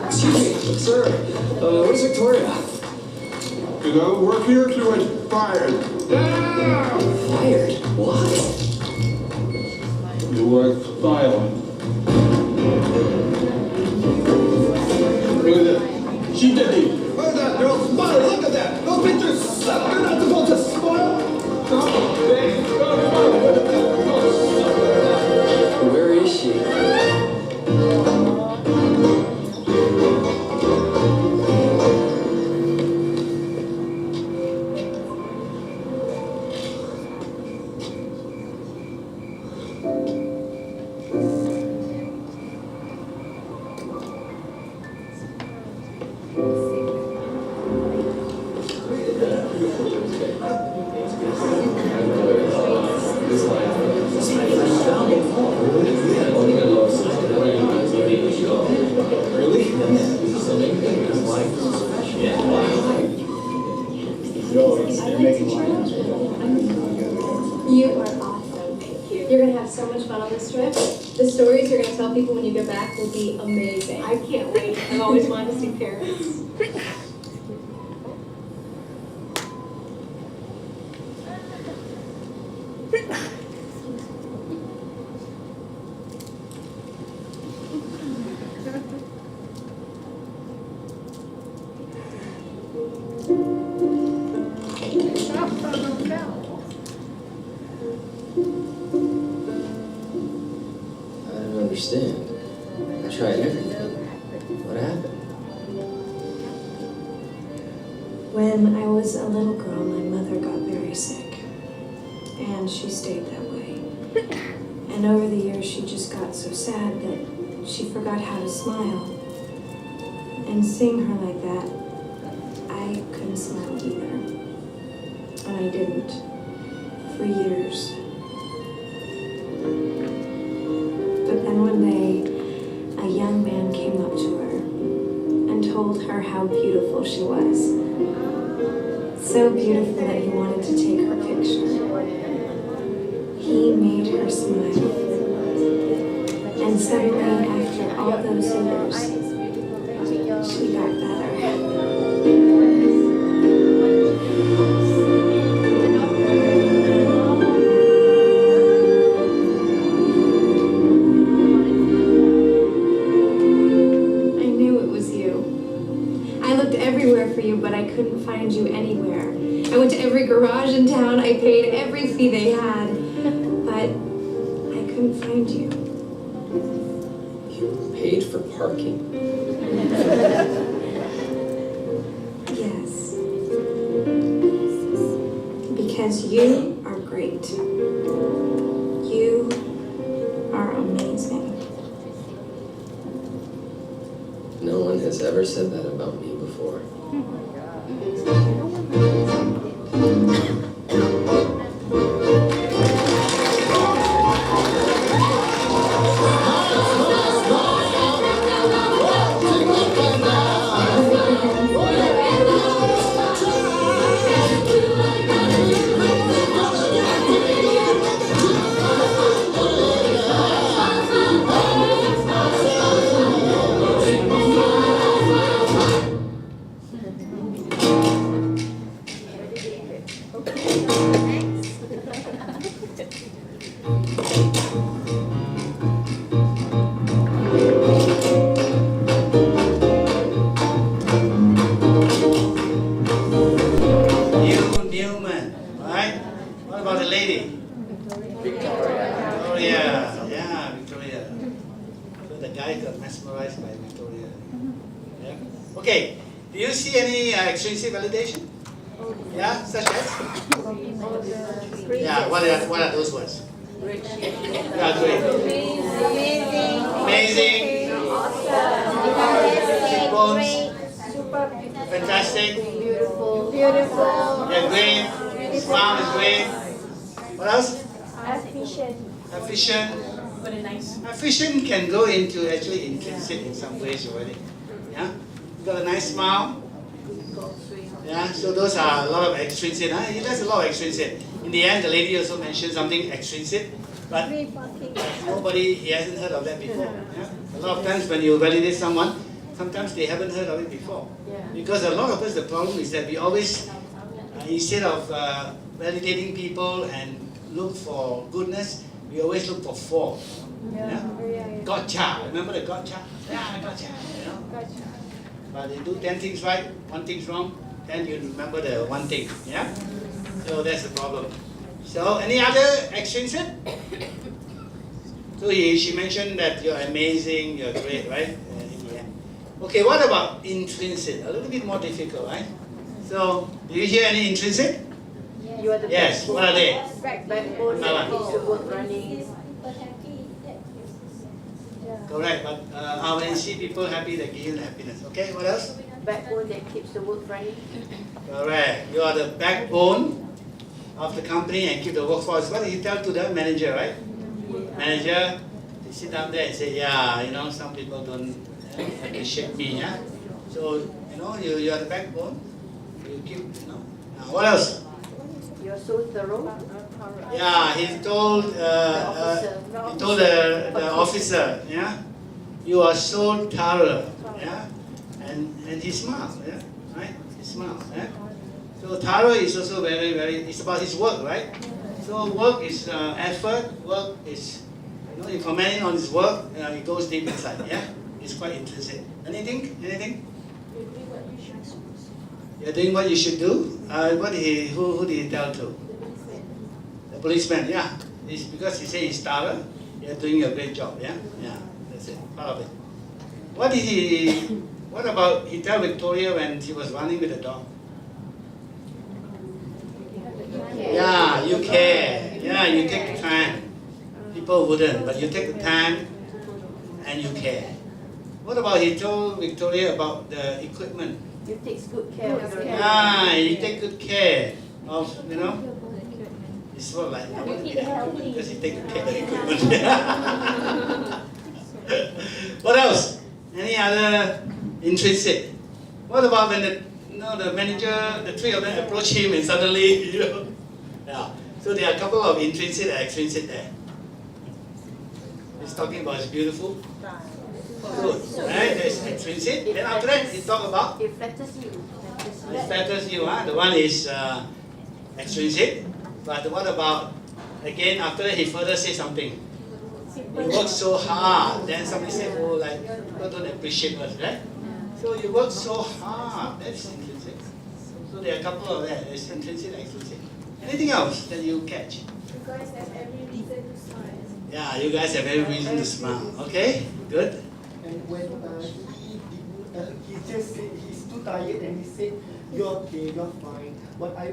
Excuse me, sir. Where's Victoria? You know, work here, she was fired. Fired? Why? You were violent. Look at that. She did it. Look at that, girl. Smile. Look at that. Those pictures suck. You're not supposed to smile. Where is she? You are awesome. You're going to have so much fun on this trip. The stories you're going to tell people when you get back will be amazing. I can't wait. I've always wanted to see Paris. I don't understand. tried everything. What happened? When I was a little girl, my mother got very sick, and she stayed that way. And over the years, she just got so sad that she forgot how to smile. And seeing her like that, I couldn't smile either. And I didn't for years. But then one day, a young man came up to her and told her how beautiful she was. So beautiful that he wanted to take her picture. He made her smile. And suddenly, after all those years, she got better. I knew it was you. I looked everywhere for you, but I couldn't find you anywhere. I went to every garage in town, I paid every fee they had, but I couldn't find you. You paid for parking? Yes. Because you are great. You are amazing. No one has ever said that about me before. Newman, right? What about the lady? Victoria. Yeah, Victoria. So the guy got mesmerized by Victoria. Yeah. Okay. Do you see any extrinsic validation? Yeah, such as? Yeah. What are those words? Yeah, great. Amazing. Cheekbones. Fantastic. Beautiful. Yeah, great. Smile is great. What else? Efficient. Efficient. Efficient can go into actually intrinsic in some ways already. Yeah? You got a nice smile. Yeah, so those are a lot of extrinsic. Huh? There's a lot of extrinsic. In the end, the lady also mentioned something extrinsic, but nobody he hasn't heard of that before. Yeah? A lot of times when you validate someone, sometimes they haven't heard of it before. Because a lot of us, the problem is that we always, instead of validating people and look for goodness, we always look for fault. Yeah? Gotcha. Remember the gotcha? Yeah, gotcha. You know? But they do 10 things right, 1 thing's wrong, then you remember the 1 thing. Yeah? So that's the problem. So any other extrinsic? So she mentioned that you're amazing, you're great, right? Okay, what about intrinsic? A little bit more difficult, right? So, do you hear any intrinsic? You are the Yes, what are they? backbone that keeps the work running. Correct, but when you see people happy, they give you happiness. Okay, what else? Backbone that keeps the work running. Correct. You are the backbone of the company and keep the workforce. What did you tell to the manager, right? Manager, they sit down there and say, yeah, you know, some people don't appreciate me, yeah? So, you know, you are the backbone. You keep, you know. What else? You're so thorough. Yeah, he told the officer, yeah, you are so thorough, yeah, and he smiled, yeah, right? He smiled, yeah. So thorough is also very, it's about his work, right? So work is effort. Work is, you know, if commenting on his work, it goes deep inside, yeah. It's quite intrinsic. Anything? You're doing what you should do. Who did he tell to? The policeman. Yeah. It's because he said he's thorough. You're doing a great job. Yeah. Yeah. That's it. Part of it. What about he tell Victoria when she was running with the dog? Yeah, you care. Yeah, you take the time. People wouldn't, but you take the time and you care. What about he told Victoria about the equipment? You take good care of your Yeah, you take good care of, you know. It's sort of like, because you take good care of the equipment. What else? Any other intrinsic? What about when the manager, the three of them approach him and suddenly, you know, yeah. So there are a couple of intrinsic and extrinsic there. He's talking about it's beautiful. Good, right? There's extrinsic. Then after that, he talk about It flatters you. it flatters you. The one is extrinsic. But what about, again, after that, he further says something. You work so hard. Then somebody said, oh, like, people don't appreciate us, right? So you work so hard. That's intrinsic. So there are a couple of that. There's intrinsic and extrinsic. Anything else that you catch? You guys have every reason to smile. Yeah, you guys have every reason to smile. Okay, good. And when he just said he's too tired and he said, you're okay, you're fine. What I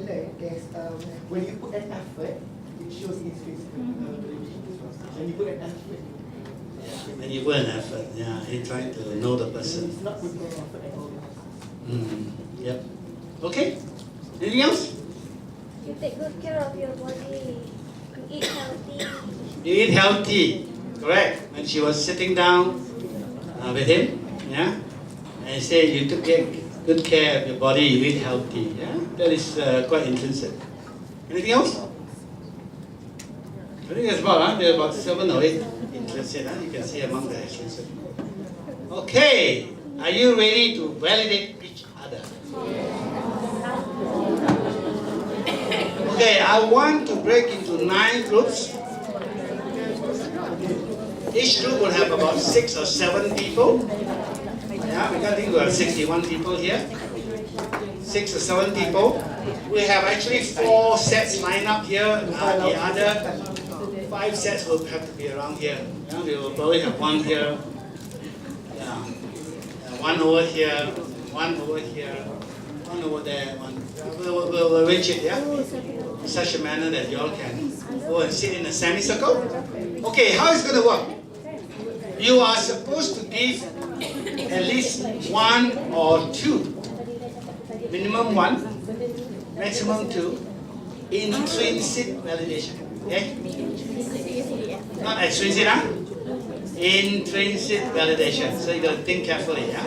learned is when you put an effort, it shows in his face. When you put an effort. When you put an effort, yeah, in trying to know the person. It's not putting an effort at all. Yep. Okay. Anything else? You take good care of your body. You eat healthy. You eat healthy. Correct. When she was sitting down with him, yeah, and he said you took good care of your body, you eat healthy. Yeah, that is quite intrinsic. Anything else? I think there's about 7 or 8 intrinsic. You can see among the extrinsic. Okay, are you ready to validate each other? Okay, I want to break into 9 groups. Each group will have about 6 or 7 people. Yeah, I think we have 61 people here. 6 or 7 people. We have actually 4 sets lined up here. The other 5 sets will have to be around here. Yeah, we will probably have 1 here. Yeah. 1 over here. 1 over here. 1 over there. We'll arrange it, yeah? In such a manner that you all can go and sit in a semicircle. Okay, how is it going to work? You are supposed to give at least 1 or 2, minimum 1, maximum 2, intrinsic validation. Okay? Not extrinsic, huh? Intrinsic validation. So you got to think carefully, yeah?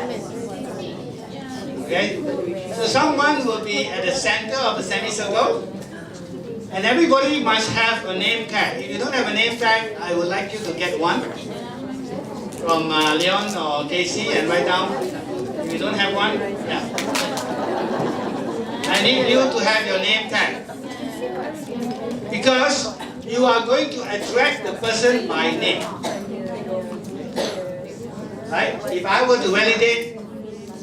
Okay? So someone will be at the center of the semicircle, and everybody must have a name tag. If you don't have a name tag, I would like you to get one from Leon or Casey and write down. If you don't have one, yeah. I need you to have your name tag. Because you are going to address the person by name. Right? If I were to validate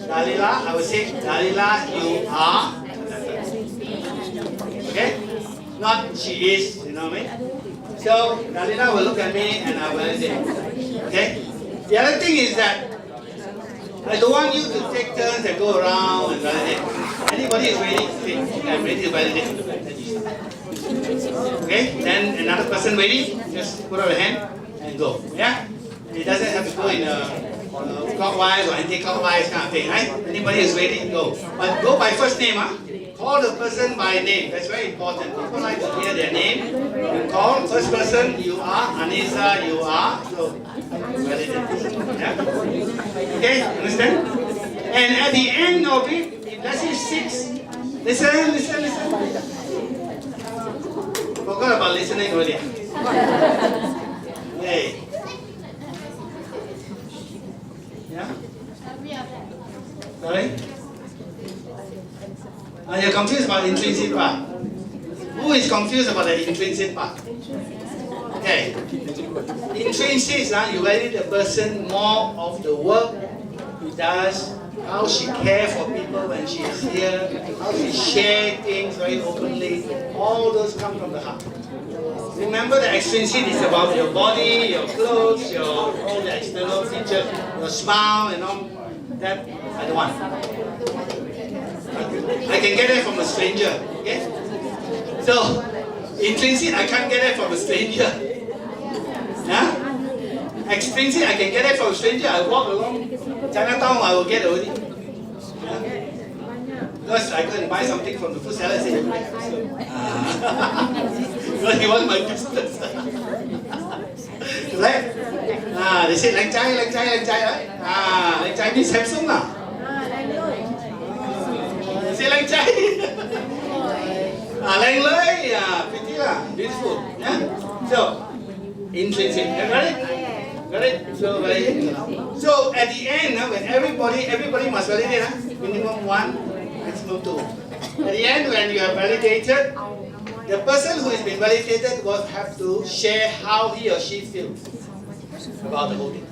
Dalila, I would say, Dalila, you are. Okay? Not she is, you know what I mean? So Dalila will look at me and I will validate. Okay? The other thing is that I don't want you to take turns and go around and validate. Anybody is ready? I'm ready to validate. Okay? Then another person ready? Just put out a hand and go. Yeah? It doesn't have to go in a clockwise or anti-clockwise kind of thing, right? Anybody is ready? Go. But go by first name, huh? Call the person by name. That's very important. People like to hear their name. You call first person, you are. Anisa, you are. So, validate. Yeah? Okay? Understand? And at the end of it, if let's say 6, listen. Forgot about listening earlier. Hey. Yeah? Sorry? You're confused about the intrinsic part. Who is confused about the intrinsic part? Okay. Intrinsic, you value the person more of the work he does how she cares for people when she is here, how she shares things very openly. All those come from the heart. Remember, the extrinsic is about your body, your clothes, all the external features, your smile and all. That I don't want. I can get it from a stranger. Okay? So, intrinsic, I can't get it from a stranger. Huh? Extrinsic, I can get it from a stranger. I walk along Chinatown, I will get already. Yeah? Because I go and buy something from the food seller and say, because he wants my business. Right? They say, Lang Chai, right? Lang Chai means Samsung lah. They say Lang Chai. Lang Loi, pretty lah, beautiful. Yeah? So, intrinsic. Got it? Got it? So at the end, when everybody must validate, minimum 1, maximum 2. At the end, when you are validated, the person who has been validated will have to share how he or she feels about the whole thing.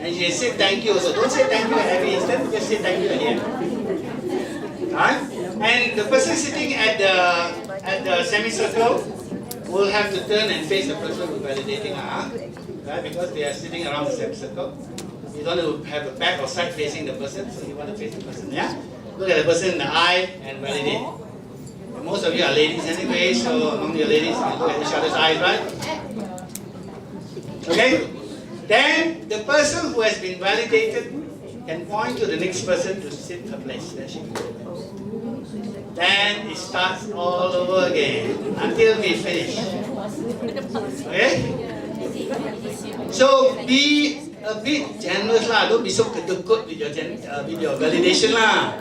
And you say thank you also. Don't say thank you at every instant, just say thank you at the end. Right? And the person sitting at the semicircle will have to turn and face the person who's validating, right? Because they are sitting around the semicircle. You don't want to have a back or side facing the person, so you want to face the person, yeah? Look at the person in the eye and validate. And most of you are ladies anyway, so among your ladies, you look at each other's eyes, right? Okay? Then the person who has been validated can point to the next person to sit her place. There she goes. Then it starts all over again until we finish. Okay? So be a bit generous lah. Don't be so kedekut with your validation lah.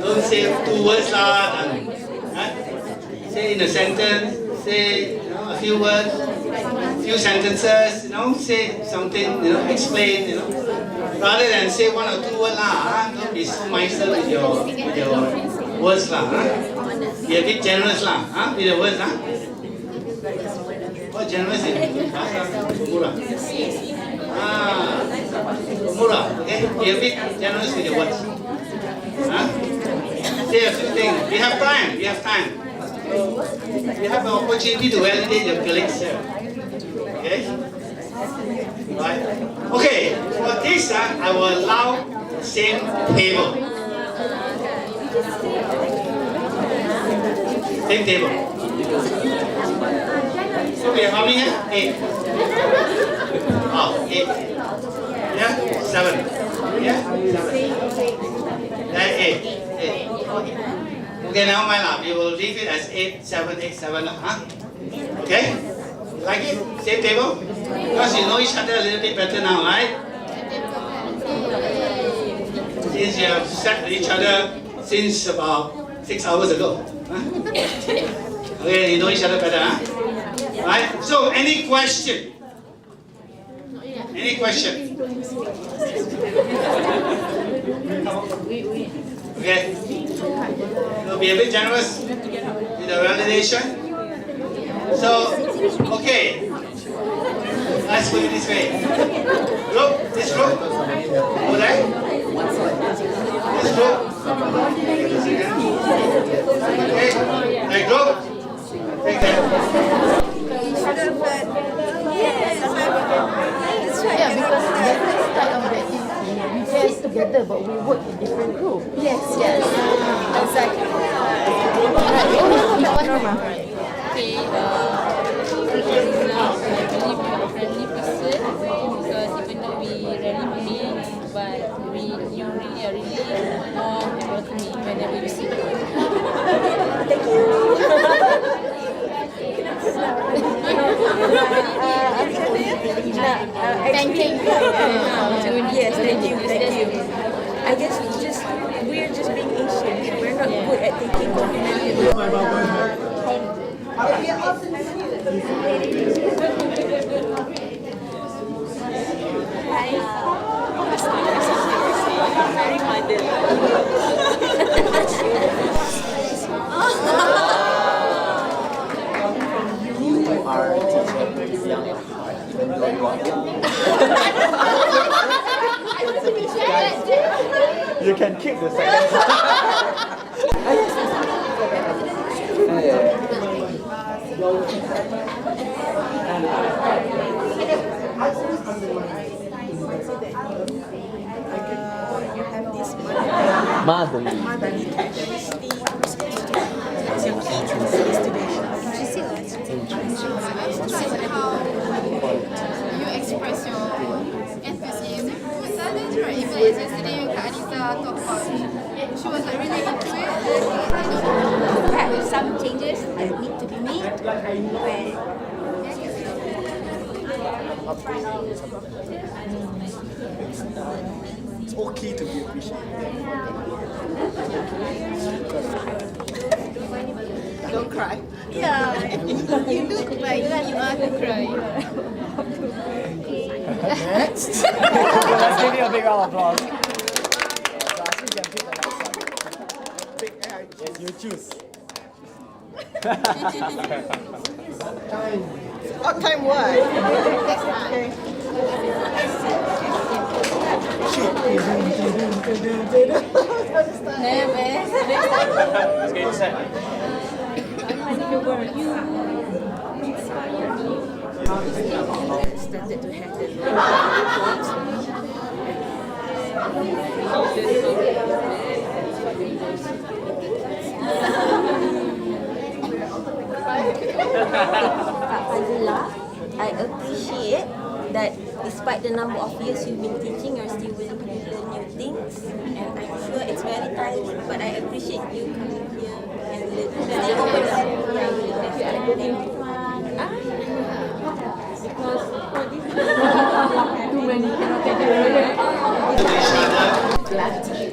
Don't say 2 words lah. Say in a sentence. Say a few words, few sentences. Say something. Explain. Rather than say 1 or 2 words lah. Don't be so mindful with your words lah. Be a bit generous lah. With the words lah. What generous is? Murah. Murah. Okay. Be a bit generous with your words. Say a few things. We have time. We have time. You have an opportunity to validate your colleagues here. Okay? Right? Okay, for this, I will allow the same table. Same table. So we have how many here? 8. Oh, 8. Yeah? 7. Yeah? 7. 8. Okay, now my love, we will leave it as 8, 7, 8, 7, Okay? Like it? Same table? Because you know each other a little bit better now, right? Since you have sat with each other since about 6 hours ago. Okay, you know each other better, Right? So, any question? Any question? Okay? So be a bit generous with the validation. So, okay. Let's put it this way. Group, this group. Go there. This group. Okay. That group. Take that. Yeah, because that's the start of that. We dance together, but we work in different groups. Yes, exactly. Okay, friendly person, because even though we rarely meet, but you really are really more important to me whenever you see me. Thank you. Yes, thank you. I guess we're just being Asian. We're not good at taking compliments. Very minded. You are a teacher young at heart, even though you are old. You can keep the second. Motherly. Motherly capacity. What's your key to this situation? How you express your enthusiasm for talent, right? Even as yesterday, Kak Anissa talked about, she was like really into it. Perhaps some changes that need to be made. It's okay to be appreciated. Don't cry. Yeah, you look like you are to cry. Next. Let's give you a big round of applause. Yes, you choose. What time what? Next time. Let's get you set. Started to have the I appreciate that despite the number of years you've been teaching, you're still willing to learn new things. And I'm sure it's very tiring, but I appreciate you coming here and still open up. Yeah, willingness. Thank you. Because for this too many cannot take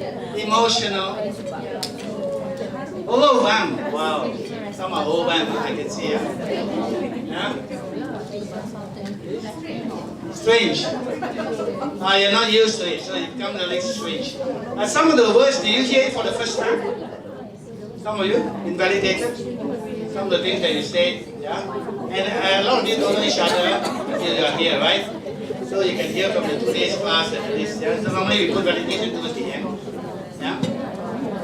it. Emotional. Overwhelmed. Wow. Some are overwhelmed, I can see. Yeah? Strange. You're not used to it, so it becomes really strange. Some of the words, do you hear it for the first time? Some of you? Invalidated? Some of the things that you say, yeah? And a lot of you don't know each other until you are here, right? So you can hear from the today's class and this. Yeah? So normally we put validation towards the end. Yeah?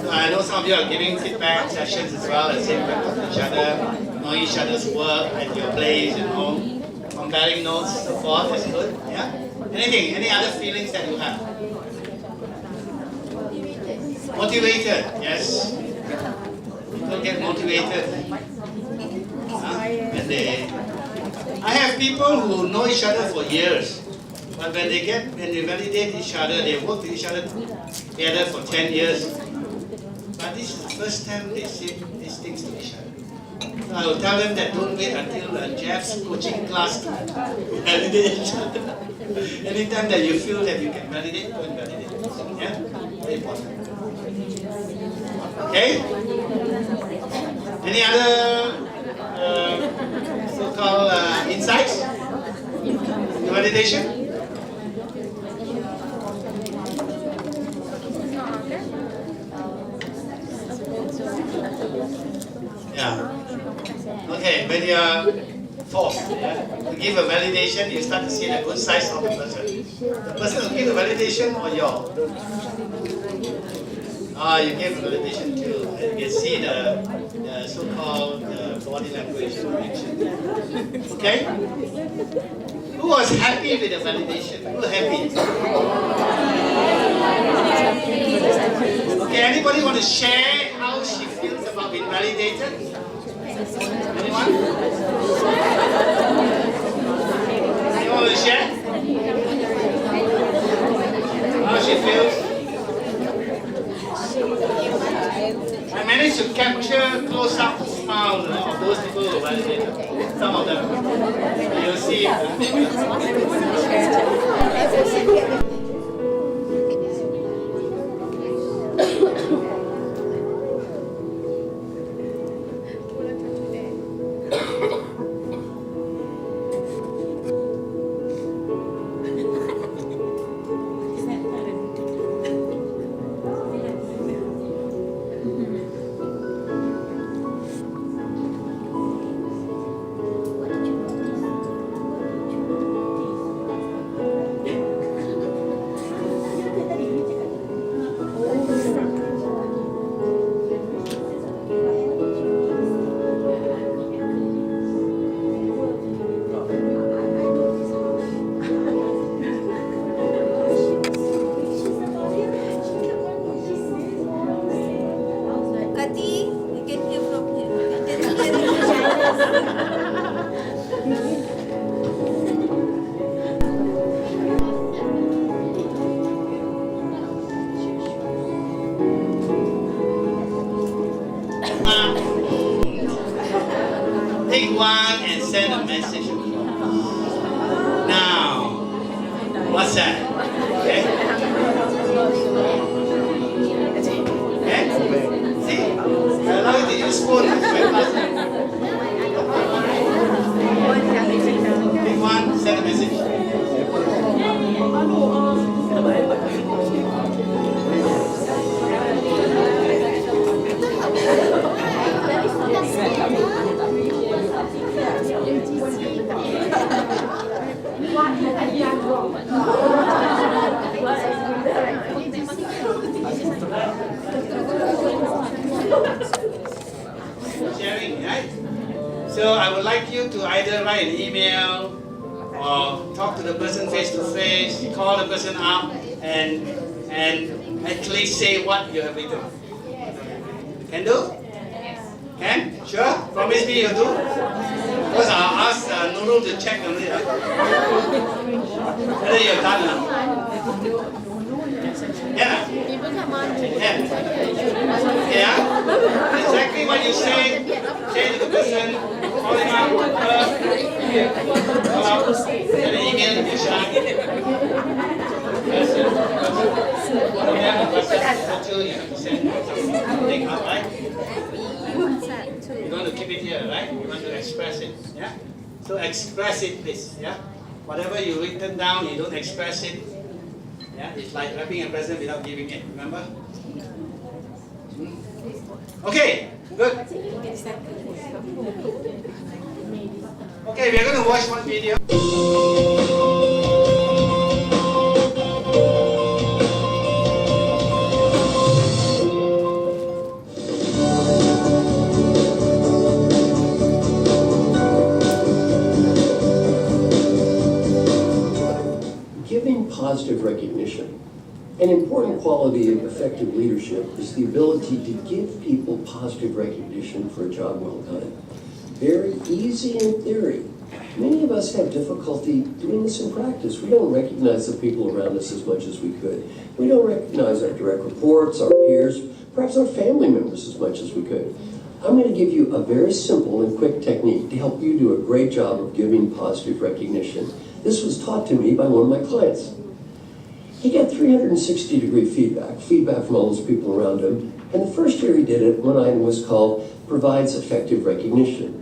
So I know some of you are giving feedback sessions as well, and saying back to each other, know each other's work at your place, you know, comparing notes, so forth. That's good. Yeah? Anything? Any other feelings that you have? Motivated, yes. People get motivated. When I have people who know each other for years, but when they validate each other, they work with each other together for 10 years. But this is the first time they say these things to each other. So I will tell them that don't wait until Jeff's coaching class to validate each other. Anytime that you feel that you can validate, go and validate. Yeah? Very important. Okay? Any other so-called insights? Validation? Yeah. Okay, when you are forced to give a validation, you start to see the good sides of the person. The person will give the validation or your. You gave a validation too. You can see the so-called body language reaction. Okay? Who was happy with the validation? Who was happy? Okay, anybody want to share how she feels about being validated? Anyone? Anyone want to share? How she feels? I managed to capture close-up smiles of those people who validated. Some of them. You'll see. Pick one and send a message across. Now, what's that? Okay? Okay? See? I allow you to use phone. Pick one, send a message. Sharing, right? So I would like you to either write an email or talk to the person face to face, call the person up and actually say what you have written. Can do? Can? Sure? Promise me you do? Because I'll ask Nurul to check on it. Whether you've done it. Yeah. Yeah. Exactly what you say to the person, call him up, call up, send an email to Nisha. You have to send something up, right? You want to keep it here, right? You want to express it, yeah? So express it, please, yeah? Whatever you written down, you don't express it, yeah? It's like wrapping a present without giving it, remember? Okay, good. Okay, we're going to watch one video. Giving positive recognition. An important quality of effective leadership is the ability to give people positive recognition for a job well done. Very easy in theory. Many of us have difficulty doing this in practice. We don't recognize the people around us as much as we could. We don't recognize our direct reports, our peers, perhaps our family members as much as we could. I'm going to give you a very simple and quick technique to help you do a great job of giving positive recognition. This was taught to me by one of my clients. He got 360-degree feedback from all those people around him, and the first year he did it, one item was called provides effective recognition.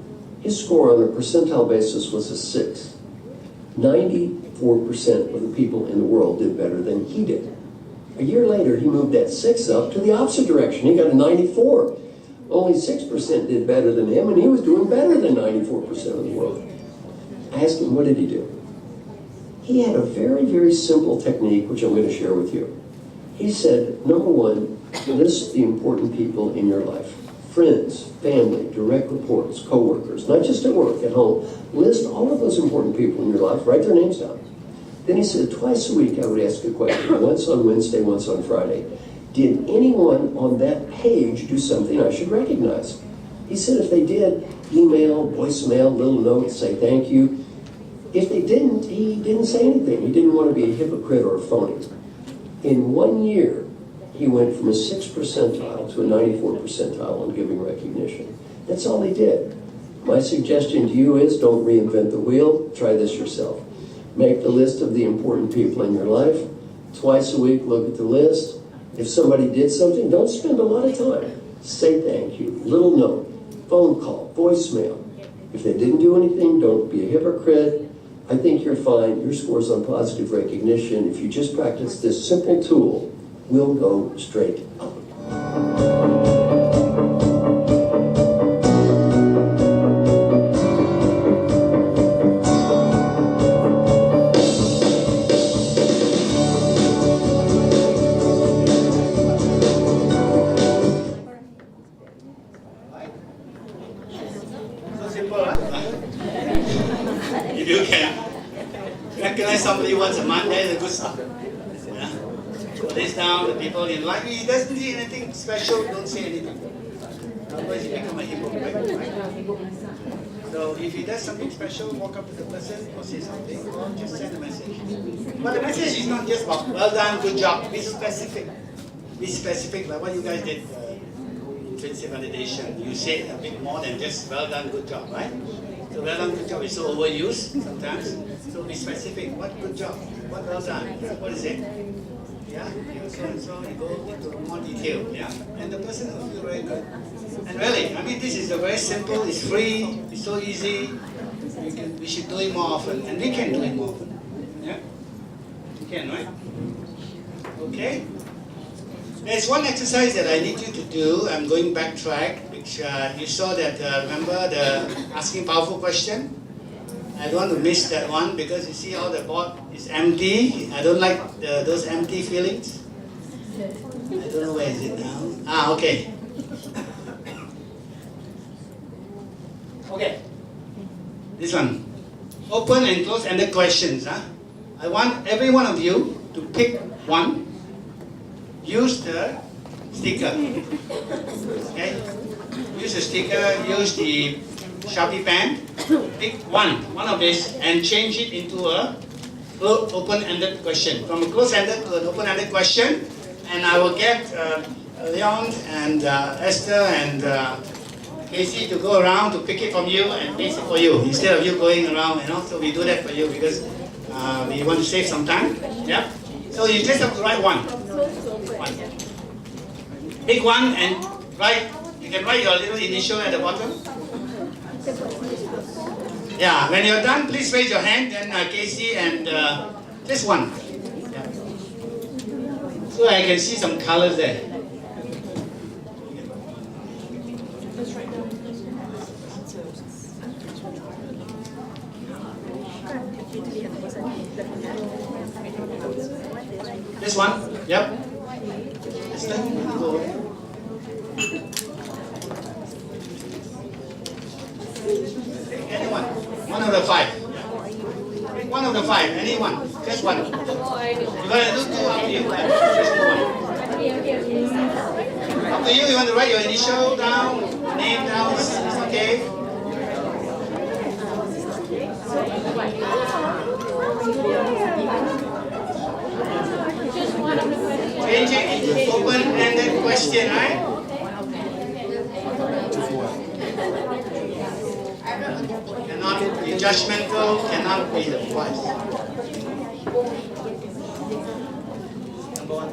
His score on a percentile basis was a 6. 94% of the people in the world did better than he did. A year later, he moved that 6 up to the opposite direction. He got a 94. Only 6% did better than him, and he was doing better than 94% of the world. I asked him, what did he do? He had a very, very simple technique, which I'm going to share with you. He said, number one, list the important people in your life. Friends, family, direct reports, co-workers, not just at work, at home. List all of those important people in your life, write their names down. Then he said, twice a week I would ask a question, once on Wednesday, once on Friday. Did anyone on that page do something I should recognize? He said if they did, email, voicemail, little note, say thank you. If they didn't, he didn't say anything. He didn't want to be a hypocrite or a phony. In 1 year, he went from a 6th percentile to a 94th percentile on giving recognition. That's all he did. My suggestion to you is don't reinvent the wheel. Try this yourself. Make the list of the important people in your life. Twice a week, look at the list. If somebody did something, don't spend a lot of time. Say thank you. Little note, phone call, voicemail. If they didn't do anything, don't be a hypocrite. I think you're fine. Your scores on positive recognition, if you just practice this simple tool, will go straight up. If you can recognize somebody once a month, that is a good start. Yeah? Put this down, the people in life, he doesn't do anything special, don't say anything. Otherwise you become a hypocrite. Right? So if he does something special, walk up to the person or say something, or just send a message. But the message is not just about, well done, good job. Be specific. Be specific, like what you guys did, intrinsic validation. You said a bit more than just well done, good job, right? So well done, good job is so overused sometimes. So be specific. What good job? What well done? What is it? Yeah, so and so, you go into more detail, yeah? And the person will feel very good. And really, I mean, this is a very simple, it's free, it's so easy. We should do it more often, and we can do it more often. Yeah? You can, right? Okay? There's one exercise that I need you to do. I'm going backtrack, which you saw that, remember the asking powerful question? I don't want to miss that one because you see how the board is empty. I don't like those empty feelings. I don't know where is it now. Ah, okay. Okay. This one. Open and close-ended questions. Huh? I want every one of you to pick one. Use the sticker. Okay? Use the sticker, use the Sharpie pen. Pick one of these and change it into a open-ended question. From a closed-ended to an open-ended question. And I will get Leon and Esther and Casey to go around to pick it from you and paste it for you. Instead of you going around, so we do that for you because we want to save some time. Yeah? So you just have to write one. Pick one and write. You can write your little initial at the bottom. Yeah, when you're done, please raise your hand, then Casey and just one. Yeah. So I can see some colors there. This one? Yep. Anyone? One of the five. One of the five. Anyone? Just one. You're going to do two up to you. Just do one. Up to you. You want to write your initial down, name down. It's okay. Change it into open-ended question, right? Cannot be judgmental, cannot be advice. Number one.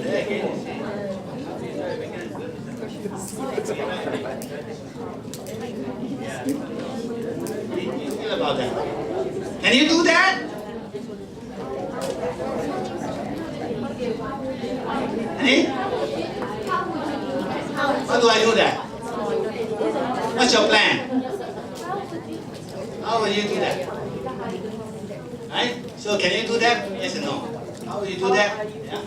There again. Yeah. How do you feel about that? Can you do that? Hey? How do I do that? What's your plan? How will you do that? Right? So can you do that? Yes or no? How will you do that? Yeah.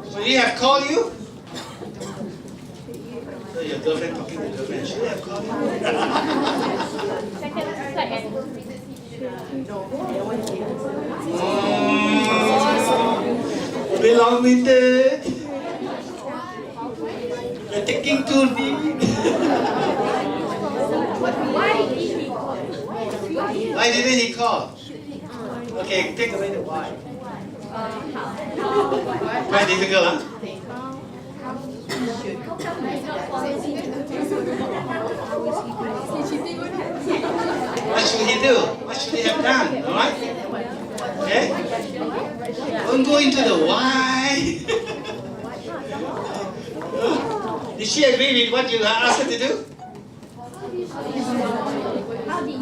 So you have called you? So your girlfriend talking to your girlfriend. Should have called you? Belong with it. You're taking too deep. Why didn't he call? Okay, take away the why. Quite difficult, huh? What should he do? What should he have done? Alright? Okay? Don't go into the why. Did she agree with what you asked her to do?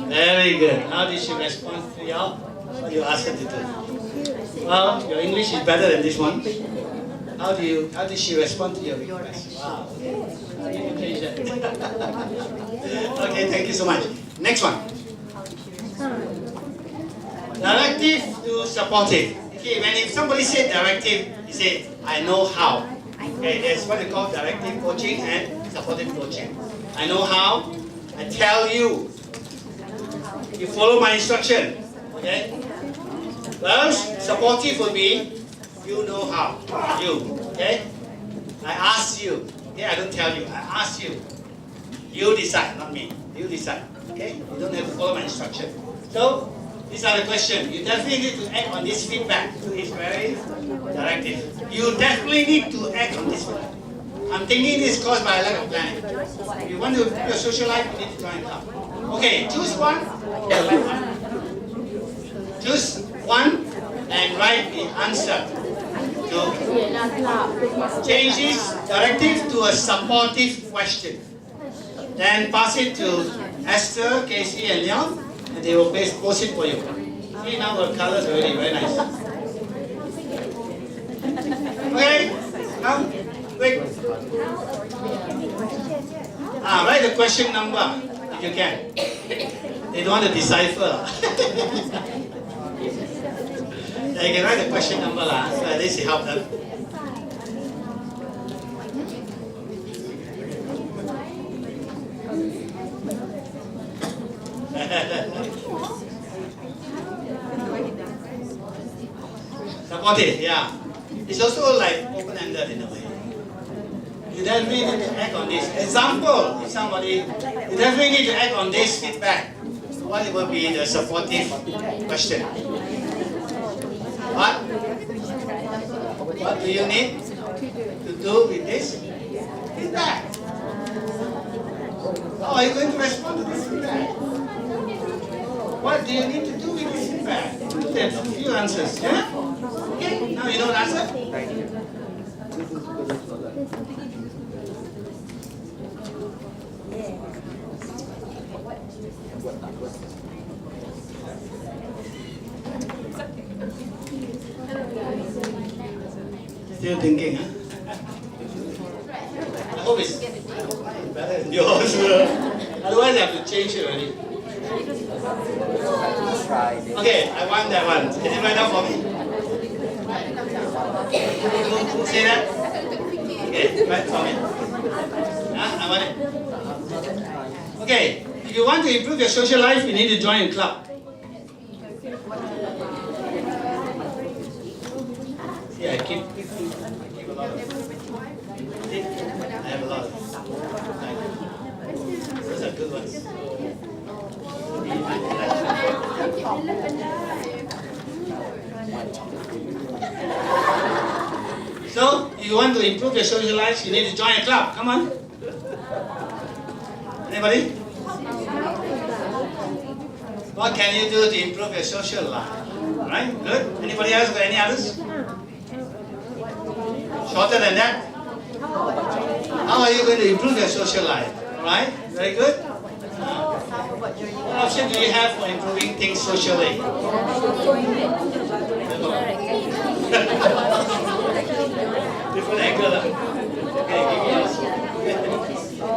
Very good. How did she respond to y'all? What you asked her to do? Well, your English is better than this one. How did she respond to your request? Wow. Okay, thank you so much. Next one. Directive to supportive. Okay, if somebody said directive, he said, I know how. Okay, that's what we call directive coaching and supportive coaching. I know how. I tell you. You follow my instruction. Okay? Well, supportive would be, you know how. You. Okay? I ask you. Okay, I don't tell you. I ask you. You decide, not me. You decide. Okay? You don't have to follow my instruction. So, these are the questions. You definitely need to act on this feedback. So it's very directive. You definitely need to act on this feedback. I'm thinking this is caused by a lack of planning. If you want to improve your social life, you need to join a club. Okay, choose one. Choose one and write the answer. So, change this directive to a supportive question. Then pass it to Esther, Casey, and Leon, and they will post it for you. See, now the colors already very nice. Okay, now, quick. Write the question number if you can. They don't want to decipher. You can write the question number, so at least it helps them. Supportive, yeah. It's also like open-ended in a way. You definitely need to act on this. Example, if somebody, you definitely need to act on this feedback. What will be the supportive question? What do you need to do with this feedback? How are you going to respond to this feedback? What do you need to do with this feedback? There's a few answers, yeah? Okay, now you know the answer? Still thinking, huh? I hope it's better than yours. Otherwise, I have to change it already. Okay, I want that one. Can you write down for me? Say that? Okay, write for me. I want it. Okay, if you want to improve your social life, you need to join a club. See, I keep a lot of. See, I have a lot of. Those are good ones. So, if you want to improve your social life, you need to join a club. Come on. Anybody? What can you do to improve your social life? Alright, good. Anybody else got any others? Shorter than that? How are you going to improve your social life? Alright, very good. What option do you have for improving things socially? Different angle. Okay, give yours.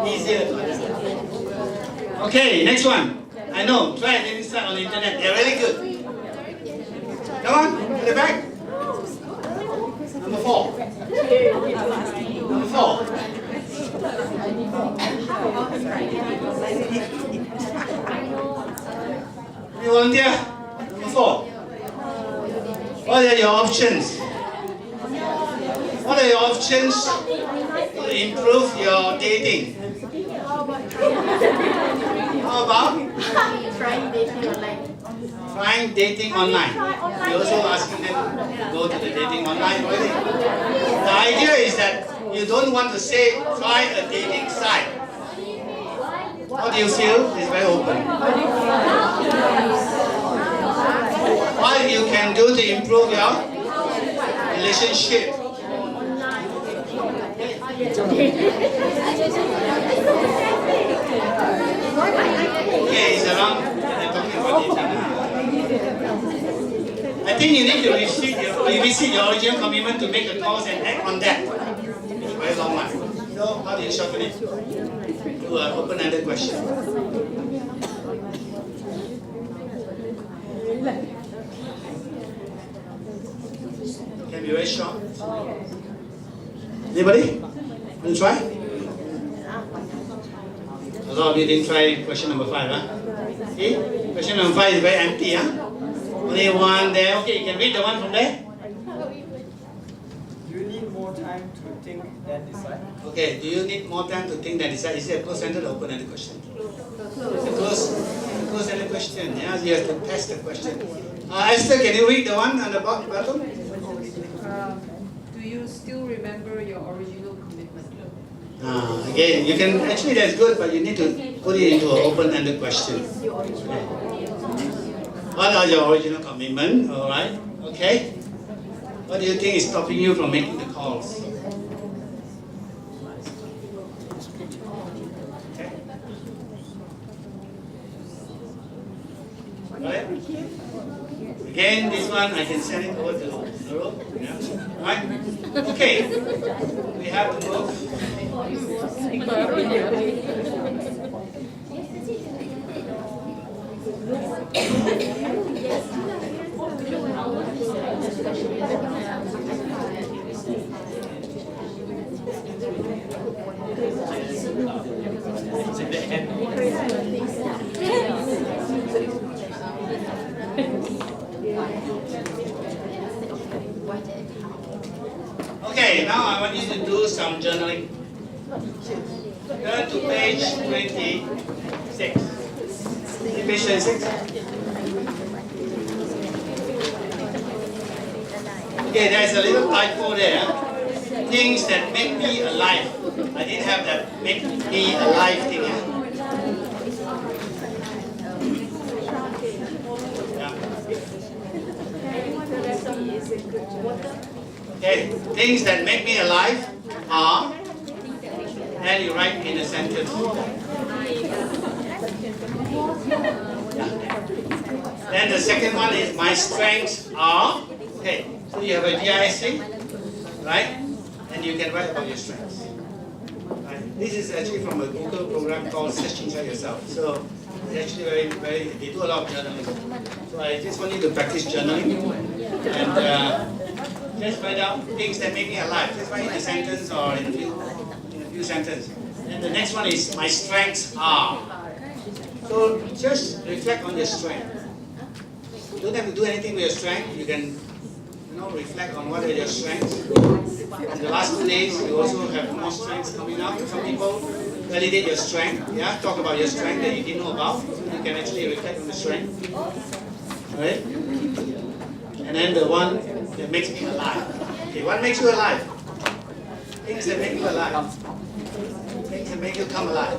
Easier to understand. Okay, next one. I know, try it inside on the internet. They're really good. Come on, at the back. Number 4. Number 4. You volunteer? Number 4. What are your options? What are your options to improve your dating? How about Trying dating online. trying dating online? You're also asking them to go to the dating online already. The idea is that you don't want to say try a dating site. How do you feel? It's very open. What you can do to improve your relationship? Okay, it's around. They're talking about dating. I think you need to revisit your original commitment to make the calls and act on that. It's a very long one. So, how do you sharpen it? To an open-ended question. Can be very short. Anybody? Want to try? A lot of you didn't try question number 5, huh? See? Question number 5 is very empty, huh? Only one there. Okay, you can read the one from there. Do you need more time to think than decide? Okay, do you need more time to think than decide? Is it a close-ended or open-ended question? It's a close-ended question. Yeah, you have to test the question. Esther, can you read the one on the bottom? Do you still remember your original commitment? Again, you can, actually that's good, but you need to put it into an open-ended question. Okay. What are your original commitment? All right, okay. What do you think is stopping you from making the calls? Okay. All right. Again, this one I can send it over to Nurul. Yeah. Right? Okay. We have to move. Okay, now I want you to do some journaling. Turn to page 26. Page 26. Okay, there's a little typo there. Things that make me alive. I didn't have that make me alive thing. Okay, things that make me alive are, and you write in a sentence. Then the second one is my strengths are. Okay, so you have a DISC, right? And you can write about your strengths. Right? This is actually from a Google program called Search Inside Yourself. So it's actually they do a lot of journalism. So I just want you to practice journaling and just write down things that make me alive. Just write in a sentence or in a few sentences. And the next one is my strengths are. So just reflect on your strength. You don't have to do anything with your strength. You can reflect on what are your strengths. In the last 2 days, you also have more strengths coming up. Some people validate your strength. Yeah, talk about your strength that you didn't know about. So you can actually reflect on the strength. Alright? And then the one that makes me alive. Okay, what makes you alive? Things that make you alive. Things that make you come alive.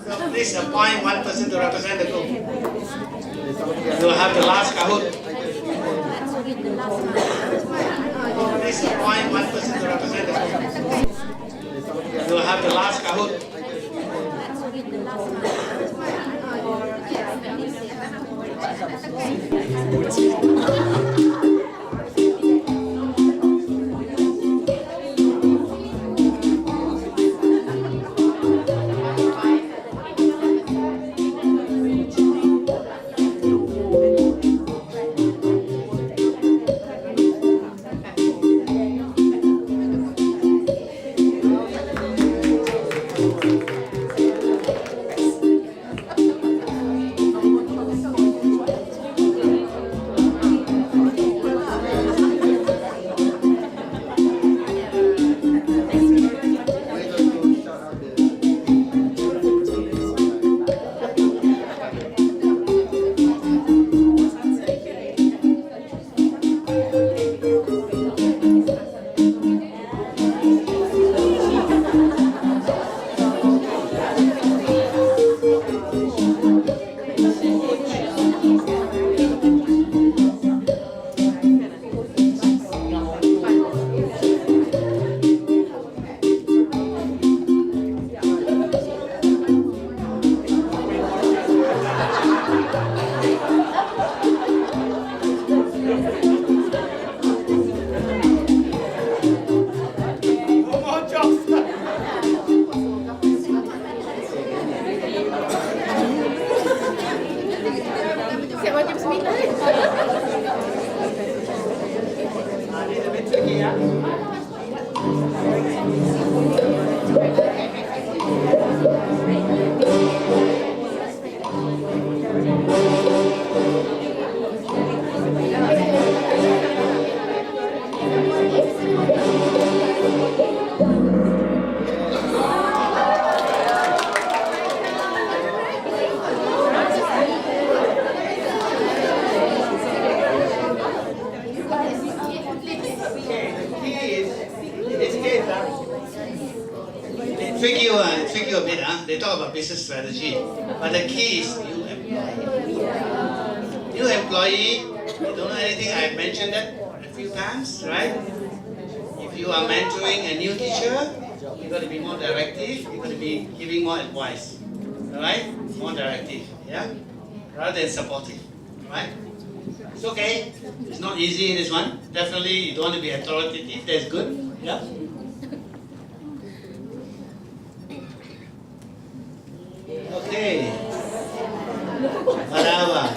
So please appoint one person to represent the group. You will have the last Kahoot. Please appoint one person to represent the group. You will have the last Kahoot. Trick you a bit, huh? They talk about business strategy, but the key is new employee. New employee, you don't know anything, I've mentioned that a few times, right? If you are mentoring a new teacher, you've got to be more directive, you've got to be giving more advice, alright? More directive, yeah? Rather than supportive, right? It's okay, it's not easy in this one. Definitely you don't want to be authoritative, that's good, yeah? Okay. Whatever.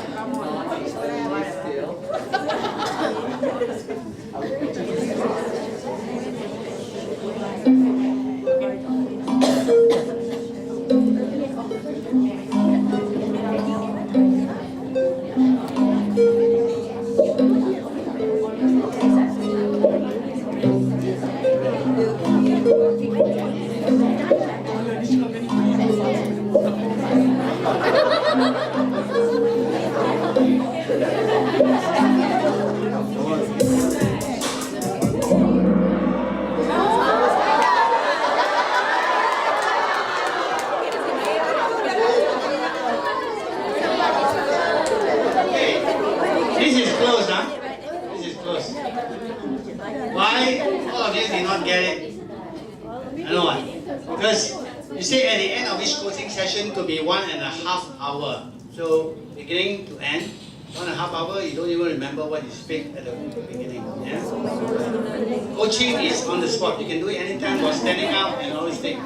This is close, huh? This is close. Why all of you did not get it? I know why. Because you say at the end of each coaching session could be 1.5 hours. So beginning to end, 1.5 hours, you don't even remember what you speak at the beginning. Yeah? Coaching is on the spot. You can do it anytime while standing up and all these things.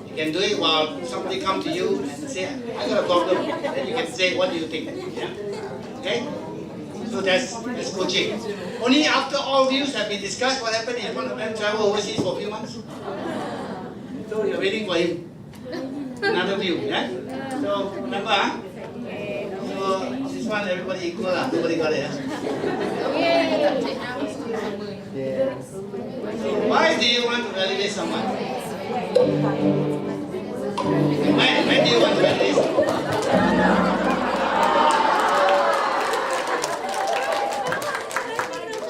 You can do it while somebody comes to you and say, I got a problem. Then you can say, what do you think? Yeah? Okay? So that's coaching. Only after all views have been discussed, what happened if one of them travel overseas for a few months? So you're waiting for him. Another view, yeah? So remember, huh? So this one everybody equal, nobody got it. Huh? Why do you want to validate someone? When do you want to validate someone?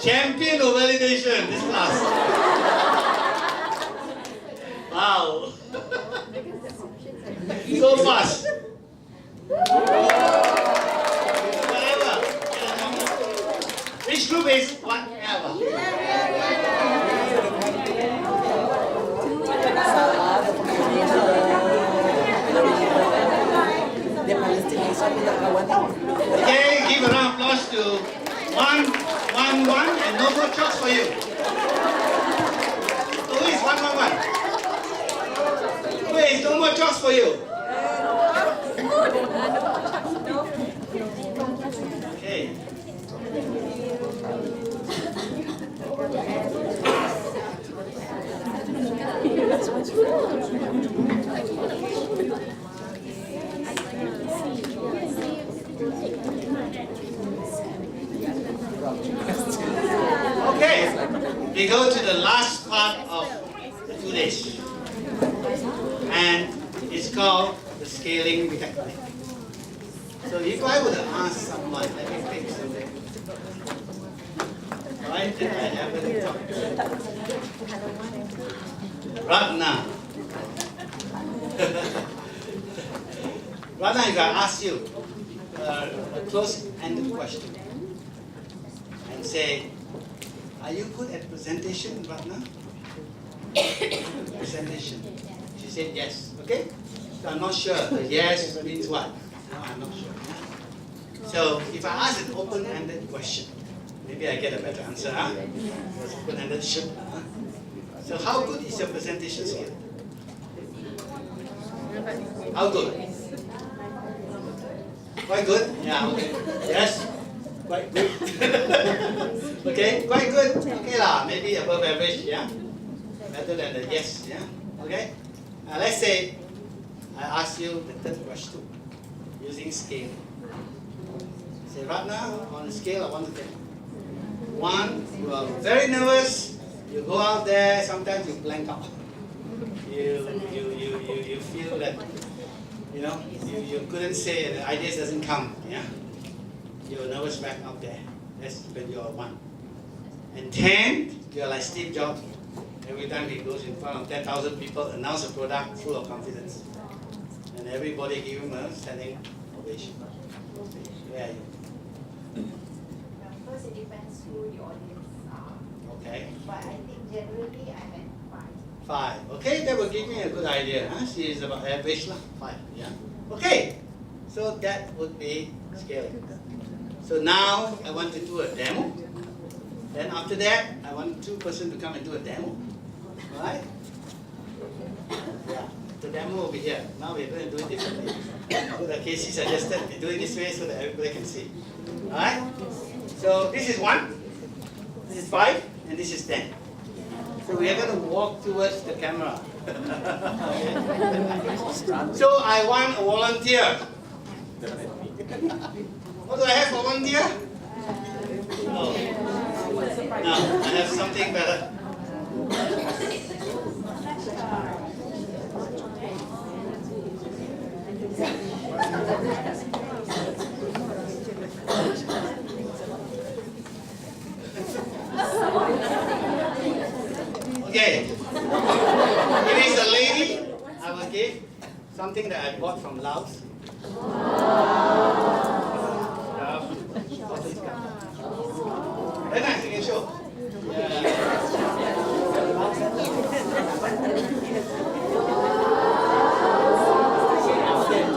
Champion of validation, this class. Wow. So fast. Whatever. Which group is whatever? Okay, give a round of applause to 1-1-1 and no more chalks for you. Who is 1-1-1? Who is no more chalks for you? Okay. Okay, we go to the last part of the 2 days, and it's called the scaling technique. So if I would ask someone, let me pick something. Why did I have a talk? Ratna. Ratna, if I ask you a close-ended question and say, are you good at presentation, Ratna? Presentation. She said yes. Okay? So I'm not sure. Yes means what? No, I'm not sure. So if I ask an open-ended question, maybe I get a better answer. Huh? Because open-ended should. Huh? So how good is your presentation skill? How good? Quite good? Yeah, okay. Yes? Quite good. Okay, quite good. Okay lah, maybe above average, yeah? better than the yes, yeah? Okay? Let's say I ask you the third question using scale. Say, Ratna, on a scale of 1 to 10. 1, you are very nervous, you go out there, sometimes you blank out. You feel that, you couldn't say, the ideas doesn't come, yeah? You're nervous back out there. That's when you're 1. And 10, you're like Steve Jobs. Every time he goes in front of 10,000 people, announce a product full of confidence. And everybody give him a standing ovation. Where are you? First, it depends who the audience are. Okay. But I think generally I'm at 5. 5. Okay, that will give me a good idea. Huh? She is about average, 5. Yeah. Okay. So that would be scaling. So now I want to do a demo. Then after that, I want 2 persons to come and do a demo. Right? Yeah. The demo will be here. Now we're going to do it differently. So that Casey suggested we do it this way so that everybody can see. Alright? So this is 1, this is 5, and this is 10. So we are going to walk towards the camera. So I want a volunteer. What do I have for volunteer? No. No, I have something better. Okay. If it's a lady, I will give something that I bought from Laos. Very nice, you can show. Yeah.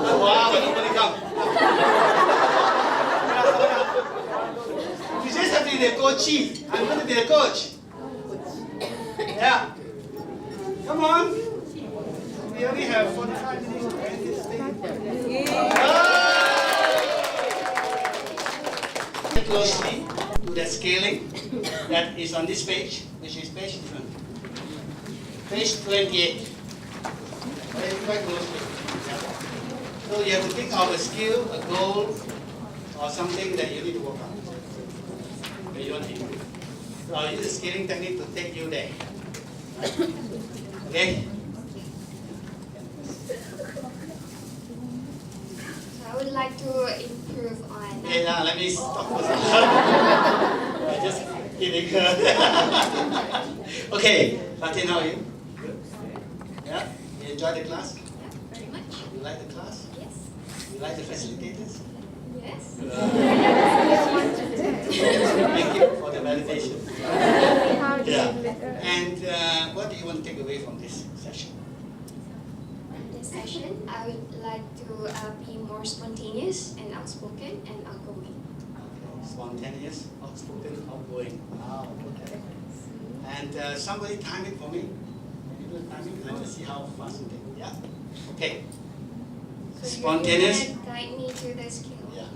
Oh, wow, nobody come. You just have to be the coach. I'm going to be the coach. Yeah. Come on. We only have 45 minutes to end this thing. Closely to that scaling that is on this page, which is page 28. Quite closely. Yeah. So you have to think of a skill, a goal, or something that you need to work on. That you want to improve. So I'll use the scaling technique to take you there. Okay? I would like to improve on. Okay, now let me stop for a second. I'm just kidding. Okay, Fatin, how are you? Good. Yeah? You enjoy the class? Yeah, very much. You like the class? Yes. You like the facilitators? Yes. Thank you for the validation. Yeah. And what do you want to take away from this session? This session, I would like to be more spontaneous and outspoken and outgoing. Okay. Spontaneous, outspoken, outgoing. Wow, okay. And somebody time it for me. Can you do the timing? Let me see how fast you can. Yeah? Okay. So Spontaneous. you're gonna guide me to the skill. Yeah.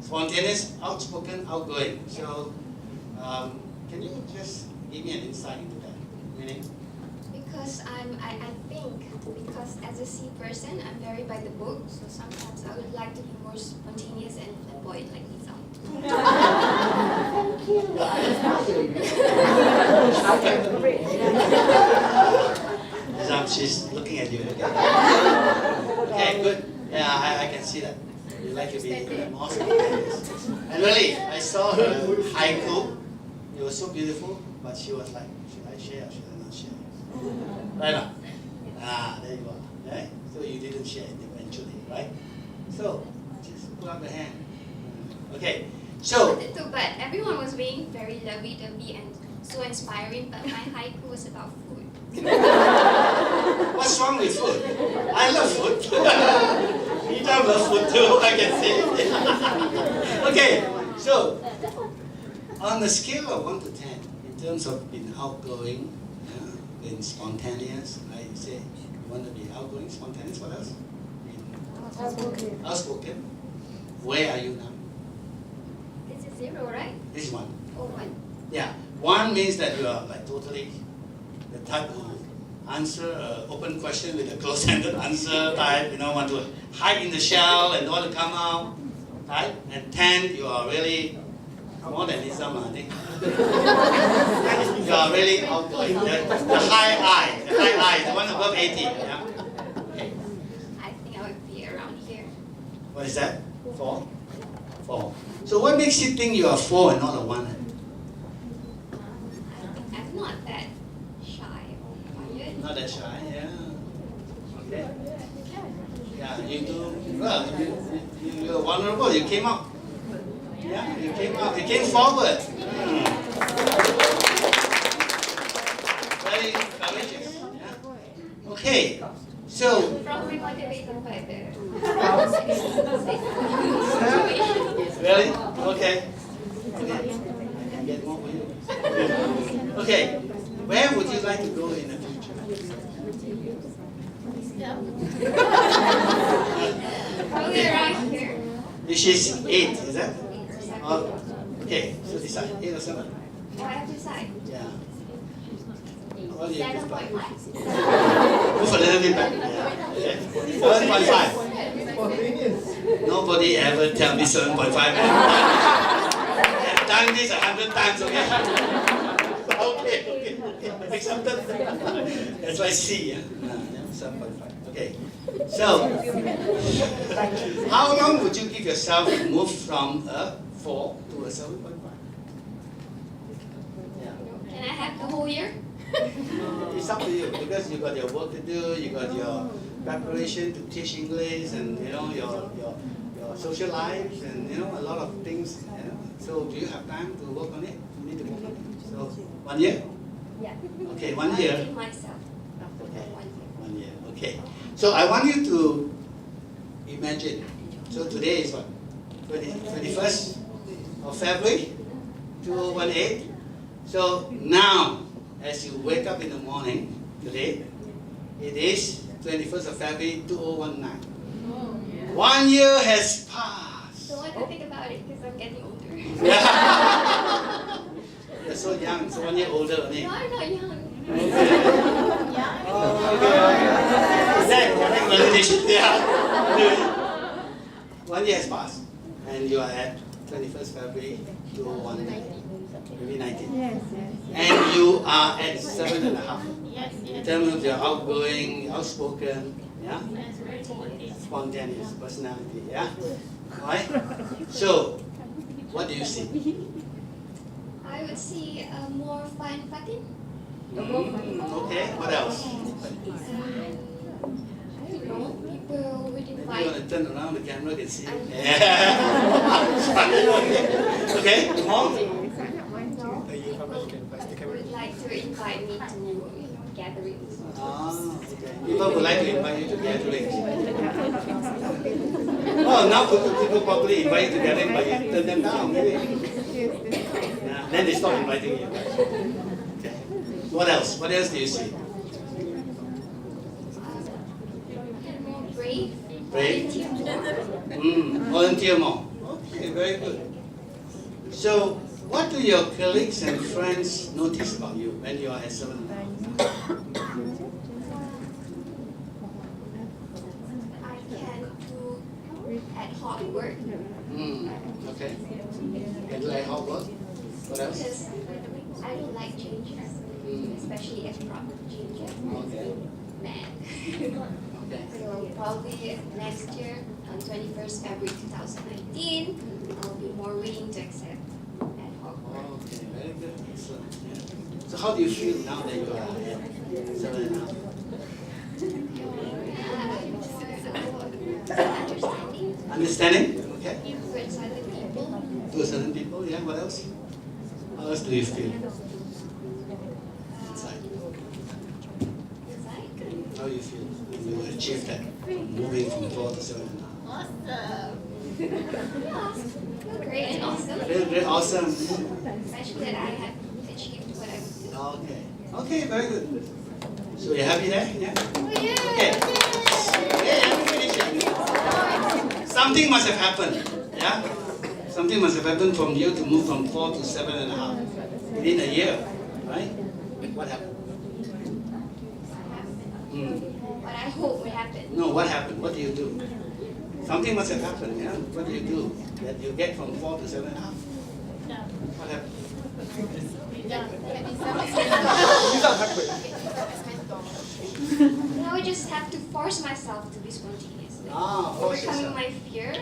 Spontaneous, outspoken, outgoing. So, can you just give me an insight into that? Meaning? Because I think, because as a C person, I'm very by the book, so sometimes I would like to be more spontaneous and flamboyant like Lisa. She's looking at you. Okay, good. Yeah, I can see that. You like to be more spontaneous. And really, I saw her haiku. It was so beautiful, but she was like, should I share or should I not share? Right now. There you are. Right? So you didn't share it eventually, right? So, just put up the hand. Okay, so. But everyone was being very lovey-dovey and so inspiring, but my haiku was about food. What's wrong with food? I love food. You don't love food too, I can say. Okay, so on the scale of 1 to 10, in terms of being outgoing, being spontaneous, I say you want to be outgoing, spontaneous, what else? Outspoken. Outspoken. Where are you now? This is 0, right? This is 1. Oh, 1. Yeah, 1 means that you are like totally the type who answer an open question with a closed-ended answer type, want to hide in the shell and don't want to come out type. And 10, you are really more than Islam, I think. You are really outgoing. The high I, the one above 80. Yeah? Okay. I think I would be around here. What is that? 4? 4. So what makes you think you are 4 and not a 1? I'm not that shy or quiet. Not that shy, yeah. Okay. Yeah, you do, well, you're vulnerable, you came out. Yeah, you came out, you came forward. Very courageous. Yeah. Okay, so. Probably motivated by the Really? Okay. I can get more for you. Okay, where would you like to go in the future? Probably around here. She's 8, is that? Okay, so decide. 8 or 7? Oh, I have to decide. Yeah. What do you 7.5. Move a little bit back. Yeah. Okay. 7.5. Nobody ever tell me 7.5. I've done this 100 times, okay? Okay. Accepted. That's why C, yeah? 7.5. Okay. So, how long would you give yourself to move from a 4 to a 7.5? Can I have the whole year? It's up to you because you got your work to do, you got your preparation to teach English, and your social lives, and a lot of things. So do you have time to work on it? You need to work on it. So 1 year? Yeah. Okay, 1 year. I'll give myself. Okay, 1 year. Okay. So I want you to imagine. So today is what? 21st of February 2018. So now, as you wake up in the morning today, it is 21st of February 2019. 1 year has passed. Don't want to think about it because I'm getting older. You're so young, so 1 year older only. No, I'm not young. Validation. Yeah. 1 year has passed, and you are at 21st February 2019. Maybe 19. Yes. And you are at 7.5. Yes. In terms of your outgoing, outspoken, yeah? Spontaneous personality, yeah? Alright? So, what do you see? I would see more fun fighting. Okay, what else? I don't know, people would Maybe you invite. want to turn around the camera, can see. Yeah. Okay, more? Would like to invite me to gatherings. Okay. People would like to invite you to gatherings. Oh, now people probably invite you to gatherings, but you turn them down, maybe. Yeah, then they stop inviting you. Okay. What else? What else do you see? More brave. Brave? Volunteer more. Okay, very good. So, what do your colleagues and friends notice about you when you are at 7? I can do ad hoc work. Okay. Can do ad hoc work? What else? Because I don't like changes, especially abrupt changes. Okay. Man. Okay. So probably next year, on 21st February 2019, I'll be more willing to accept ad hoc work. Okay, very good. Excellent. Yeah. So how do you feel now that you are at 7.5? Understanding? Okay. Towards other people. To certain people, yeah. What else? How else do you feel? Inside. How do you feel when you achieve that? Moving from 4 to 7.5. Awesome. Great and awesome. Very awesome. Especially that I have achieved what I wanted. Okay. Okay, very good. So you're happy there? Yeah? Oh, yeah. Okay. Yeah, I'm finishing. Something must have happened. Yeah? Something must have happened from you to move from 4 to 7.5 within a year, right? What happened? I have But I hope will happen. No, what happened? What do you do? Something must have happened, yeah? What do you do? That you get from 4 to 7.5? What happened? Now I just have to force myself to be spontaneous. Force Overcoming yourself. my fear,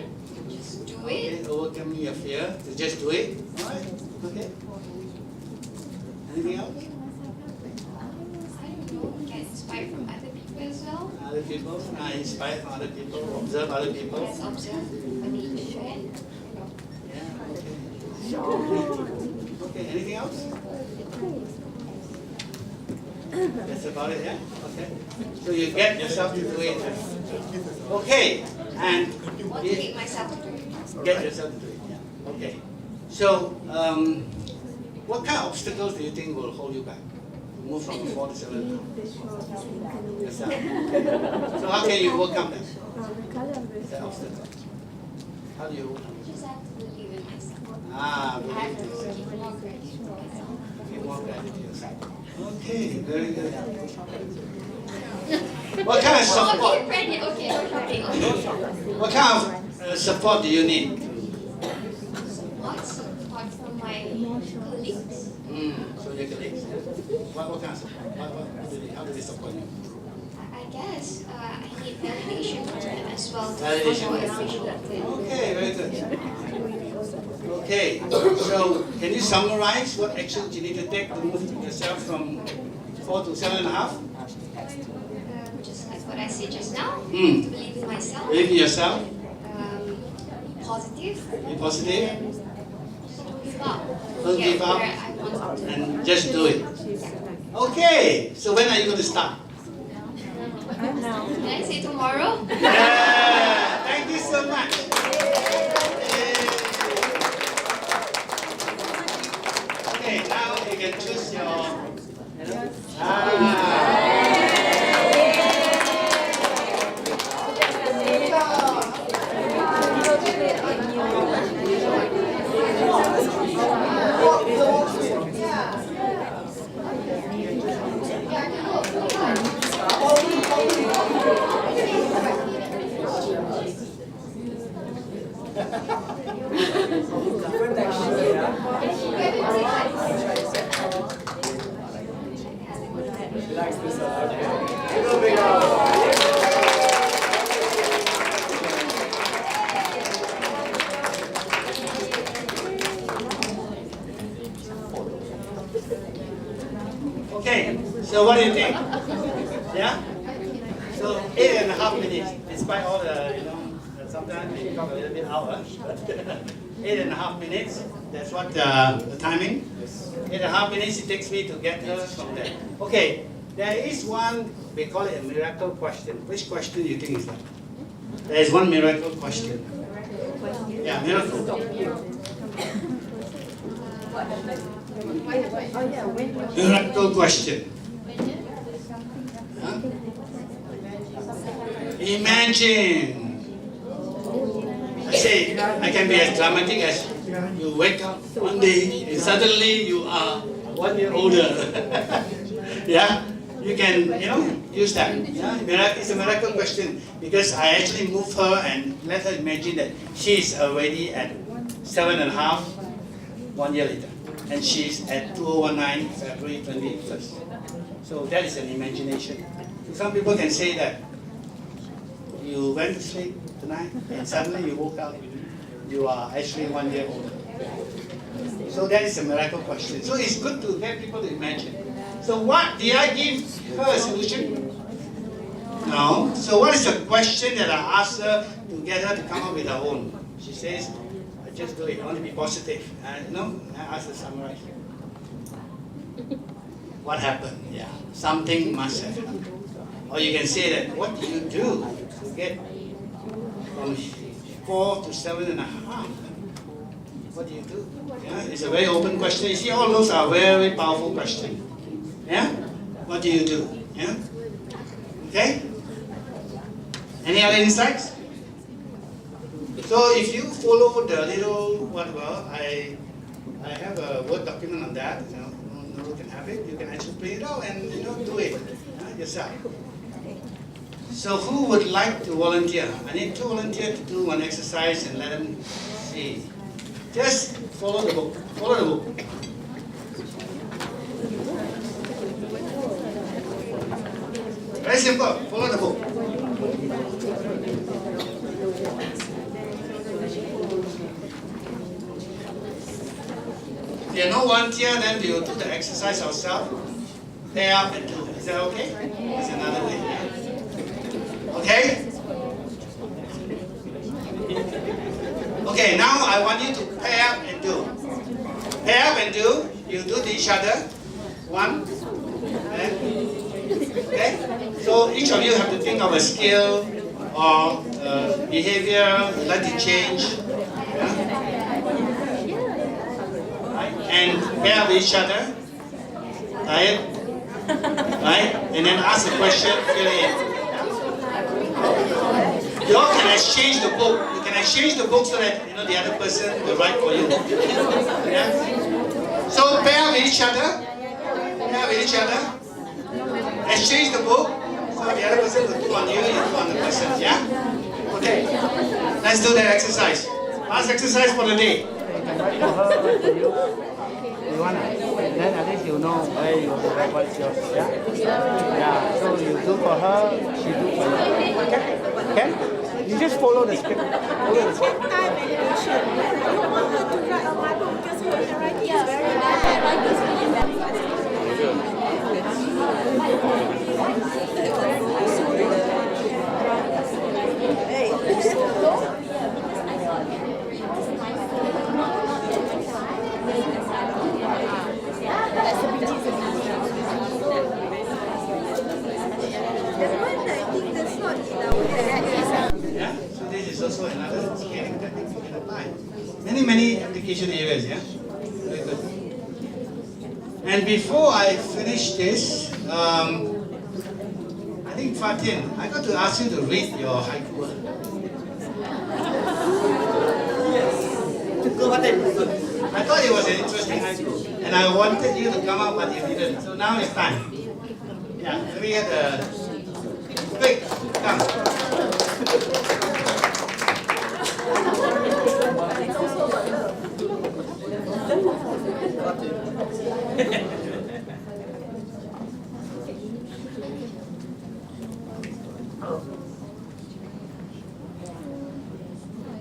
just do it. Okay, overcoming your fear, to just do it. Alright, okay. Anything else? I don't know, get inspired from other people as well. Other people? Inspired from other people, observe other people. Yes, observe the nature. Okay, anything else? That's about it, yeah? Okay. So you get yourself to do it. Okay, and Motivate myself to do it. get yourself to do it, yeah. Okay. So, what kind of obstacles do you think will hold you back? To move from 4 to 7? Yourself. So how can you overcome that obstacle? How do you overcome it? Just have to believe in myself. Ah, I have believe to in give more credit to myself. Give more credit to yourself. Okay, very good. What kind of support? What kind of support do you need? What support from my colleagues? So your colleagues. What kind of support? How do they support you? I guess I need validation from them as well. Validation. Okay, very good. Okay, so can you summarize what actions you need to take to move yourself from 4 to 7.5? Just like what I said just now, to Mm. believe in myself. Believe in yourself. Be positive. Be positive. Don't give up. Don't give up. Where I want to. And just do it. Okay, so when are you going to start? Can I say tomorrow? Yeah, thank you so much. Okay, now you can choose your. Okay, so what do you think? Yeah? So 8.5 minutes, despite all the, sometimes we talk a little bit hour, but 8.5 minutes, that's what the timing. 8.5 minutes it takes me to get her from there. Okay, there is one, we call it a miracle question. Which question do you think is that? There is one miracle question. Yeah, miracle. Miracle question. Huh? Imagine. I say, I can be as dramatic as you wake up one day and suddenly you are 1 year older. Yeah? You can, use that. Yeah? It's a miracle question because I actually move her and let her imagine that she is already at 7.5 1 year later. And she's at 2019, February 21st. So that is an imagination. Some people can say that you went to sleep tonight and suddenly you woke up, you are actually 1 year older. So that is a miracle question. So it's good to get people to imagine. So what, did I give her a solution? No. So what is the question that I asked her to get her to come up with her own? She says, just do it, only be positive. I asked her to summarize. What happened? Yeah, something must have happened. Or you can say that, what do you do to get from 4 to 7.5? What do you do? Yeah, it's a very open question. You see, all those are very powerful questions. Yeah? What do you do? Yeah? Okay? Any other insights? So if you follow the little whatever, I have a Word document on that. You can have it. You can actually print it out and do it yourself. So who would like to volunteer? I need 2 volunteers to do one exercise and let them see. Just follow the book. Follow the book. Very simple. Follow the book. If you're no volunteer, then we will do the exercise ourselves. Pair up and do. Is that okay? That's another way. Okay? Okay, now I want you to pair up and do. Pair up and do. You do to each other. 1. Okay? So each of you have to think of a skill or behavior you'd like to change. Yeah? And pair with each other. Right? Right? And then ask a question, fill it in. You all can exchange the book. You can exchange the book so that the other person will write for you. Yeah? So pair with each other. Pair with each other. Exchange the book. So the other person will do on you, you do on the person. Yeah? Okay. Let's do that exercise. Last exercise for the day. You wanna? Then at least you know where you have what's yours. Yeah? Yeah. So you do for her, she do for you. Okay? Okay? You just follow the script. Follow the script. Time and patience. I don't want her to write on my book because her handwriting is very bad. Handwriting is really bad. Hey, that's the beauty. The one I think that's not in our head. Yeah? So this is also another scaling technique you can apply. Many application areas, yeah? Very good. And before I finish this, I think Fatin, I got to ask you to read your haiku. I thought it was an interesting haiku, and I wanted you to come up, but you didn't. So now it's time. Yeah, let me get the quick, come.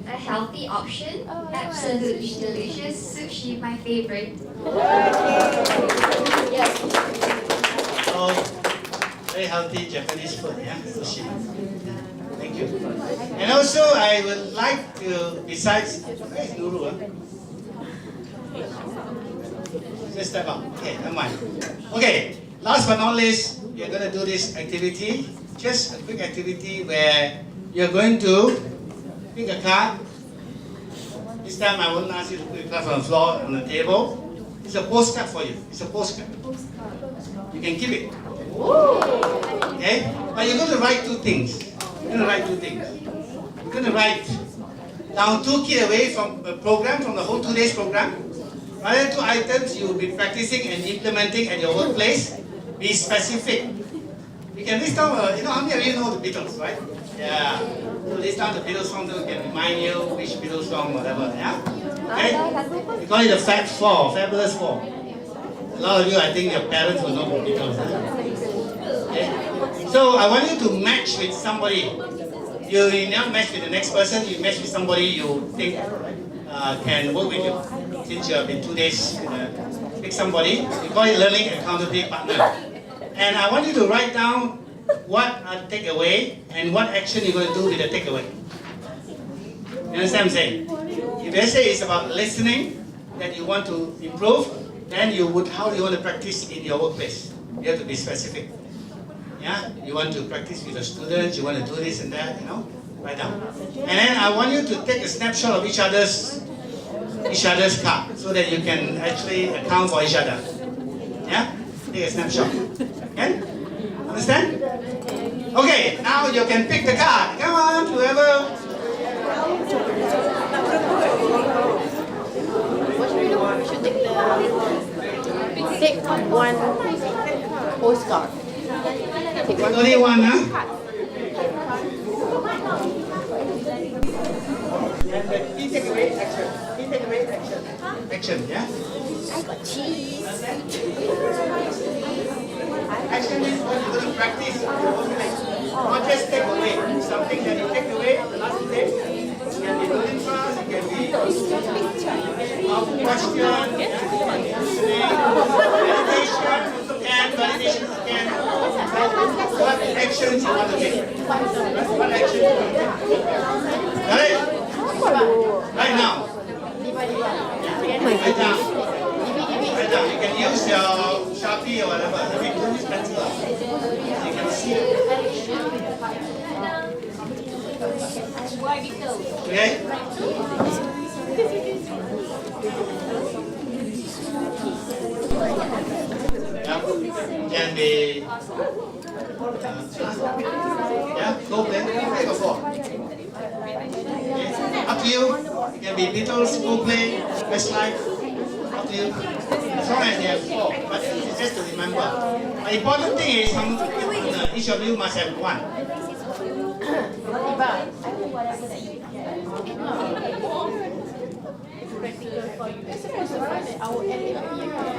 A healthy option, absolutely delicious. Sushi, my favorite. Yes. So, very healthy Japanese food, yeah? Sushi. Thank you. And also, I would like to, besides, where is Nuru? Just step up. Okay, never mind. Okay, last but not least, you're going to do this activity. Just a quick activity where you're going to pick a card. This time I won't ask you to put a card on the floor, on the table. It's a postcard for you. It's a postcard. You can keep it. Okay? But you're going to write 2 things. You're going to write 2 things. You're going to write down 2 key away from the program, from the whole 2 days program. Other 2 items you will be practicing and implementing at your workplace. Be specific. You can list down, how many of you know the Beatles, right? Yeah. So list down the Beatles song so we can remind you which Beatles song, whatever. Yeah? Okay? We call it the Fab 4, Fabulous 4. A lot of you, I think your parents will know the Beatles. Okay? So I want you to match with somebody. You not match with the next person, you match with somebody you think can work with you. Since you have been 2 days, pick somebody. We call it Learning Accountability Partner. And I want you to write down what are takeaway and what action you're going to do with the takeaway. You understand what I'm saying? If they say it's about listening that you want to improve, then how do you want to practice in your workplace? You have to be specific. Yeah? You want to practice with the students, you want to do this and that, write down. And then I want you to take a snapshot of each other's card so that you can actually account for each other. Yeah? Take a snapshot. Okay? Understand? Okay, now you can pick the card. Come on, whoever. What should we do? We should take one postcard. Take Only one, huh? Action, yeah? I got cheese. Action is what you're going to practice. Not just take away. Something that you take away the last day. It can be building trust, it can be question, meditation, validation, what actions you want to take? What actions you want to take? Got it? Right now. Right now. Right now. You can use your Sharpie or whatever. You can use pencil. You can see it. Okay? Can be go play, 3 or 4. Up to you. It can be Beatles, go play, Westlife. Up to you. As long as you have 4, but it's just to remember. The important thing is each of you must have 1.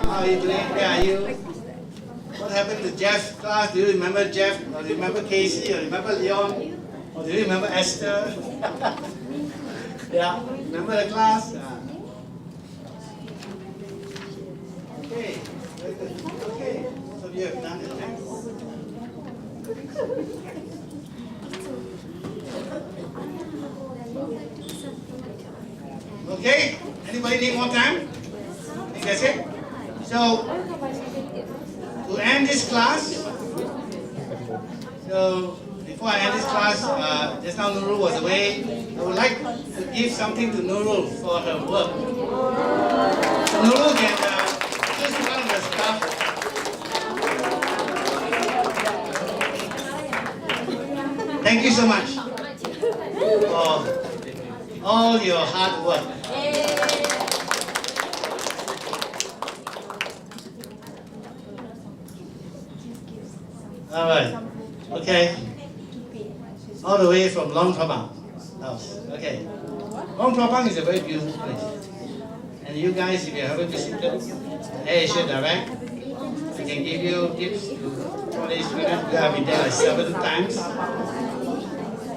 How are you doing? Where are you? What happened to Jeff's class? Do you remember Jeff? Or do you remember Casey? Or remember Leon? Or do you remember Esther? Yeah, remember the class? Okay, very good. Okay, most of you have done it. Okay, anybody need more time? I think that's it. So, to end this class, so before I end this class, just now Nurul was away. I would like to give something to Nurul for her work. So Nurul can choose one of the stuff. Thank you so much for all your hard work. All right. Okay. All the way from Long Prabang. Okay. Long Prabang is a very beautiful place. And you guys, if you haven't visited Asia Direct, I can give you tips to college students. We have been there like 7 times.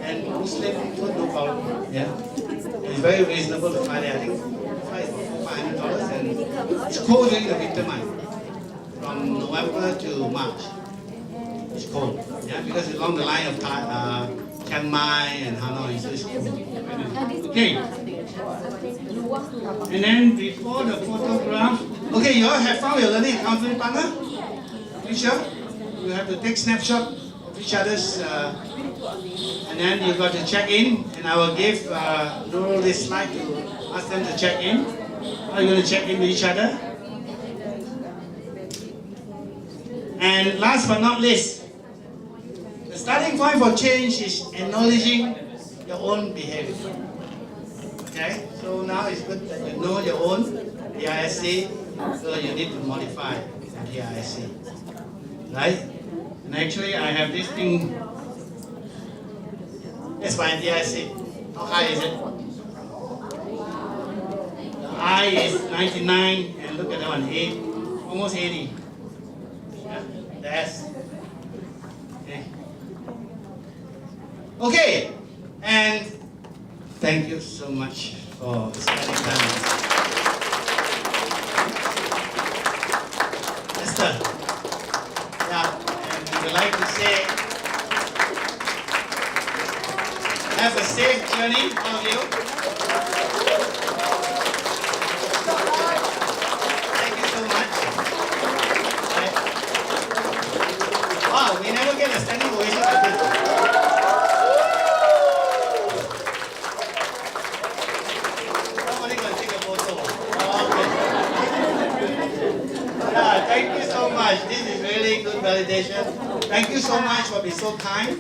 And Muslim food, no problem. Yeah. It's very reasonable to find it. I think $500. And it's cold during the winter month, from November to March. It's cold, yeah, because it's along the line of Chiang Mai and Hanoi, so it's cold. Okay. And then before the photograph, okay, you all have found your learning encounter partner? You sure? You have to take snapshot of each other's, and then you got to check in, and I will give Nurul this slide to ask them to check in. How are you going to check in with each other? And last but not least, the starting point for change is acknowledging your own behavior. Okay? So now it's good that you know your own DISC, so you need to modify the DISC. Right? And actually I have this thing. That's my DISC. How high is it? The I is 99, and look at that one, 8, almost 80. Yeah? The S. Okay. Okay, and thank you so much for spending time. Esther, yeah, and we would like to say, have a safe journey, all of you. Thank you so much. Right. Wow, we never get a standing ovation like this. Thank you so much. This is really good validation. Thank you so much for being so kind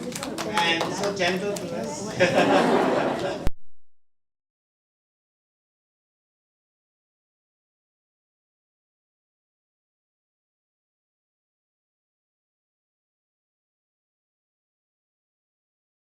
and so gentle to us.